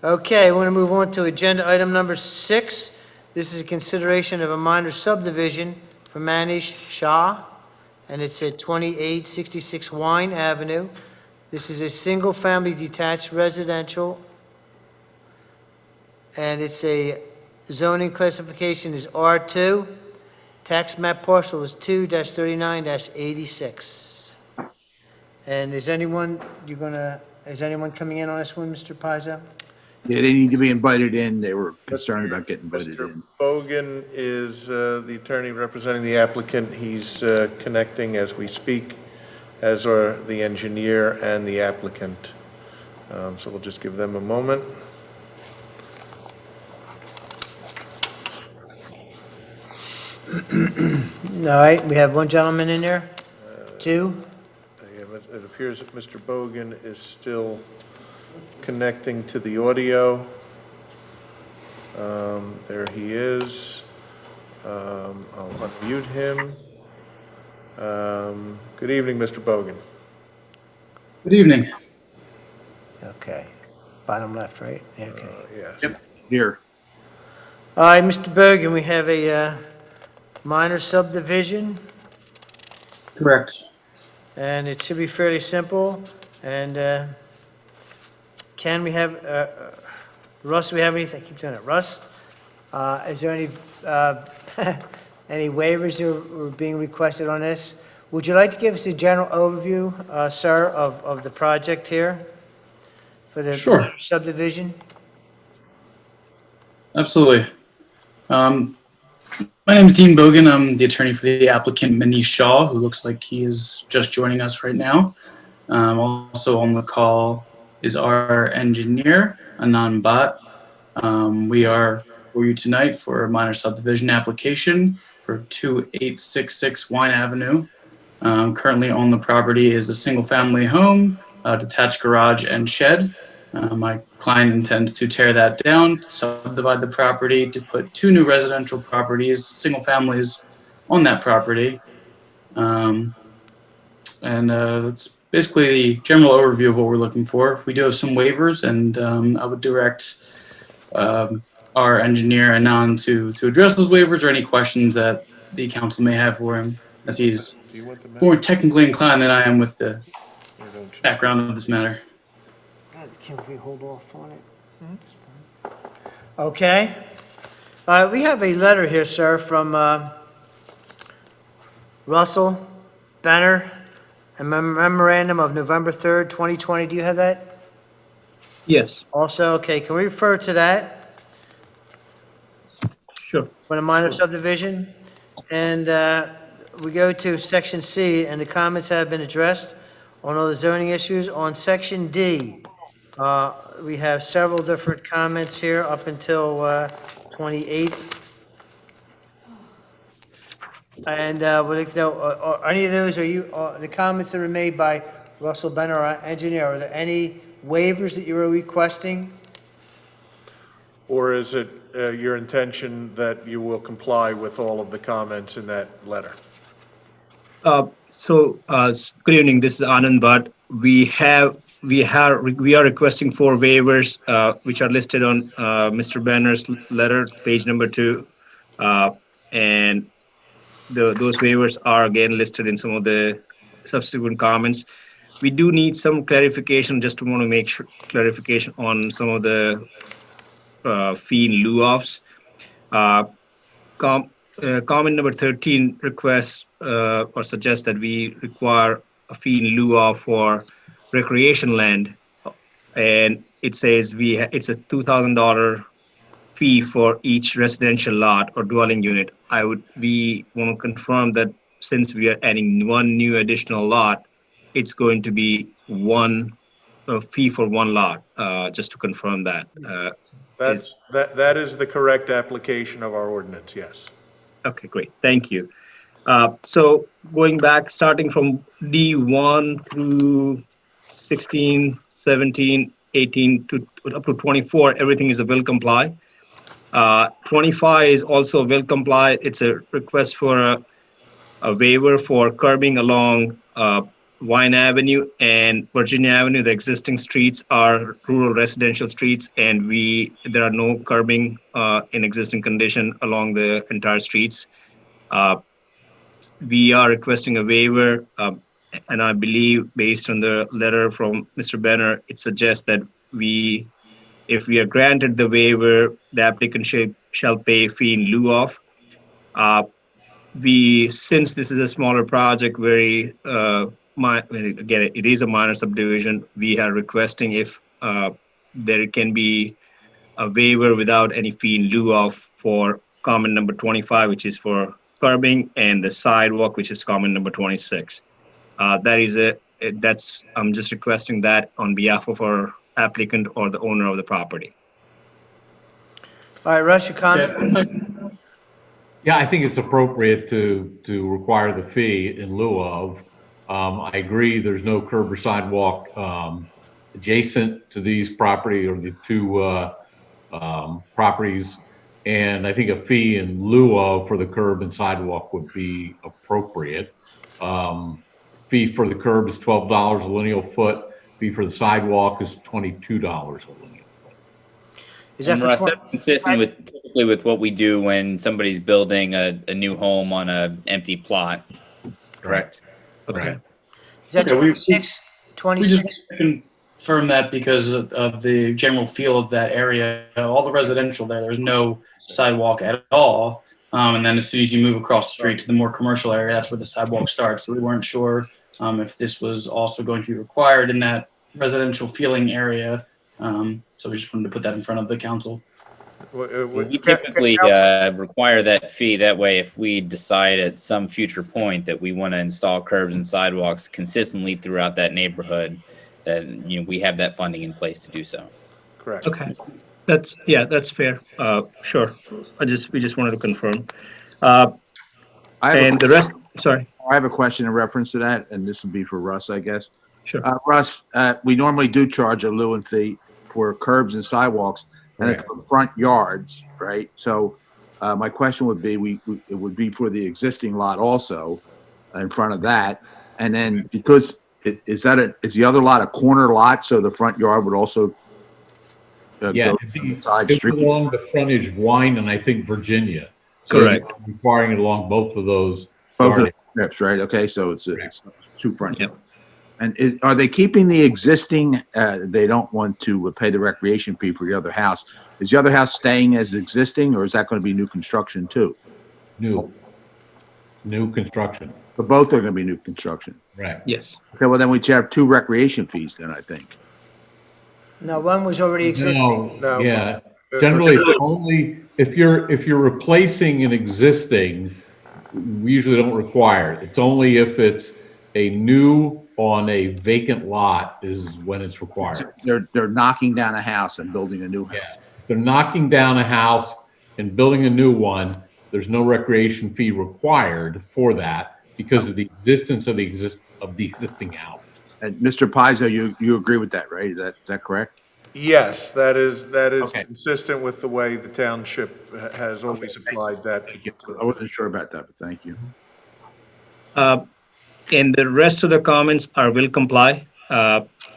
Okay, we're going to move on to agenda item number 6. This is a consideration of a minor subdivision for Manish Shah, and it's at 2866 Wine Avenue. This is a single-family detached residential, and it's a zoning classification is R2. Tax map parcel is 2-39-86. And is anyone coming in on this one, Mr. Pizzo? Yeah, they need to be invited in. They were concerned about getting invited Mr. in. Bogan is the attorney representing the applicant. He's connecting as we speak, as are the engineer and the applicant. So we'll just give them a moment. All right, we have one gentleman in there? Two? It appears that Mr. Bogan is still connecting to the audio. There he is. I'll unmute him. Good evening, Mr. Bogan. Good evening. Okay. Bottom left, right? Yeah, okay. Yes. Yep. Here. All right, Mr. Bergen, we have a minor subdivision Correct. And it should be fairly simple. And can we have, Russ, do we have anything? I keep doing it. Russ, is there any, any waivers that are being requested on this? Would you like to give us a general overview, sir, of the project here for the Sure. subdivision? Absolutely. My name is Dean Bogan. I'm the attorney for the applicant, Manish Shaw, who looks like he is just joining us right now. Also on the call is our engineer, Anand Bhatt. We are for you tonight for a minor subdivision application for 2866 Wine Avenue. Currently on the property is a single-family home, detached garage and shed. My client intends to tear that down, subdivide the property to put 2 new residential properties, single families on that property. That's basically the general overview of what we're looking for. We do have some waivers, and I would direct our engineer, Anand, to address those waivers or any questions that the council may have for him, as he's more technically inclined than I am with the background of this matter. Can we hold off on it? Okay. We have a letter here, sir, from Russell Benner, a memorandum of November 3rd, 2020. Do you have that? Yes. Also, okay, can we refer to that Sure. for the minor subdivision? And we go to section C, and the comments have been addressed on all the zoning issues. On section D, we have several different comments here up until 28. And would like to know, are any of those, the comments that were made by Russell Benner, our engineer, are there any waivers that you were requesting? Or is it your intention that you will comply with all of the comments in that letter? Good evening. This is Anand Bhatt. We are requesting 4 waivers, which are listed on Mr. Banner's letter, page number 2, and those waivers are again listed in some of the subsequent comments. We do need some clarification. Just want to make sure clarification on some of the fee in lieu ofs. Comment number 13 requests or suggests that we require a fee in lieu of for recreation land, and it says it's a $2,000 fee for each residential lot or dwelling unit. We want to confirm that since we are adding 1 new additional lot, it's going to be one fee for 1 lot. Just to confirm that. That is the correct application of our ordinance, yes. Okay, great. Thank you. So going back, starting from D1 through 16, 17, 18 to up to 24, everything is a will comply. 25 is also will comply. It's a request for a waiver for curbing along Wine Avenue and Virginia Avenue. The existing streets are rural residential streets, and there are no curbing in existing condition along the entire streets. We are requesting a waiver, and I believe based on the letter from Mr. Benner, it suggests that if we are granted the waiver, the applicant shall pay fee in lieu of. Since this is a smaller project, again, it is a minor subdivision, we are requesting if there can be a waiver without any fee in lieu of for comment number 25, which is for curbing, and the sidewalk, which is comment number 26. I'm just requesting that on behalf of our applicant or the owner of the property. All right, Russ, your comment? Yeah, I think it's appropriate to require the fee in lieu of. I agree, there's no curb or sidewalk adjacent to these property or the 2 properties. And I think a fee in lieu of for the curb and sidewalk would be appropriate. Fee for the curb is $12 a lineal foot. Fee for the sidewalk is $22 a lineal foot. Is that And for Russ, that's consistent typically with what we do when somebody's building a new home on an empty plot, correct? Okay. Is that Okay, 26? We 26? just confirm that because of the general feel of that area, all the residential there, there's no sidewalk at all. And then as soon as you move across the street to the more commercial area, that's where the sidewalk starts. So we weren't sure if this was also going to be required in that residential feeling area. So we just wanted to put that in front of the council. We typically require that fee. That way, if we decide at some future point that we want to install curbs and sidewalks consistently throughout that neighborhood, then we have that funding in place to do so. Correct. Okay. That's fair. Sure. We just wanted to confirm. And the rest, sorry. I have a question in reference to that, and this would be for Russ, I guess. Sure. Russ, we normally do charge a lieu and fee for curbs and sidewalks, and it's for front yards, right? So my question would be, it would be for the existing lot also in front of that. And then because is the other lot a corner lot, so the front yard would also go to the side it's street? along the frontage of Wine and I think Virginia. So Correct. requiring it along both of those. Both of the strips, right? Okay, so it's two front. Yep. And are they keeping the existing, they don't want to pay the recreation fee for the other house. Is the other house staying as existing, or is that going to be new construction too? New construction. But both are going to be new construction. Right. Yes. Okay, well then we'd have two recreation fees then, I think. No, one was already existing. No. Yeah. Generally, only if you're replacing an existing, we usually don't require it. It's only if it's a new on a vacant lot is when it's required. They're knocking down a house and building a new house. Yeah. If they're knocking down a house and building a new one, there's no recreation fee required for that because of the existence of the existing house. And Mr. Pizzo, you agree with that, right? Is that correct? Yes, that is Okay. consistent with the way the township has always applied that. I wasn't sure about that, but thank you. And the rest of the comments will comply.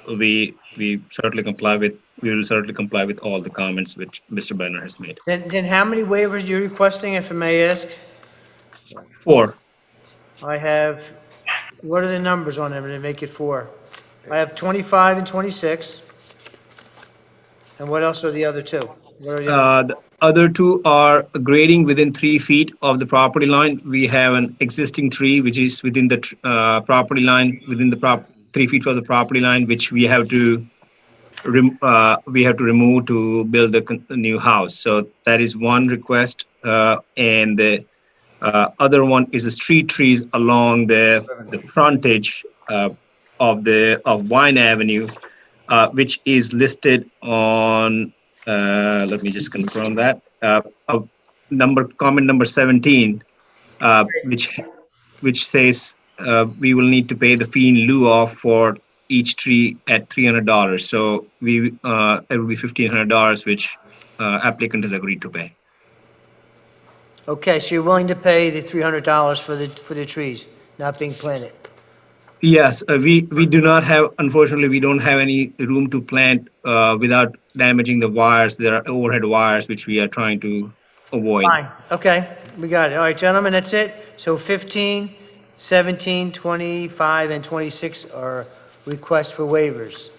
We will certainly comply with all the comments which Mr. Benner has made. Then how many waivers are you requesting, if I may ask? 4. I have, what are the numbers on them to make it 4? I have 25 and 26. And what else are the other two? What are the other The other 2 are grading within 3 feet of the property line. We have an existing tree which is within the property line, within the 3 feet of the property line, which we have to remove to build the new house. So that is one request. And the other one is the street trees along the frontage of Vine Avenue, which is listed on. Let me just confirm that. Comment number 17, which says we will need to pay the fee in lieu of for each tree at $300. So it will be $1,500, which applicant has agreed to pay. Okay, so you're willing to pay the $300 for the trees not being planted? Yes, we do not have, unfortunately, we don't have any room to plant without damaging the wires. There are overhead wires, which we are trying to avoid. Fine, okay, we got it. All right, gentlemen, that's it. So 15, 17, 25, and 26 are requests for waivers.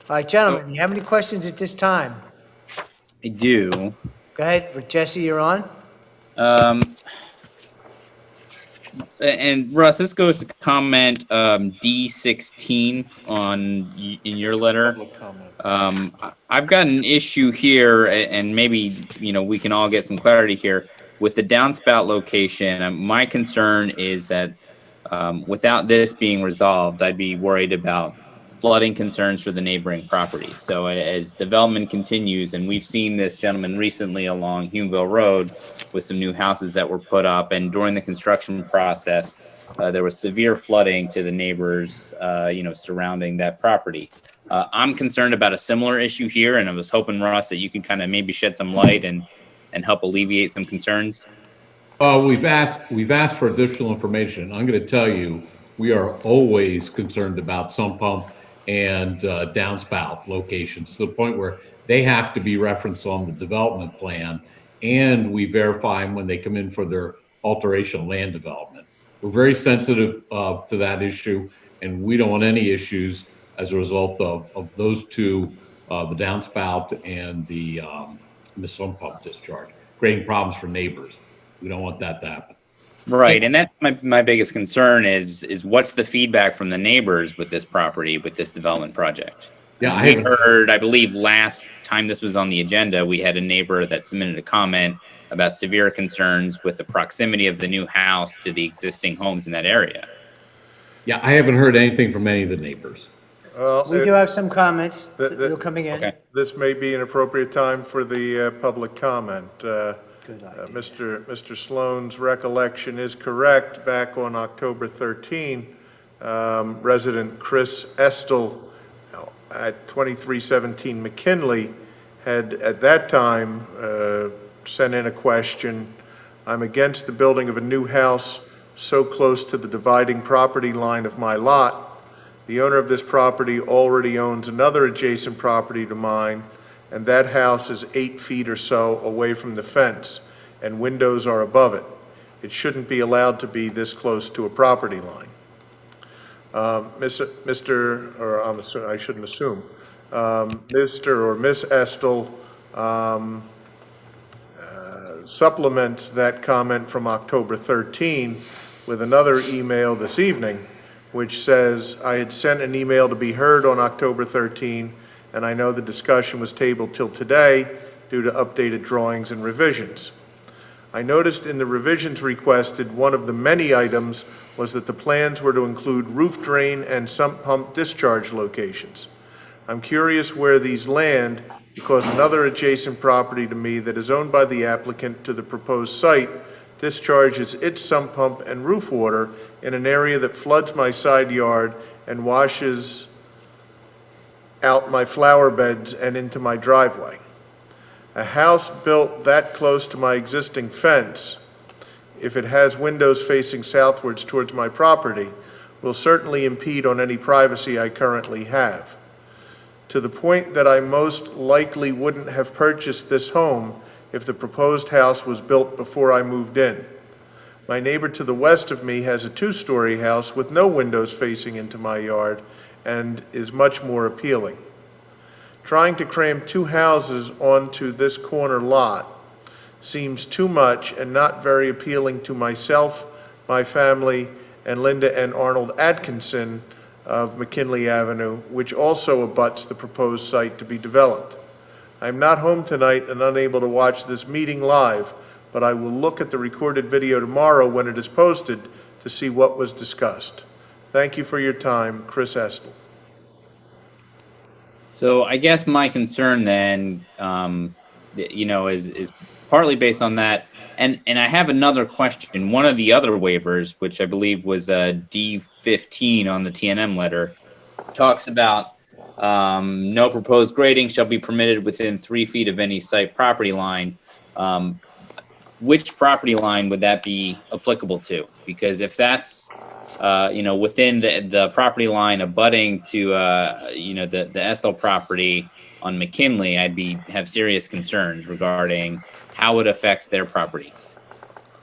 All right, gentlemen, do you have any questions at this time? I do. Go ahead, Jesse, you're on. And Russ, this goes to comment D16 in your letter. I've got an issue here, and maybe we can all get some clarity here with the downspout location. My concern is that without this being resolved, I'd be worried about flooding concerns for the neighboring properties. So as development continues, and we've seen this, gentleman, recently along Humeville Road with some new houses that were put up, and during the construction process, there was severe flooding to the neighbors, surrounding that property. I'm concerned about a similar issue here, and I was hoping, Ross, that you can kind of maybe shed some light and help alleviate some concerns. We've asked for additional information. I'm going to tell you, we are always concerned about sump pump and downspout locations to the point where they have to be referenced on the development plan, and we verify them when they come in for their alteration of land development. We're very sensitive to that issue, and we don't want any issues as a result of those two, the downspout and the sump pump discharge, creating problems for neighbors. We don't want that to happen. Right, and that's my biggest concern is what's the feedback from the neighbors with this property, with this development project? Yeah, We heard, I believe last time this was on the agenda, we had a neighbor that submitted a comment about severe concerns with the proximity of the new house to the existing homes in that area. Yeah, I haven't heard anything from any of the neighbors. We do have some comments that are coming in. Okay. This may be an appropriate time for the public comment. Good idea. Mr. Sloan's recollection is correct. Back on October 13, resident Chris Estel at 2317 McKinley had at that time sent in a question. I'm against the building of a new house so close to the dividing property line of my lot. The owner of this property already owns another adjacent property to mine, and that house is 8 feet or so away from the fence, and windows are above it. It shouldn't be allowed to be this close to a property line. Mr. or Miss Estel supplements that comment from October 13 with another email this evening, which says, I had sent an email to be heard on October 13, and I know the discussion was tabled till today due to updated drawings and revisions. I noticed in the revisions requested, one of the many items was that the plans were to include roof drain and sump pump discharge locations. I'm curious where these land because another adjacent property to me that is owned by the applicant to the proposed site discharges its sump pump and roof water in an area that floods my side yard and washes out my flower beds and into my driveway. A house built that close to my existing fence, if it has windows facing southwards towards my property, will certainly impede on any privacy I currently have. To the point that I most likely wouldn't have purchased this home if the proposed house was built before I moved in. My neighbor to the west of me has a 2-story house with no windows facing into my yard and is much more appealing. Trying to cram 2 houses onto this corner lot seems too much and not very appealing to myself, my family, and Linda and Arnold Atkinson of McKinley Avenue, which also abuts the proposed site to be developed. I'm not home tonight and unable to watch this meeting live, but I will look at the recorded video tomorrow when it is posted to see what was discussed. Thank you for your time, Chris Estel. So I guess my concern then, is partly based on that. And I have another question. One of the other waivers, which I believe was D15 on the TNM letter, talks about no proposed grading shall be permitted within 3 feet of any site property line. Which property line would that be applicable to? Because if that's within the property line abutting to the Estel property on McKinley, I'd have serious concerns regarding how it affects their property.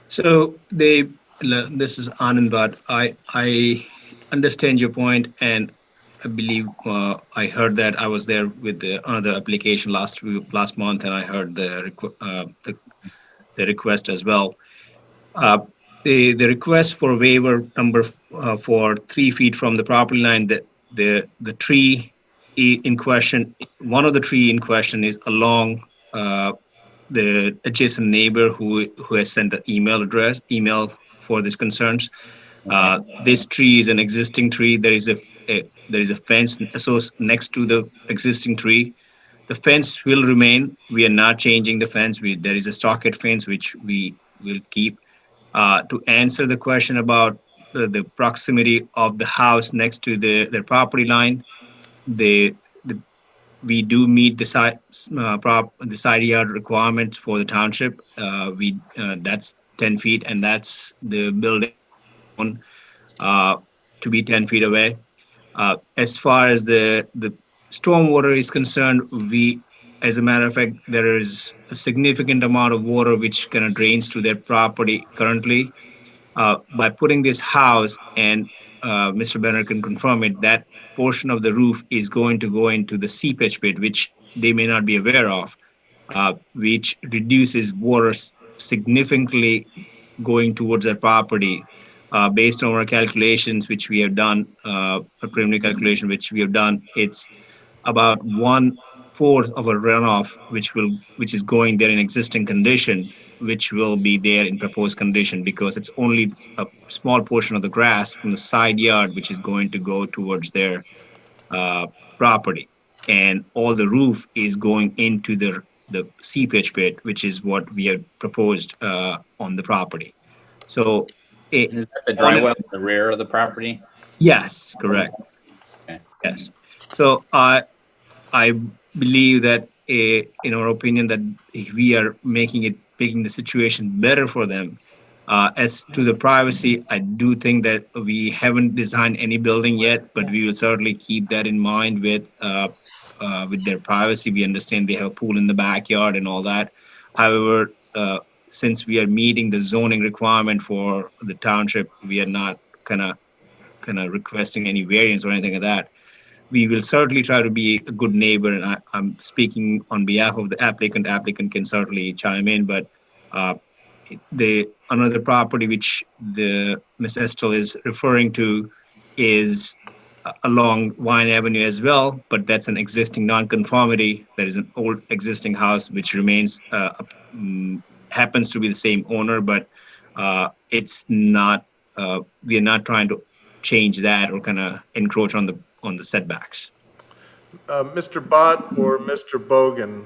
So this is Anand Bhatt. I understand your point, and I believe I heard that. I was there with another application last month, and I heard the request as well. The request for waiver number for 3 feet from the property line, the tree in question, one of the tree in question is along the adjacent neighbor who has sent the email for these concerns. This tree is an existing tree. There is a fence next to the existing tree. The fence will remain. We are not changing the fence. There is a stockade fence which we will keep. To answer the question about the proximity of the house next to their property line, we do meet the side yard requirements for the township. That's 10 feet, and that's the building to be 10 feet away. As far as the stormwater is concerned, as a matter of fact, there is a significant amount of water which kind of drains to their property currently. by putting this house, and Mr. Benner can confirm it, that portion of the roof is going to go into the seepage pit, which they may not be aware of, which reduces water significantly going towards their property. Based on our calculations, which we have done, a preliminary calculation which we have done, it's about 1/4 of a runoff, which is going there in existing condition, which will be there in proposed condition, because it's only a small portion of the grass from the side yard which is going to go towards their property, and all the roof is going into the seepage pit, which is what we have proposed on the property. So, Is that the dry well in the rear of the property? yes, correct. Okay. Yes. So I believe that, in our opinion, that if we are making the situation better for them. As to the privacy, I do think that we haven't designed any building yet, but we will certainly keep that in mind with their privacy. We understand they have a pool in the backyard and all that. However, since we are meeting the zoning requirement for the township, we are not kind of requesting any variance or anything like that. We will certainly try to be a good neighbor, and I'm speaking on behalf of the applicant. Applicant can certainly chime in, but another property which the Ms. Estelle is referring to is along Vine Avenue as well, but that's an existing nonconformity. There is an old existing house which remains, happens to be the same owner, but it's not. We are not trying to change that or kind of encroach on the setbacks. Mr. Bott or Mr. Bogan,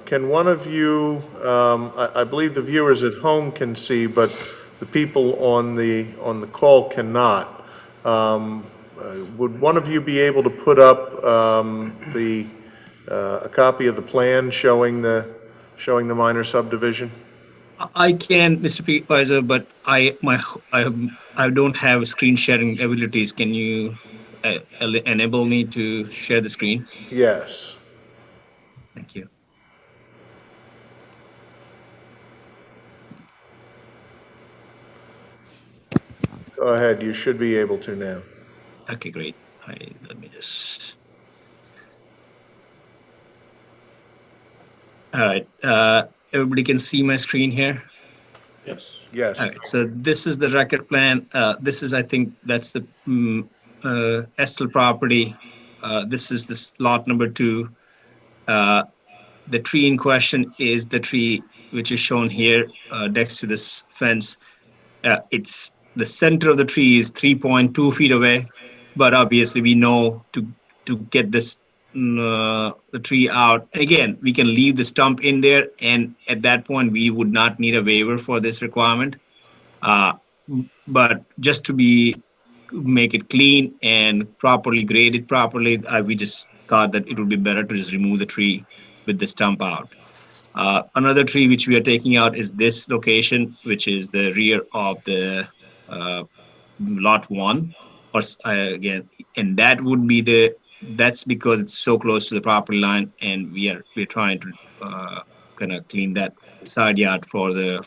can one of you, I believe the viewers at home can see, but the people on the call cannot. Would one of you be able to put up a copy of the plan showing the minor subdivision? I can, Mr. Supervisor, but I don't have screen sharing abilities. Can you enable me to share the screen? Yes. Thank you. Go ahead, you should be able to now. Okay, great. Let me just. All right. Everybody can see my screen here? Yes. Yes. All right. So this is the record plan. This is, I think, that's the Estelle property. This is this lot number 2. The tree in question is the tree which is shown here next to this fence. It's the center of the tree is 3.2 feet away, but obviously we know to get this the tree out. And again, we can leave the stump in there, and at that point we would not need a waiver for this requirement. But just to make it clean and properly graded properly, we just thought that it would be better to just remove the tree with the stump out. Another tree which we are taking out is this location, which is the rear of the lot 1, or again, and that would be that's because it's so close to the property line, and we're trying to kind of clean that side yard for the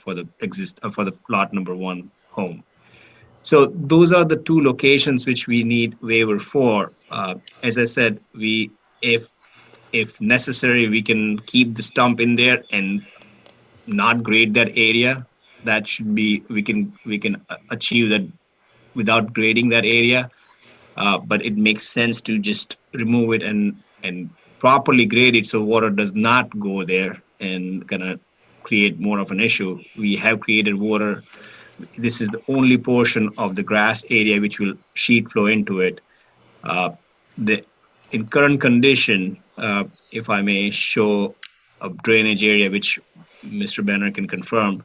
lot number 1 home. So those are the 2 locations which we need waiver for. As I said, if necessary, we can keep the stump in there and not grade that area. That should be, we can achieve that without grading that area. But it makes sense to just remove it and properly grade it so water does not go there and gonna create more of an issue. We have created water. This is the only portion of the grass area which will sheet flow into it. In current condition, if I may show a drainage area, which Mr. Benner can confirm,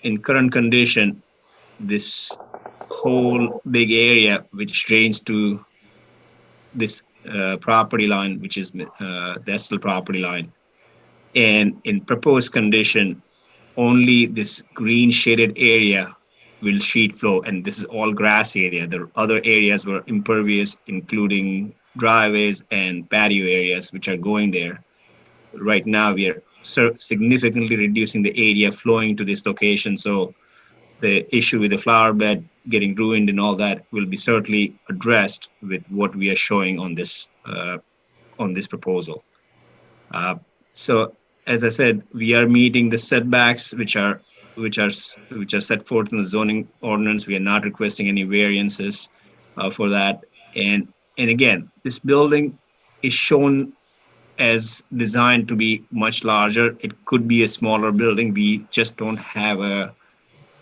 in current condition, this whole big area which drains to this property line, which is the Estelle property line, and in proposed condition, only this green shaded area will sheet flow, and this is all grass area. The other areas were impervious, including driveways and patio areas which are going there. Right now, we are significantly reducing the area flowing to this location, so the issue with the flower bed getting ruined and all that will be certainly addressed with what we are showing on this proposal. So as I said, we are meeting the setbacks which are set forth in the zoning ordinance. We are not requesting any variances for that. And again, this building is shown as designed to be much larger. It could be a smaller building. We just don't have a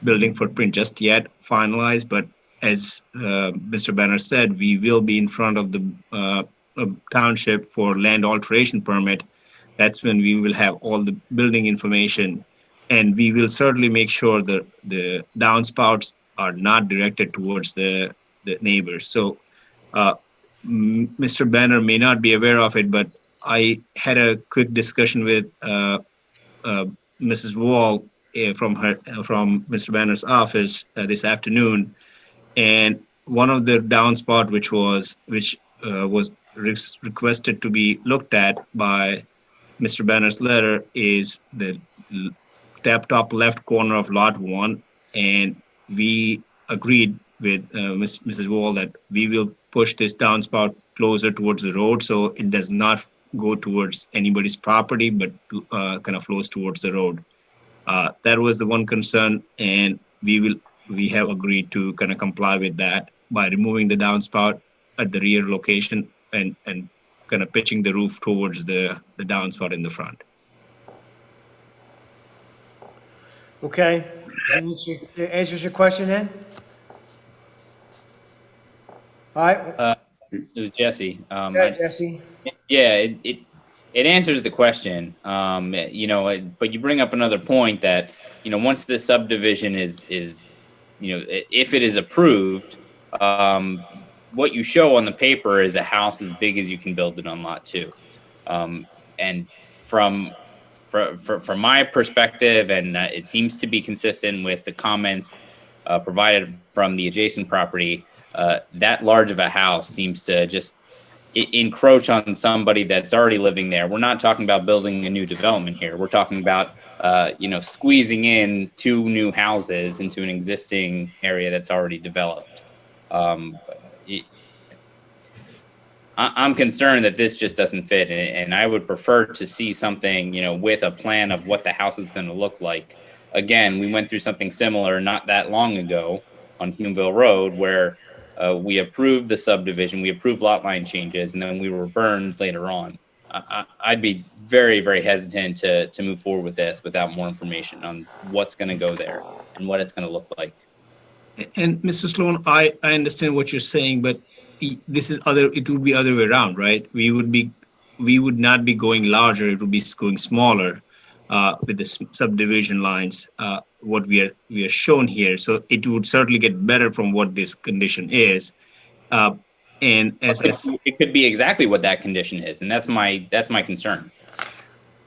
building footprint just yet finalized. But as Mr. Banner said, we will be in front of the township for land alteration permit. That's when we will have all the building information, and we will certainly make sure that the downspouts are not directed towards the neighbors. So Mr. Banner may not be aware of it, but I had a quick discussion with Mrs. Wall from Mr. Banner's office this afternoon, and one of the downspout which was requested to be looked at by Mr. Banner's letter is the top left corner of lot 1, and we agreed with Mrs. Wall that we will push this downspout closer towards the road so it does not go towards anybody's property, but kind of flows towards the road. That was the one concern, and we have agreed to kind of comply with that by removing the downspout at the rear location and kind of pitching the roof towards the downspout in the front. Okay, does that answers your question then? All right, It was Jesse. go ahead, Jesse. Yeah, it answers the question. But you bring up another point that, once this subdivision is, if it is approved, what you show on the paper is a house as big as you can build it on lot 2. And from my perspective, and it seems to be consistent with the comments provided from the adjacent property, that large of a house seems to just encroach on somebody that's already living there. We're not talking about building a new development here. We're talking about, squeezing in 2 new houses into an existing area that's already developed. I'm concerned that this just doesn't fit, and I would prefer to see something, with a plan of what the house is going to look like. Again, we went through something similar not that long ago on Humeville Road, where we approved the subdivision, we approved lot line changes, and then we were burned later on. I'd be very, very hesitant to move forward with this without more information on what's going to go there and what it's going to look like. And Mr. Sloan, I understand what you're saying, but it would be other way around, right? We would not be going larger, it would be going smaller with the subdivision lines, what we are shown here. So it would certainly get better from what this condition is. And it could be exactly what that condition is, and that's my concern.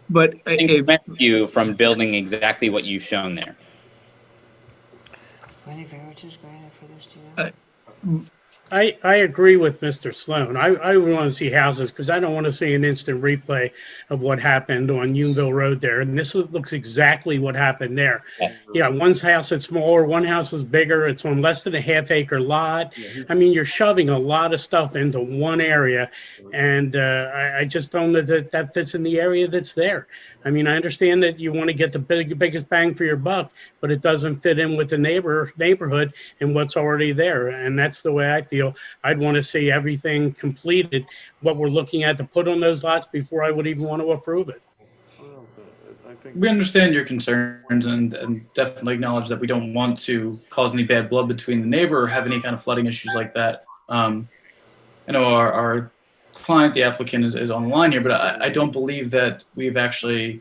But I think it prevents you from building exactly what you've shown there. Any variances granted for this, do you know? I agree with Mr. Sloan. I want to see houses because I don't want to see an instant replay of what happened on Unionville Road there. And this looks exactly what happened there. Yeah, one house is smaller, one house is bigger. It's on less than a half-acre lot. I mean, you're shoving a lot of stuff into one area, and I just don't know that fits in the area that's there. I mean, I understand that you want to get the biggest bang for your buck, but it doesn't fit in with the neighborhood and what's already there. And that's the way I feel. I'd want to see everything completed, what we're looking at to put on those lots before I would even want to approve it. We understand your concerns and definitely acknowledge that we don't want to cause any bad blood between the neighbor or have any kind of flooding issues like that. I know our client, the applicant, is on the line here, but I don't believe that we've actually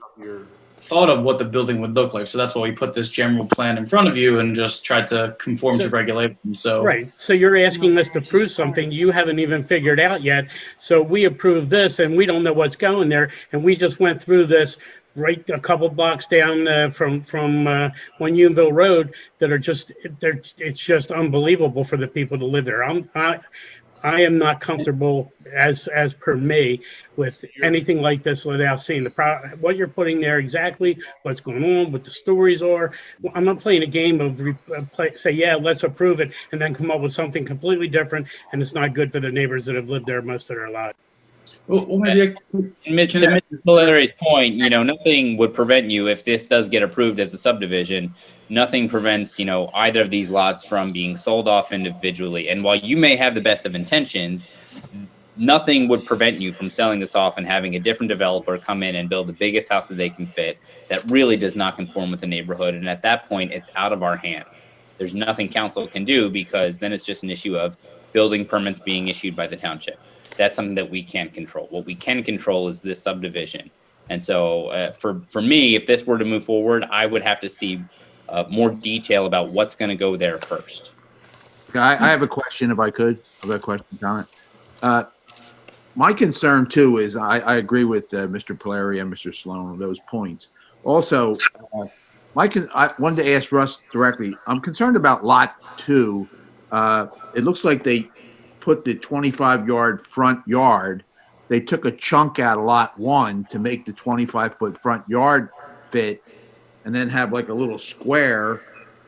thought of what the building would look like. So that's why we put this general plan in front of you and just tried to conform to regulations. So right. So you're asking us to prove something you haven't even figured out yet. So we approve this and we don't know what's going there. And we just went through this right a couple blocks down from one Unionville Road that are it's just unbelievable for the people to live there. I am not comfortable, as per me, with anything like this without seeing what you're putting there exactly, what's going on, what the stories are. Well, I'm not playing a game of say, yeah, let's approve it, and then come up with something completely different, and it's not good for the neighbors that have lived there most of their lives. Well, maybe To Mr. Polari's point, nothing would prevent you, if this does get approved as a subdivision, nothing prevents, either of these lots from being sold off individually. And while you may have the best of intentions, nothing would prevent you from selling this off and having a different developer come in and build the biggest house that they can fit that really does not conform with the neighborhood. And at that point, it's out of our hands. There's nothing council can do, because then it's just an issue of building permits being issued by the township. That's something that we can't control. What we can control is this subdivision. And so for me, if this were to move forward, I would have to see more detail about what's going to go there first. Okay, I have a question, if I could. I have a question, comment. My concern too is I agree with Mr. Polari and Mr. Sloan on those points. Also, I wanted to ask Russ directly. I'm concerned about Lot 2. It looks like they put the 25-yard front yard. They took a chunk out of Lot 1 to make the 25-foot front yard fit, and then have like a little square.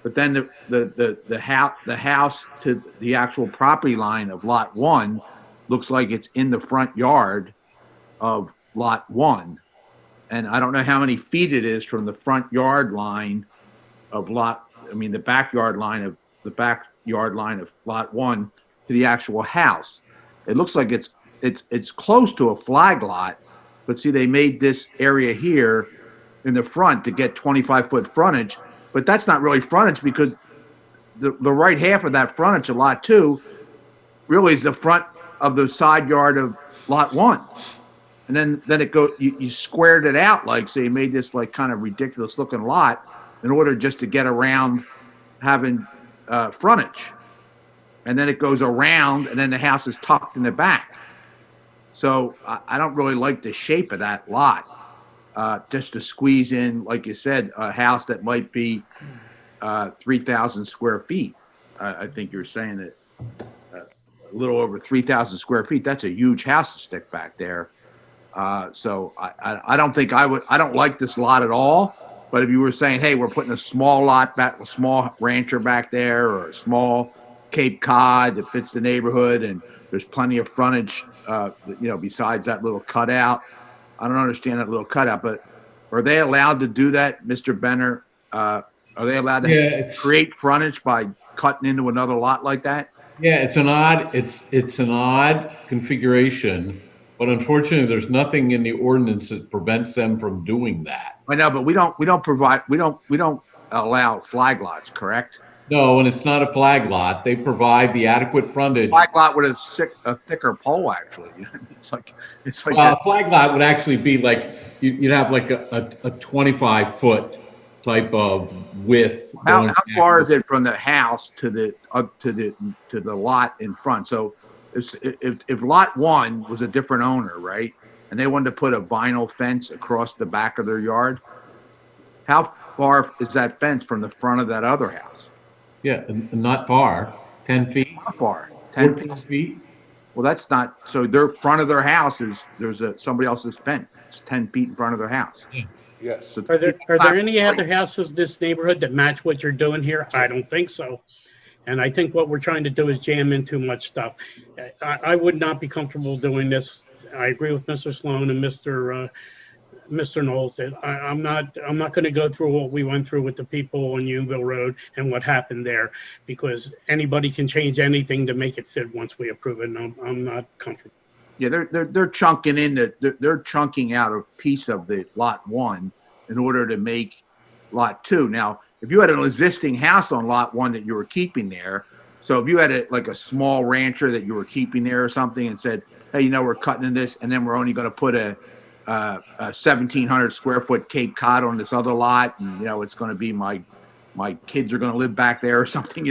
But then the house to the actual property line of Lot 1 looks like it's in the front yard of Lot 1. And I don't know how many feet it is from the front yard line of the backyard line of Lot 1 to the actual house. It looks like it's close to a flag lot, but see, they made this area here in the front to get 25-foot frontage, but that's not really frontage, because the right half of that frontage of Lot 2 really is the front of the side yard of Lot 1. And then it you squared it out, like, so you made this like kind of ridiculous looking lot in order just to get around having frontage. And then it goes around, and then the house is tucked in the back. So I don't really like the shape of that lot. Just to squeeze in, like you said, a house that might be 3,000 square feet. I think you're saying that a little over 3,000 square feet. That's a huge house to stick back there. So I don't think I don't like this lot at all. But if you were saying, hey, we're putting a small lot back, a small rancher back there, or a small Cape Cod that fits the neighborhood, and there's plenty of frontage, besides that little cutout. I don't understand that little cutout, but are they allowed to do that, Mr. Benner? Are they allowed to create frontage by cutting into another lot like that? Yeah, it's an odd configuration, but unfortunately, there's nothing in the ordinance that prevents them from doing that. I know, but we don't allow flag lots, correct? No, and it's not a flag lot. They provide the adequate frontage. Flag lot with a thicker pole, actually. It's like Well, a flag lot would actually be like you'd have like a 25-foot type of width. How far is it from the house to the lot in front? So if Lot 1 was a different owner, right, and they wanted to put a vinyl fence across the back of their yard, how far is that fence from the front of that other house? Yeah, not far. 10 feet. Not far. 10 feet. Well, that's not, so their front of their house there's somebody else's fence. It's 10 feet in front of their house. Yeah. Yes. So Are there any other houses in this neighborhood that match what you're doing here? I don't think so. And I think what we're trying to do is jam in too much stuff. I would not be comfortable doing this. I agree with Mr. Sloan and Mr. Knowles that I'm not going to go through what we went through with the people on Unionville Road and what happened there, because anybody can change anything to make it fit once we approve it. And I'm not comfortable. Yeah, they're chunking they're chunking out a piece of the Lot 1 in order to make Lot 2. Now, if you had an existing house on Lot 1 that you were keeping there, so if you had a small rancher that you were keeping there or something and said, hey, we're cutting in this, and then we're only going to put a 1,700 square foot Cape Cod on this other lot, and it's going to be my kids are going to live back there or something,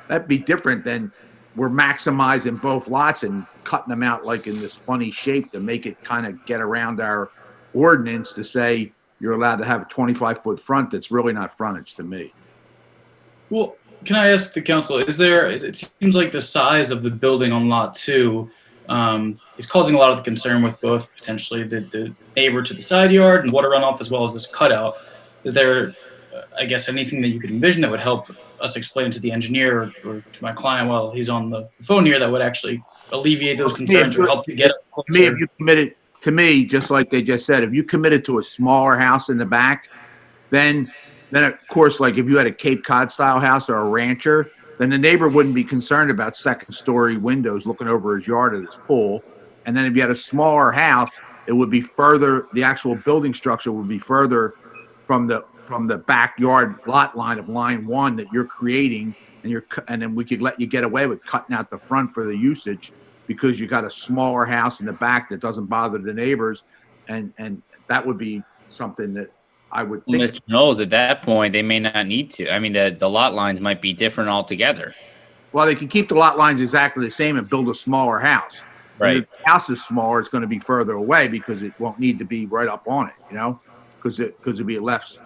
that'd be different than we're maximizing both lots and cutting them out like in this funny shape to make it kind of get around our ordinance to say you're allowed to have a 25-foot front. That's really not frontage to me. Well, can I ask the council, it seems like the size of the building on lot 2 is causing a lot of the concern with both potentially the neighbor to the side yard and water runoff, as well as this cutout. Is there, I guess, anything that you could envision that would help us explain to the engineer or to my client while he's on the phone here that would actually alleviate those concerns or help to get To me, if closer? you committed, to me, just like they just said, if you committed to a smaller house in the back, then of course, like if you had a Cape Cod style house or a rancher, then the neighbor wouldn't be concerned about second story windows looking over his yard at his pool. And then if you had a smaller house, it would be further, the actual building structure would be further from the backyard lot line of line 1 that you're creating, and then we could let you get away with cutting out the front for the usage because you got a smaller house in the back that doesn't bother the neighbors, and that would be something that I would think. Mr. Knowles, at that point, they may not need to. I mean, the lot lines might be different altogether. Well, they can keep the lot lines exactly the same and build a smaller house. Right. If the house is smaller, it's going to be further away because it won't need to be right up on it, because it'll be less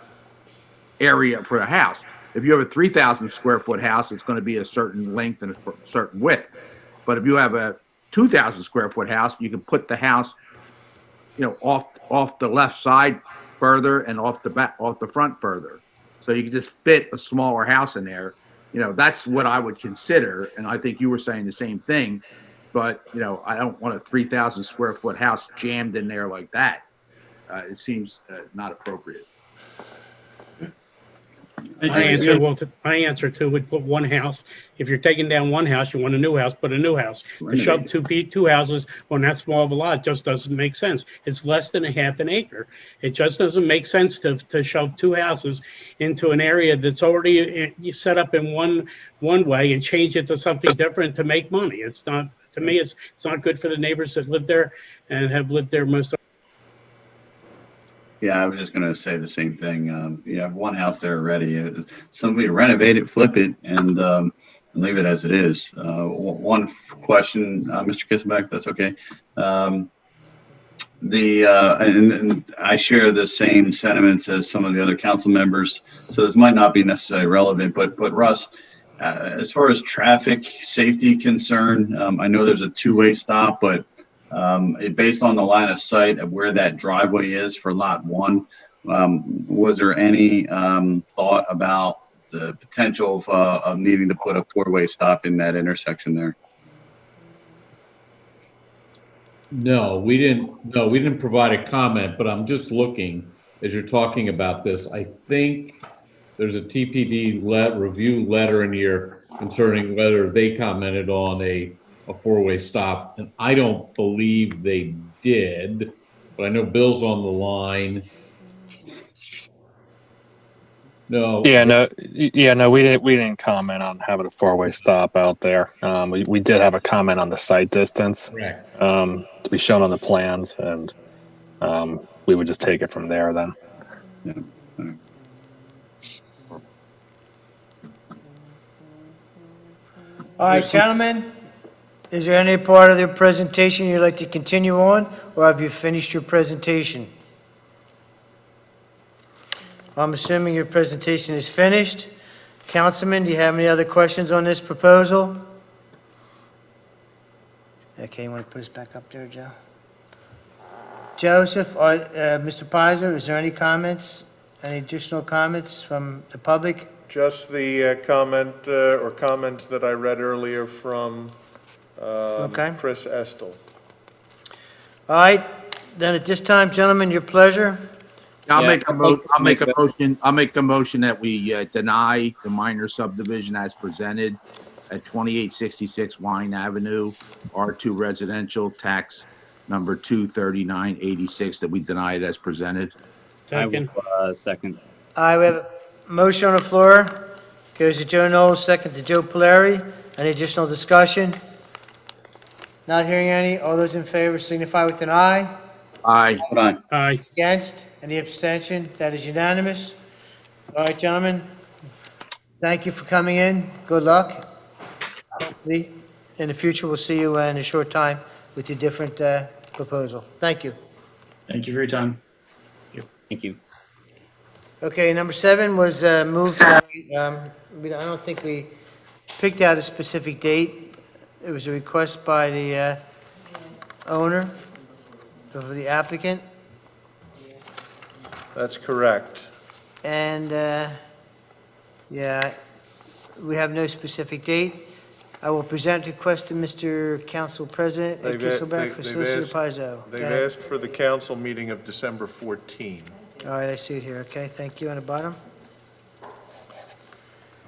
area for a house. If you have a 3,000 square foot house, it's going to be a certain length and a certain width. But if you have a 2,000 square foot house, you can put the house, off the left side further and off the front further. So you can just fit a smaller house in there. That's what I would consider. And I think you were saying the same thing, but I don't want a 3,000 square foot house jammed in there like that. It seems not appropriate. My answer too would put one house. If you're taking down one house, you want a new house, put a new house. To shove two houses on that small of a lot just doesn't make sense. It's less than a half an acre. It just doesn't make sense to shove two houses into an area that's already set up in one way and change it to something different to make money. It's not, to me, it's not good for the neighbors that live there and have lived there most of. Yeah, I was just going to say the same thing. You have one house there already. Somebody renovate it, flip it, and leave it as it is. One question, Mr. Kisselbeck, that's okay. And I share the same sentiments as some of the other council members, so this might not be necessarily relevant, but Russ, as far as traffic safety concern, I know there's a two-way stop, but based on the line of sight of where that driveway is for lot 1, was there any thought about the potential of needing to put a 4-way stop in that intersection there? No, we didn't provide a comment, but I'm just looking as you're talking about this. I think there's a TPD review letter in here concerning whether they commented on a 4-way stop, and I don't believe they did, but I know Bill's on the line. No. We didn't comment on having a 4-way stop out there. We did have a comment on the site distance. Correct. To be shown on the plans, and we would just take it from there then. Yeah. All right, gentlemen, is there any part of the presentation you'd like to continue on, or have you finished your presentation? I'm assuming your presentation is finished. Councilman, do you have any other questions on this proposal? Okay, you want to put us back up there, Joe? Joseph, or Mr. Pizer, is there any comments, any additional comments from the public? Just the comment or comments that I read earlier from Okay. Chris Estel. All right, then at this time, gentlemen, your pleasure. I'll make a motion that we deny the minor subdivision as presented at 2866 Wine Avenue, R2 residential, tax number 23986, that we deny it as presented. Second. Second. I have a motion on the floor. Goes to Joe Knowles, second to Joe Polari. Any additional discussion? Not hearing any. All those in favor signify with an eye. Aye. Aye. Against? Any abstention? That is unanimous. All right, gentlemen. Thank you for coming in. Good luck. Hopefully, in the future, we'll see you in a short time with your different proposal. Thank you. Thank you for your time. Thank you. Okay, number 7 was moved to, I don't think we picked out a specific date. It was a request by the owner of the applicant, That's correct. and, yeah, we have no specific date. I will present request to Mr. Council President They've a- Kisselbeck for they've Solicitor asked- Pizzo. They've Okay. asked for the council meeting of December 14. All right, I see it here, okay, thank you, on the bottom.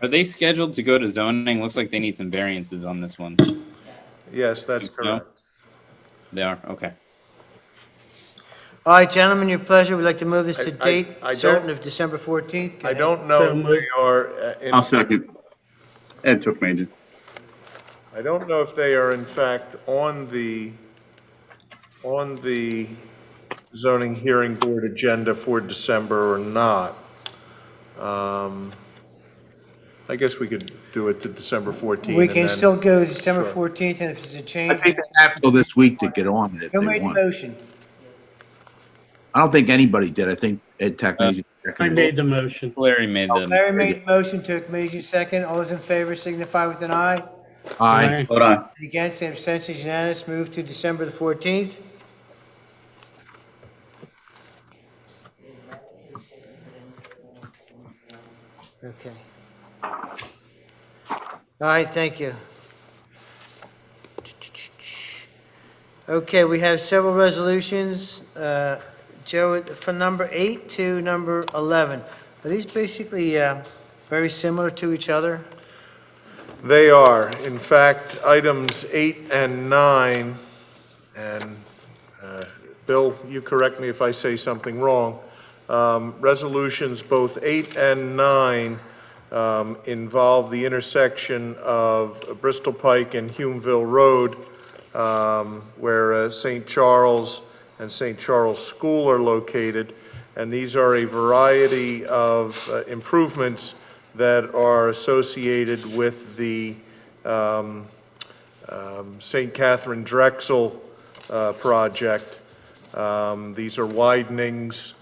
Are they scheduled to go to zoning? Looks like they need some variances on this one. Yes, that's No? correct. They are, okay. All right, gentlemen, your pleasure, we'd like to move this to I date don't- certain of December 14th. Go I ahead. don't know if they are, I'll second. Ed took major. I don't know if they are in fact on the zoning hearing board agenda for December or not. I guess we could do it to December 14th. We and can then- still go December Sure. 14th, and if there's a I change, think they have till this week to get on it if who they made the want. motion? I don't think anybody did. I think Ed Technesian. I made the motion. Larry made the. Larry made the motion, took Mason second. All those in favor signify with an eye. Aye. Hold on. Against, abstentions unanimous. Move to December the 14th. Okay. All right, thank you. Okay, we have several resolutions. Joe, from number 8 to number 11, are these basically very similar to each other? They are. In fact, items 8 and 9, and Bill, you correct me if I say something wrong, resolutions both 8 and 9 involve the intersection of Bristol Pike and Humeville Road, where St. Charles and St. Charles School are located. And these are a variety of improvements that are associated with the St. Catherine Drexel project. These are widenings,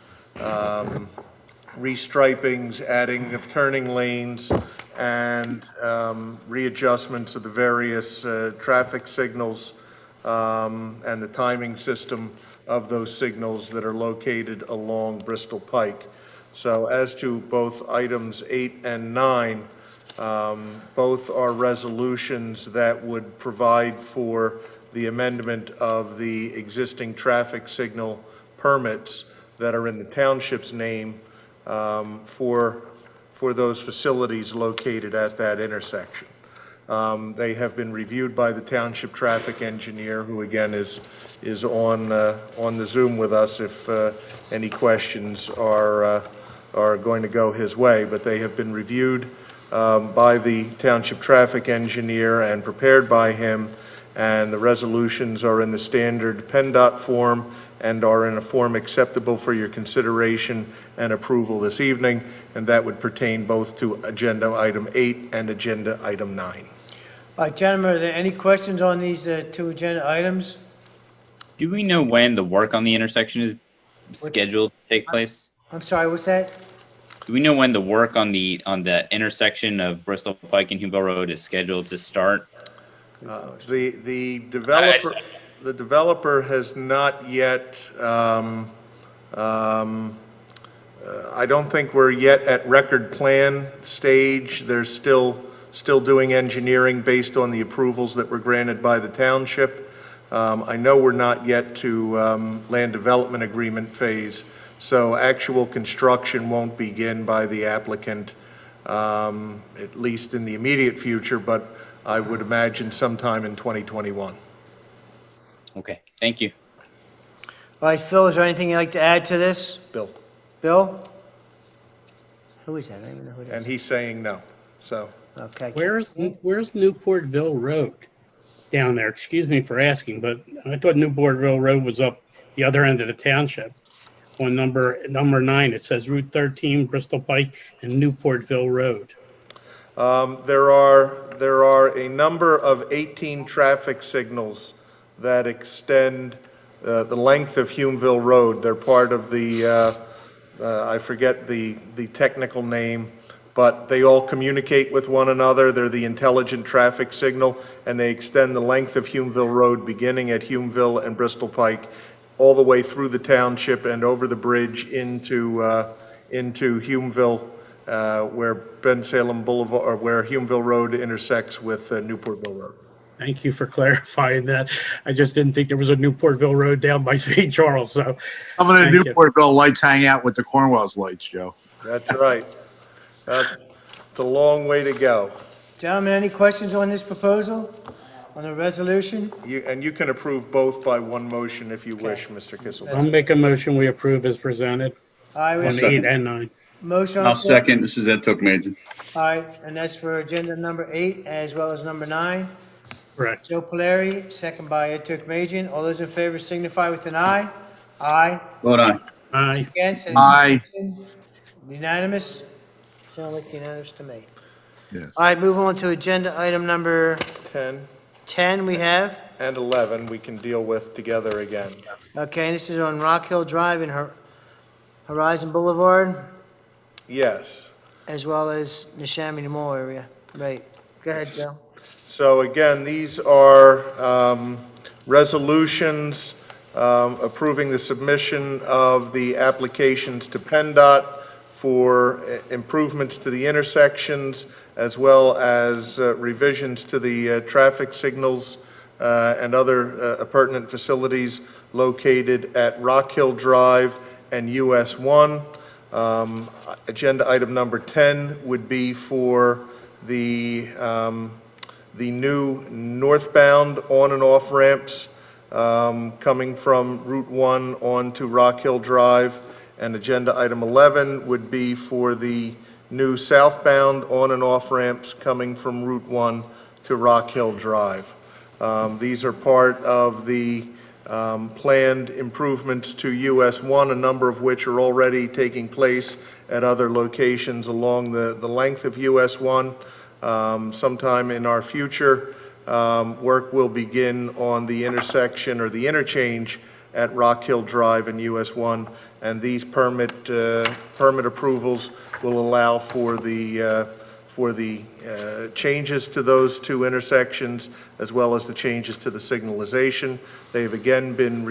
restripings, adding of turning lanes, and readjustments of the various traffic signals and the timing system of those signals that are located along Bristol Pike. So as to both items 8 and 9, both are resolutions that would provide for the amendment of the existing traffic signal permits that are in the township's name for those facilities located at that intersection. They have been reviewed by the township traffic engineer, who again is on the Zoom with us if any questions are going to go his way. But they have been reviewed by the township traffic engineer and prepared by him, and the resolutions are in the standard PennDOT form and are in a form acceptable for your consideration and approval this evening, and that would pertain both to agenda item 8 and agenda item 9. All right, gentlemen, are there any questions on these two agenda items? Do we know when the work on the intersection is scheduled to take place? I'm sorry, what's that? Do we know when the work on the intersection of Bristol Pike and Humeville Road is scheduled to start? The developer has not yet, I don't think we're yet at record plan stage. They're still doing engineering based on the approvals that were granted by the township. I know we're not yet to land development agreement phase, so actual construction won't begin by the applicant, at least in the immediate future, but I would imagine sometime in 2021. Okay, thank you. All right, Phil, is there anything you'd like to add to this? Bill. Bill? Who is that? I don't even know who it is. And he's saying no, so. Okay. Where's Newportville Road down there? Excuse me for asking, but I thought Newportville Road was up the other end of the township. On number 9, it says Route 13, Bristol Pike, and Newportville Road. There are a number of 18 traffic signals that extend the length of Humeville Road. They're part of the I forget the technical name, but they all communicate with one another. They're the intelligent traffic signal, and they extend the length of Humeville Road, beginning at Humeville and Bristol Pike, all the way through the township and over the bridge into Humeville, where Bensalem Boulevard, or where Humeville Road intersects with Newportville Road. Thank you for clarifying that. I just didn't think there was a Newportville Road down by St. Charles, so. Some of the Thank you. Newportville lights hang out with the Cornwell's lights, Joe. That's right. It's a long way to go. Gentlemen, any questions on this proposal, on the resolution? And you can approve both by one motion if you wish, Mr. Kissel. I'll make a motion, we approve as presented All right, we on have 8 and 9. motion on I'll the floor. second. This is Ed Tookmajor. All right, and that's for agenda number 8 as well as number 9. Correct. Joe Polari, second by Ed Turkmejian. All those in favor signify with an aye. Aye. Vote aye. Aye. Against? Any Aye. abstention? Unanimous? Sound like unanimous to me. Yes. All right, move on to agenda item number 10 10 we have. and 11 we can deal with together again. Okay, this is on Rock Hill Drive and Horizon Boulevard, Yes. as well as Neshaminy Mall area. Right. Go ahead, Joe. So again, these are resolutions approving the submission of the applications to PennDOT for improvements to the intersections, as well as revisions to the traffic signals and other appurtenant facilities located at Rock Hill Drive and US 1. Agenda item number 10 would be for the new northbound on and off ramps coming from Route 1 onto Rock Hill Drive. And agenda item 11 would be for the new southbound on and off ramps coming from Route 1 to Rock Hill Drive. These are part of the planned improvements to US 1, a number of which are already taking place at other locations along the length of US 1. Sometime in our future, work will begin on the intersection or the interchange at Rock Hill Drive and US 1, and these permit approvals will allow for the changes to those two intersections, as well as the changes to the signalization. They've again been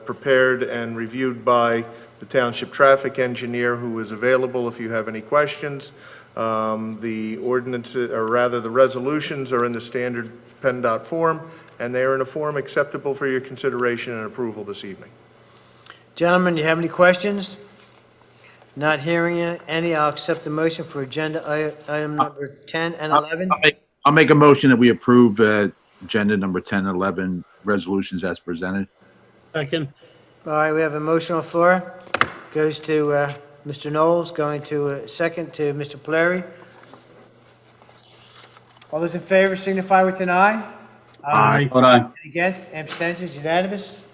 prepared and reviewed by the township traffic engineer, who is available if you have any questions. The ordinance, or rather the resolutions, are in the standard PennDOT form, and they are in a form acceptable for your consideration and approval this evening. Gentlemen, do you have any questions? Not hearing any, I'll accept the motion for agenda item number 10 and 11. I'll make a motion that we approve agenda number 10 and 11 resolutions as presented. Second. All right, we have a motion on the floor. Goes to Mr. Knowles, going to second to Mr. Polari. All those in favor signify with an aye. Aye. Vote aye. Against, abstentions, unanimous.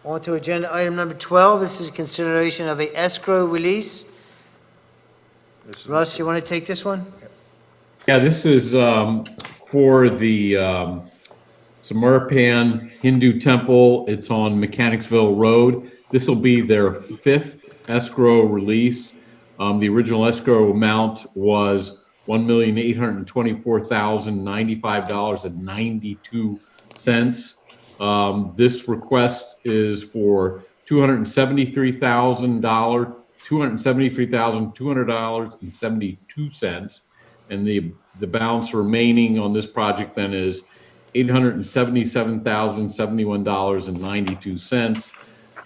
On to agenda item number 12. This is consideration of a escrow release. Russ, you want to take this one? Yeah, this is for the Samarpan Hindu Temple. It's on Mechanicsville Road. This will be their 5th escrow release. The original escrow amount was $1,824,095.92. This request is for $273,200.72, and the balance remaining on this project then is $877,071.92.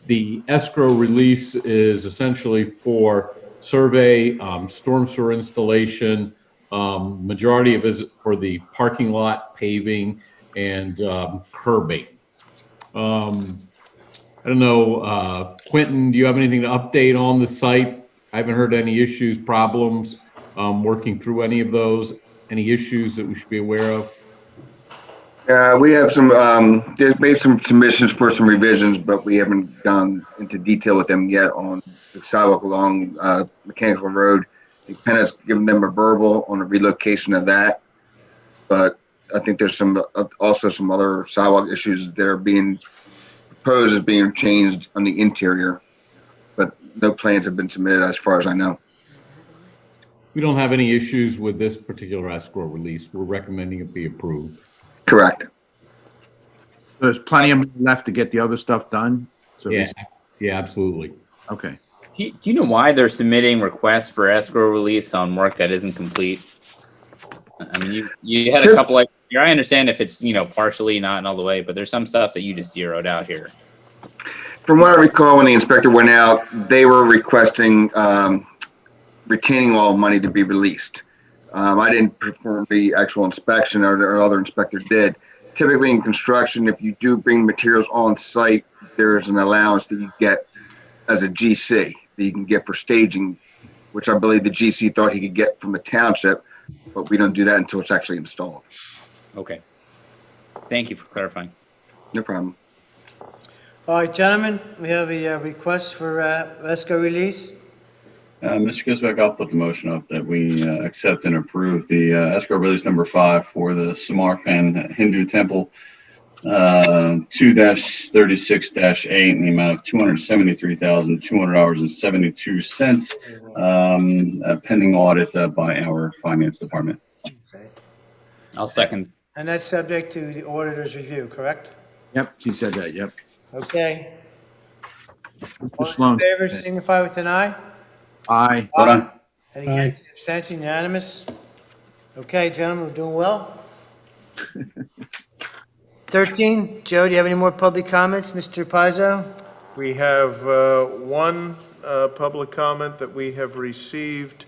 The escrow release is essentially for survey, storm sewer installation, majority of it is for the parking lot paving and curbing. I don't know, Quentin, do you have anything to update on the site? I haven't heard any issues, problems, working through any of those. Any issues that we should be aware of? We have some, there's made some submissions for some revisions, but we haven't gone into detail with them yet on the sidewalk along Mechanical Road. I think Penn has given them a verbal on the relocation of that, but I think there's also some other sidewalk issues that are being proposed as being changed on the interior. but no plans have been submitted as far as I know. We don't have any issues with this particular escrow release. We're recommending it be approved. Correct. There's plenty of money left to get the other stuff done. So Yeah, yeah, absolutely. okay. Do you know why they're submitting requests for escrow release on work that isn't complete? I mean, you had a couple like here. I understand if it's, partially not all the way, but there's some stuff that you just zeroed out here. From what I recall, when the inspector went out, they were requesting retaining wall money to be released. I didn't perform the actual inspection, or other inspector did. Typically in construction, if you do bring materials on site, there's an allowance that you get as a GC that you can get for staging, which I believe the GC thought he could get from the township, but we don't do that until it's actually installed. Okay. Thank you for clarifying. No problem. All right, gentlemen, we have a request for escrow release. Mr. Kisbeck, I'll put the motion up that we accept and approve the escrow release number 5 for the Samarkand Hindu Temple 2-36-8 in the amount of $273,200.72, pending audit by our finance department. I'll second. And that's subject to the auditor's review, correct? Yep, she said that, yep. Okay. All Sloan. in favor, signify with an eye. Aye. Hold on. Any against, abstention, unanimous? Okay, gentlemen, we're doing well. 13, Joe, do you have any more public comments? Mr. Pizzo? We have one public comment that we have received.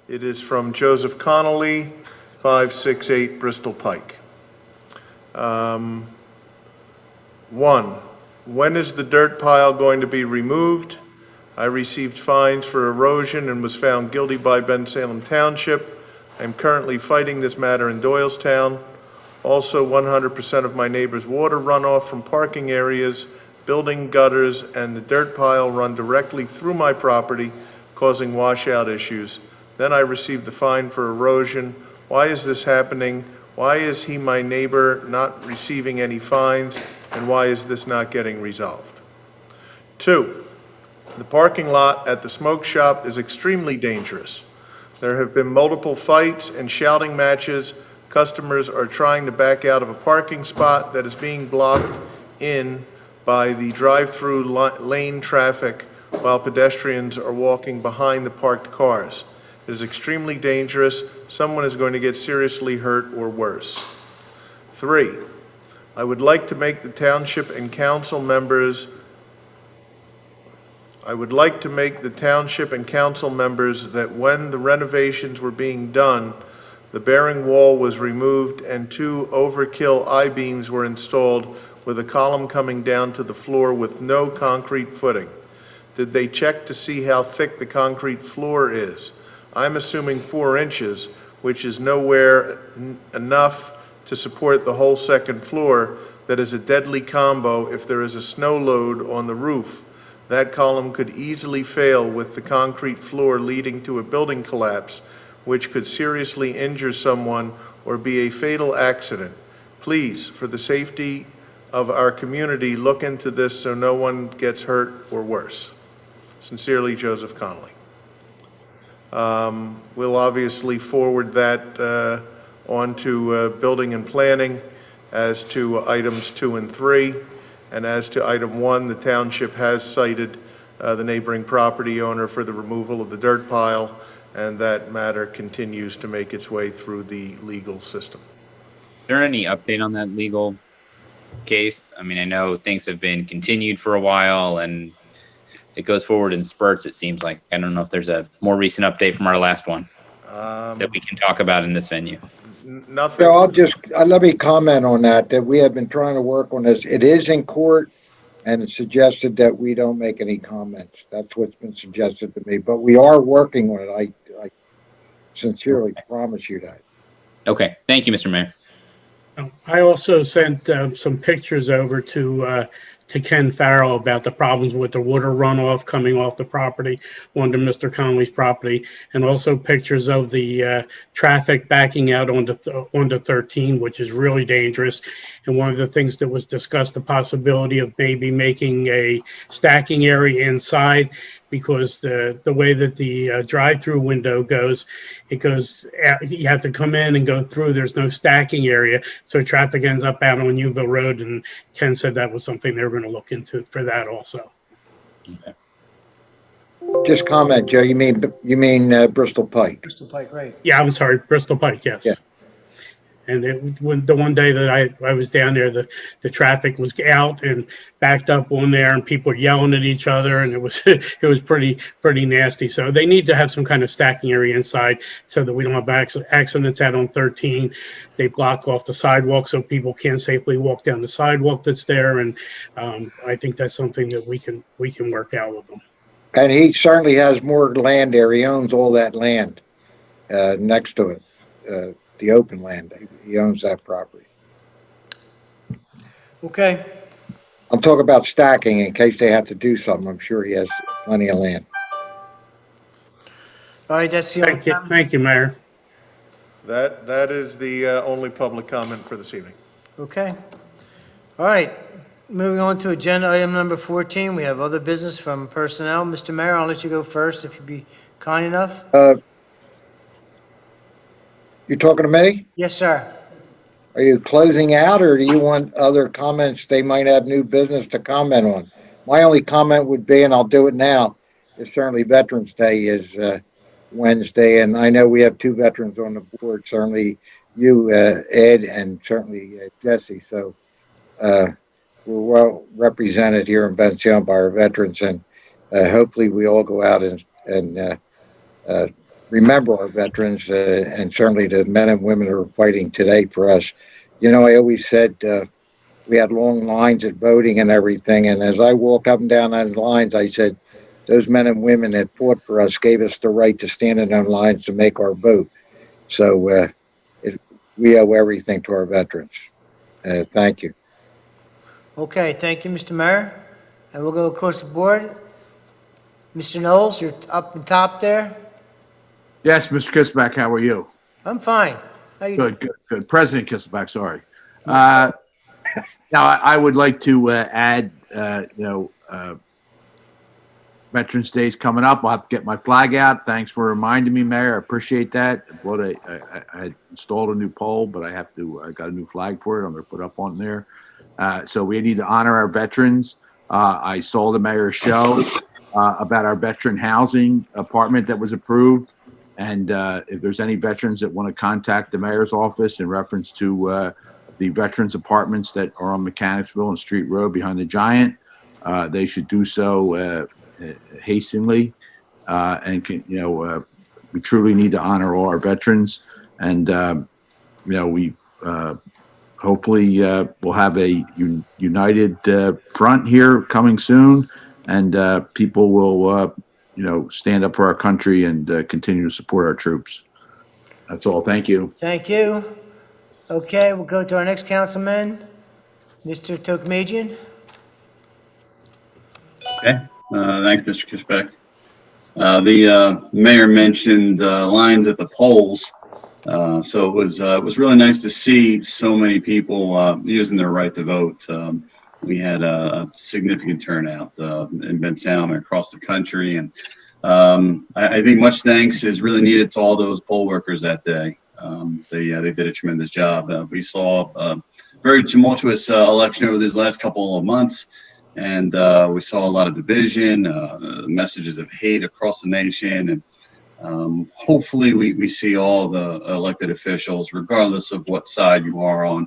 It is from Joseph Connolly, 568 Bristol Pike. 1, when is the dirt pile going to be removed? I received fines for erosion and was found guilty by Bensalem Township. I am currently fighting this matter in Doylestown. Also, 100% of my neighbor's water runoff from parking areas, building gutters, and the dirt pile run directly through my property, causing washout issues. Then I received the fine for erosion. Why is this happening? Why is he, my neighbor, not receiving any fines? And why is this not getting resolved? 2, the parking lot at the smoke shop is extremely dangerous. There have been multiple fights and shouting matches. Customers are trying to back out of a parking spot that is being blocked in by the drive-through lane traffic while pedestrians are walking behind the parked cars. It is extremely dangerous. Someone is going to get seriously hurt or worse. 3, I would like to make the township and council members that when the renovations were being done, the bearing wall was removed and 2 overkill I-beams were installed with a column coming down to the floor with no concrete footing. Did they check to see how thick the concrete floor is? I'm assuming 4 inches, which is nowhere enough to support the whole second floor. That is a deadly combo if there is a snow load on the roof. That column could easily fail with the concrete floor, leading to a building collapse, which could seriously injure someone or be a fatal accident. Please, for the safety of our community, look into this so no one gets hurt or worse. Sincerely, Joseph Connolly. We'll obviously forward that on to Building and Planning as to items 2 and 3. And as to item 1, the township has cited the neighboring property owner for the removal of the dirt pile, and that matter continues to make its way through the legal system. Is there any update on that legal case? I mean, I know things have been continued for a while and it goes forward in spurts, it seems like. I don't know if there's a more recent update from our last one that we can talk about in this venue. Nothing. So I'll just, let me comment on that we have been trying to work on this. It is in court and it's suggested that we don't make any comments. That's what's been suggested to me, but we are working on it. I sincerely promise you that. Okay. Thank you, Mr. Mayor. I also sent some pictures over to Ken Farrell about the problems with the water runoff coming off the property onto Mr. Conley's property, and also pictures of the traffic backing out onto 13, which is really dangerous. And one of the things that was discussed, the possibility of maybe making a stacking area inside, because the way that the drive-through window goes, it goes, you have to come in and go through. There's no stacking area, so traffic ends up out on Uville Road. And Ken said that was something they were going to look into for that also. Just comment, Joe. You mean Bristol Pike? Bristol Pike, right. Yeah, I'm sorry, Bristol Pike, yes. Yeah. And the one day that I was down there, the traffic was out and backed up on there, and people were yelling at each other, and it was it was pretty nasty. So they need to have some kind of stacking area inside so that we don't have accidents out on 13. They block off the sidewalk so people can't safely walk down the sidewalk that's there, and I think that's something that we can work out with them. And he certainly has more land there. He owns all that land next to it, the open land. He owns that property. Okay. I'm talking about stacking in case they have to do something. I'm sure he has plenty of land. All right, that's the only Thank you, comment. thank you, Mayor. That is the only public comment for this evening. Okay. All right. Moving on to agenda item number 14, we have other business from personnel. Mr. Mayor, I'll let you go first if you'd be kind enough. You talking to me? Yes, sir. Are you closing out, or do you want other comments? They might have new business to comment on. My only comment would be, and I'll do it now, is certainly Veterans Day is Wednesday, and I know we have two veterans on the board, certainly you, Ed, and certainly Jesse. So we're well represented here in Bensalem by our veterans, and hopefully we all go out and remember our veterans, and certainly the men and women who are fighting today for us. You know, I always said we had long lines at voting and everything, and as I walk up and down those lines, I said, those men and women that fought for us gave us the right to stand in those lines to make our vote. So we owe everything to our veterans. Thank you. Okay, thank you, Mr. Mayor. And we'll go across the board. Mr. Knowles, you're up on top there. Yes, Mr. Kissback, how are you? I'm fine. How you doing? Good. President Kissback, sorry. Now, I would like to add, Veterans Day is coming up. I'll have to get my flag out. Thanks for reminding me, Mayor. I appreciate that. I installed a new pole, but I got a new flag for it. I'm going to put up on there. So we need to honor our veterans. I saw the mayor's show about our veteran housing apartment that was approved. And if there's any veterans that want to contact the mayor's office in reference to the veterans apartments that are on Mechanicsville and Street Road behind the Giant, they should do so hastily. We truly need to honor all our veterans. And, we hopefully we'll have a united front here coming soon. And people will stand up for our country and continue to support our troops. That's all. Thank you. Thank you. Okay, we'll go to our next councilman, Mr. Tokmajian. Okay, thanks, Mr. Kishbeck. The mayor mentioned lines at the polls. So it was really nice to see so many people using their right to vote. We had a significant turnout in Bensalem and across the country, and I think much thanks is really needed to all those poll workers that day. They did a tremendous job. We saw a very tumultuous election over these last couple of months, and we saw a lot of division, messages of hate across the nation, and hopefully we see all the elected officials, regardless of what side you are on,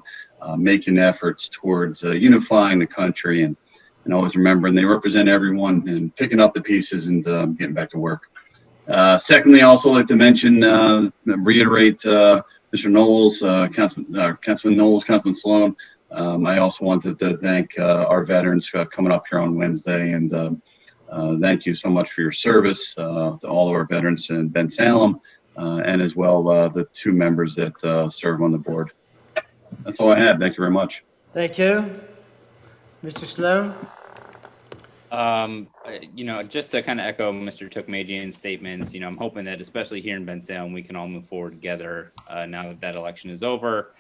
making efforts towards unifying the country and always remembering they represent everyone and picking up the pieces and getting back to work. Secondly, I also like to mention, reiterate Mr. Knowles, Councilman Knowles, Councilman Sloan. I also wanted to thank our veterans coming up here on Wednesday, and thank you so much for your service to all of our veterans in Bensalem, and as well the two members that serve on the board. That's all I have. Thank you very much. Thank you. Mr. Sloan? Just to kind of echo Mr. Tokmajian's statements, I'm hoping that especially here in Bensalem, we can all move forward together now that that election is over.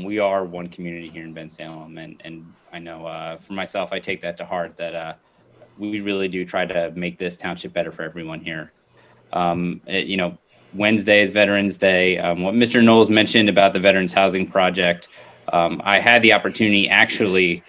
We are one community here in Bensalem, and I know for myself, I take that to heart that we really do try to make this township better for everyone here. You know, Wednesday is Veterans Day. What Mr. Knowles mentioned about the Veterans Housing Project, I had the opportunity actually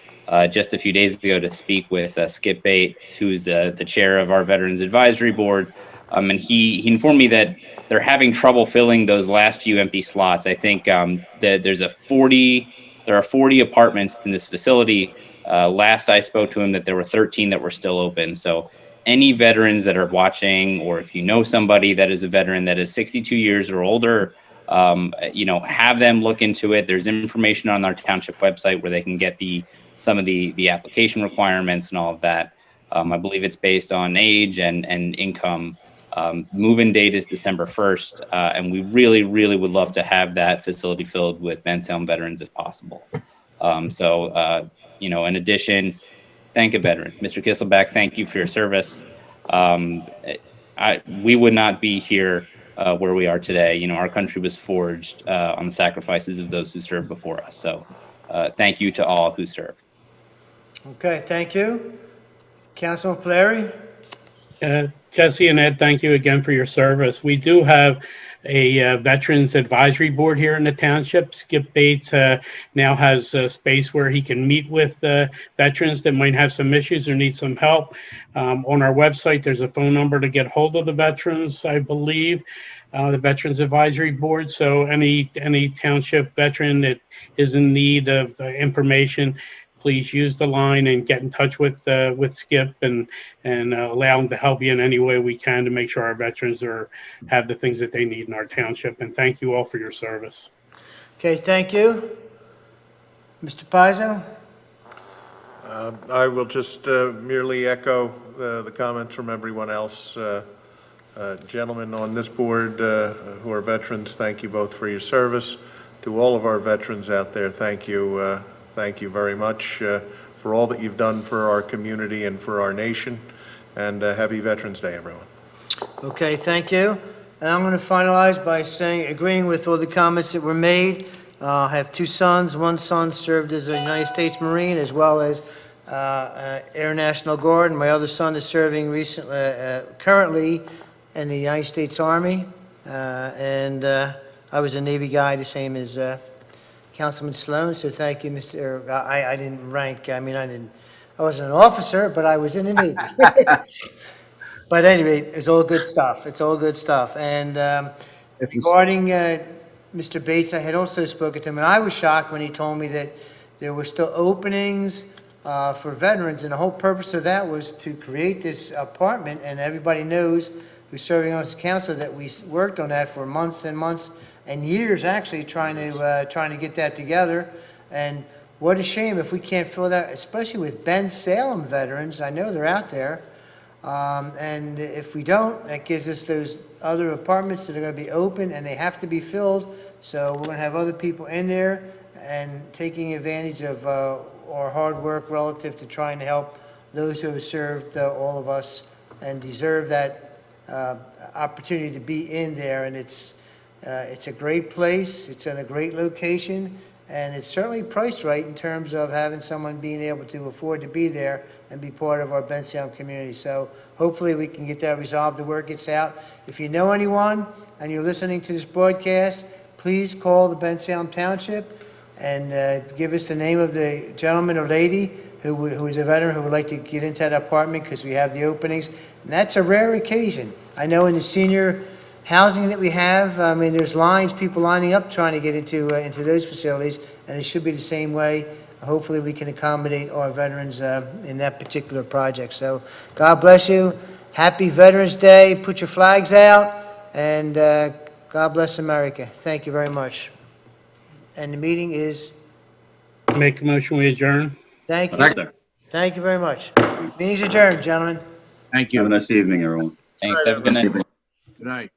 just a few days ago to speak with Skip Bates, who's the chair of our Veterans Advisory Board, and he informed me that they're having trouble filling those last few empty slots. I think that there are 40 apartments in this facility. Last I spoke to him, that there were 13 that were still open. So any veterans that are watching, or if you know somebody that is a veteran that is 62 years or older, you know, have them look into it. There's information on our township website where they can get some of the application requirements and all of that. I believe it's based on age and income. Move-in date is December 1st, and we really, really would love to have that facility filled with Bensalem veterans if possible. You know, in addition, thank a veteran. Mr. Kisselback, thank you for your service. We would not be here where we are today. You know, our country was forged on the sacrifices of those who served before us. So thank you to all who served. Okay, thank you. Councilman Polari? Jesse and Ed, thank you again for your service. We do have a Veterans Advisory Board here in the township. Skip Bates now has a space where he can meet with veterans that might have some issues or need some help. On our website, there's a phone number to get hold of the veterans, I believe, the Veterans Advisory Board. So any township veteran that is in need of information, please use the line and get in touch with Skip and allow him to help you in any way we can to make sure our veterans have the things that they need in our township. And thank you all for your service. Okay, thank you. Mr. Pizzo? I will just merely echo the comments from everyone else. Gentlemen on this board who are veterans, thank you both for your service. To all of our veterans out there, thank you. Thank you very much for all that you've done for our community and for our nation. And happy Veterans Day, everyone. Okay, thank you. And I'm going to finalize by agreeing with all the comments that were made. I have two sons. One son served as a United States Marine as well as Air National Guard. And my other son is serving currently in the United States Army. I was a Navy guy, the same as Councilman Sloan, so thank you, Mr. I didn't rank, I wasn't an officer, but I was in the Navy. But anyway, it's all good stuff. It's all good stuff. And regarding Mr. Bates, I had also spoken to him, and I was shocked when he told me that there were still openings for veterans, and the whole purpose of that was to create this apartment, and everybody knows who's serving on this council that we worked on that for months and months and years, actually trying to get that together. And what a shame if we can't fill that, especially with Bensalem veterans. I know they're out there. And if we don't, that gives us those other apartments that are going to be open and they have to be filled. So we're going to have other people in there and taking advantage of our hard work relative to trying to help those who have served all of us and deserve that opportunity to be in there. And it's a great place, it's in a great location, and it's certainly priced right in terms of having someone being able to afford to be there and be part of our Bensalem community. So hopefully we can get that resolved, the word gets out. If you know anyone and you're listening to this broadcast, please call the Bensalem Township and give us the name of the gentleman or lady who is a veteran who would like to get into that apartment, because we have the openings. And that's a rare occasion. I know in the senior housing that we have, there's lines, people lining up trying to get into those facilities, and it should be the same way. Hopefully we can accommodate our veterans in that particular project. So God bless you. Happy Veterans Day. Put your flags out, and God bless America. Thank you very much. And the meeting is... Make a motion, we adjourn. Thank you. Thank you very much. Meeting's adjourned, gentlemen. Thank you. Have a nice evening, everyone. Thanks. Have a good night. Good night.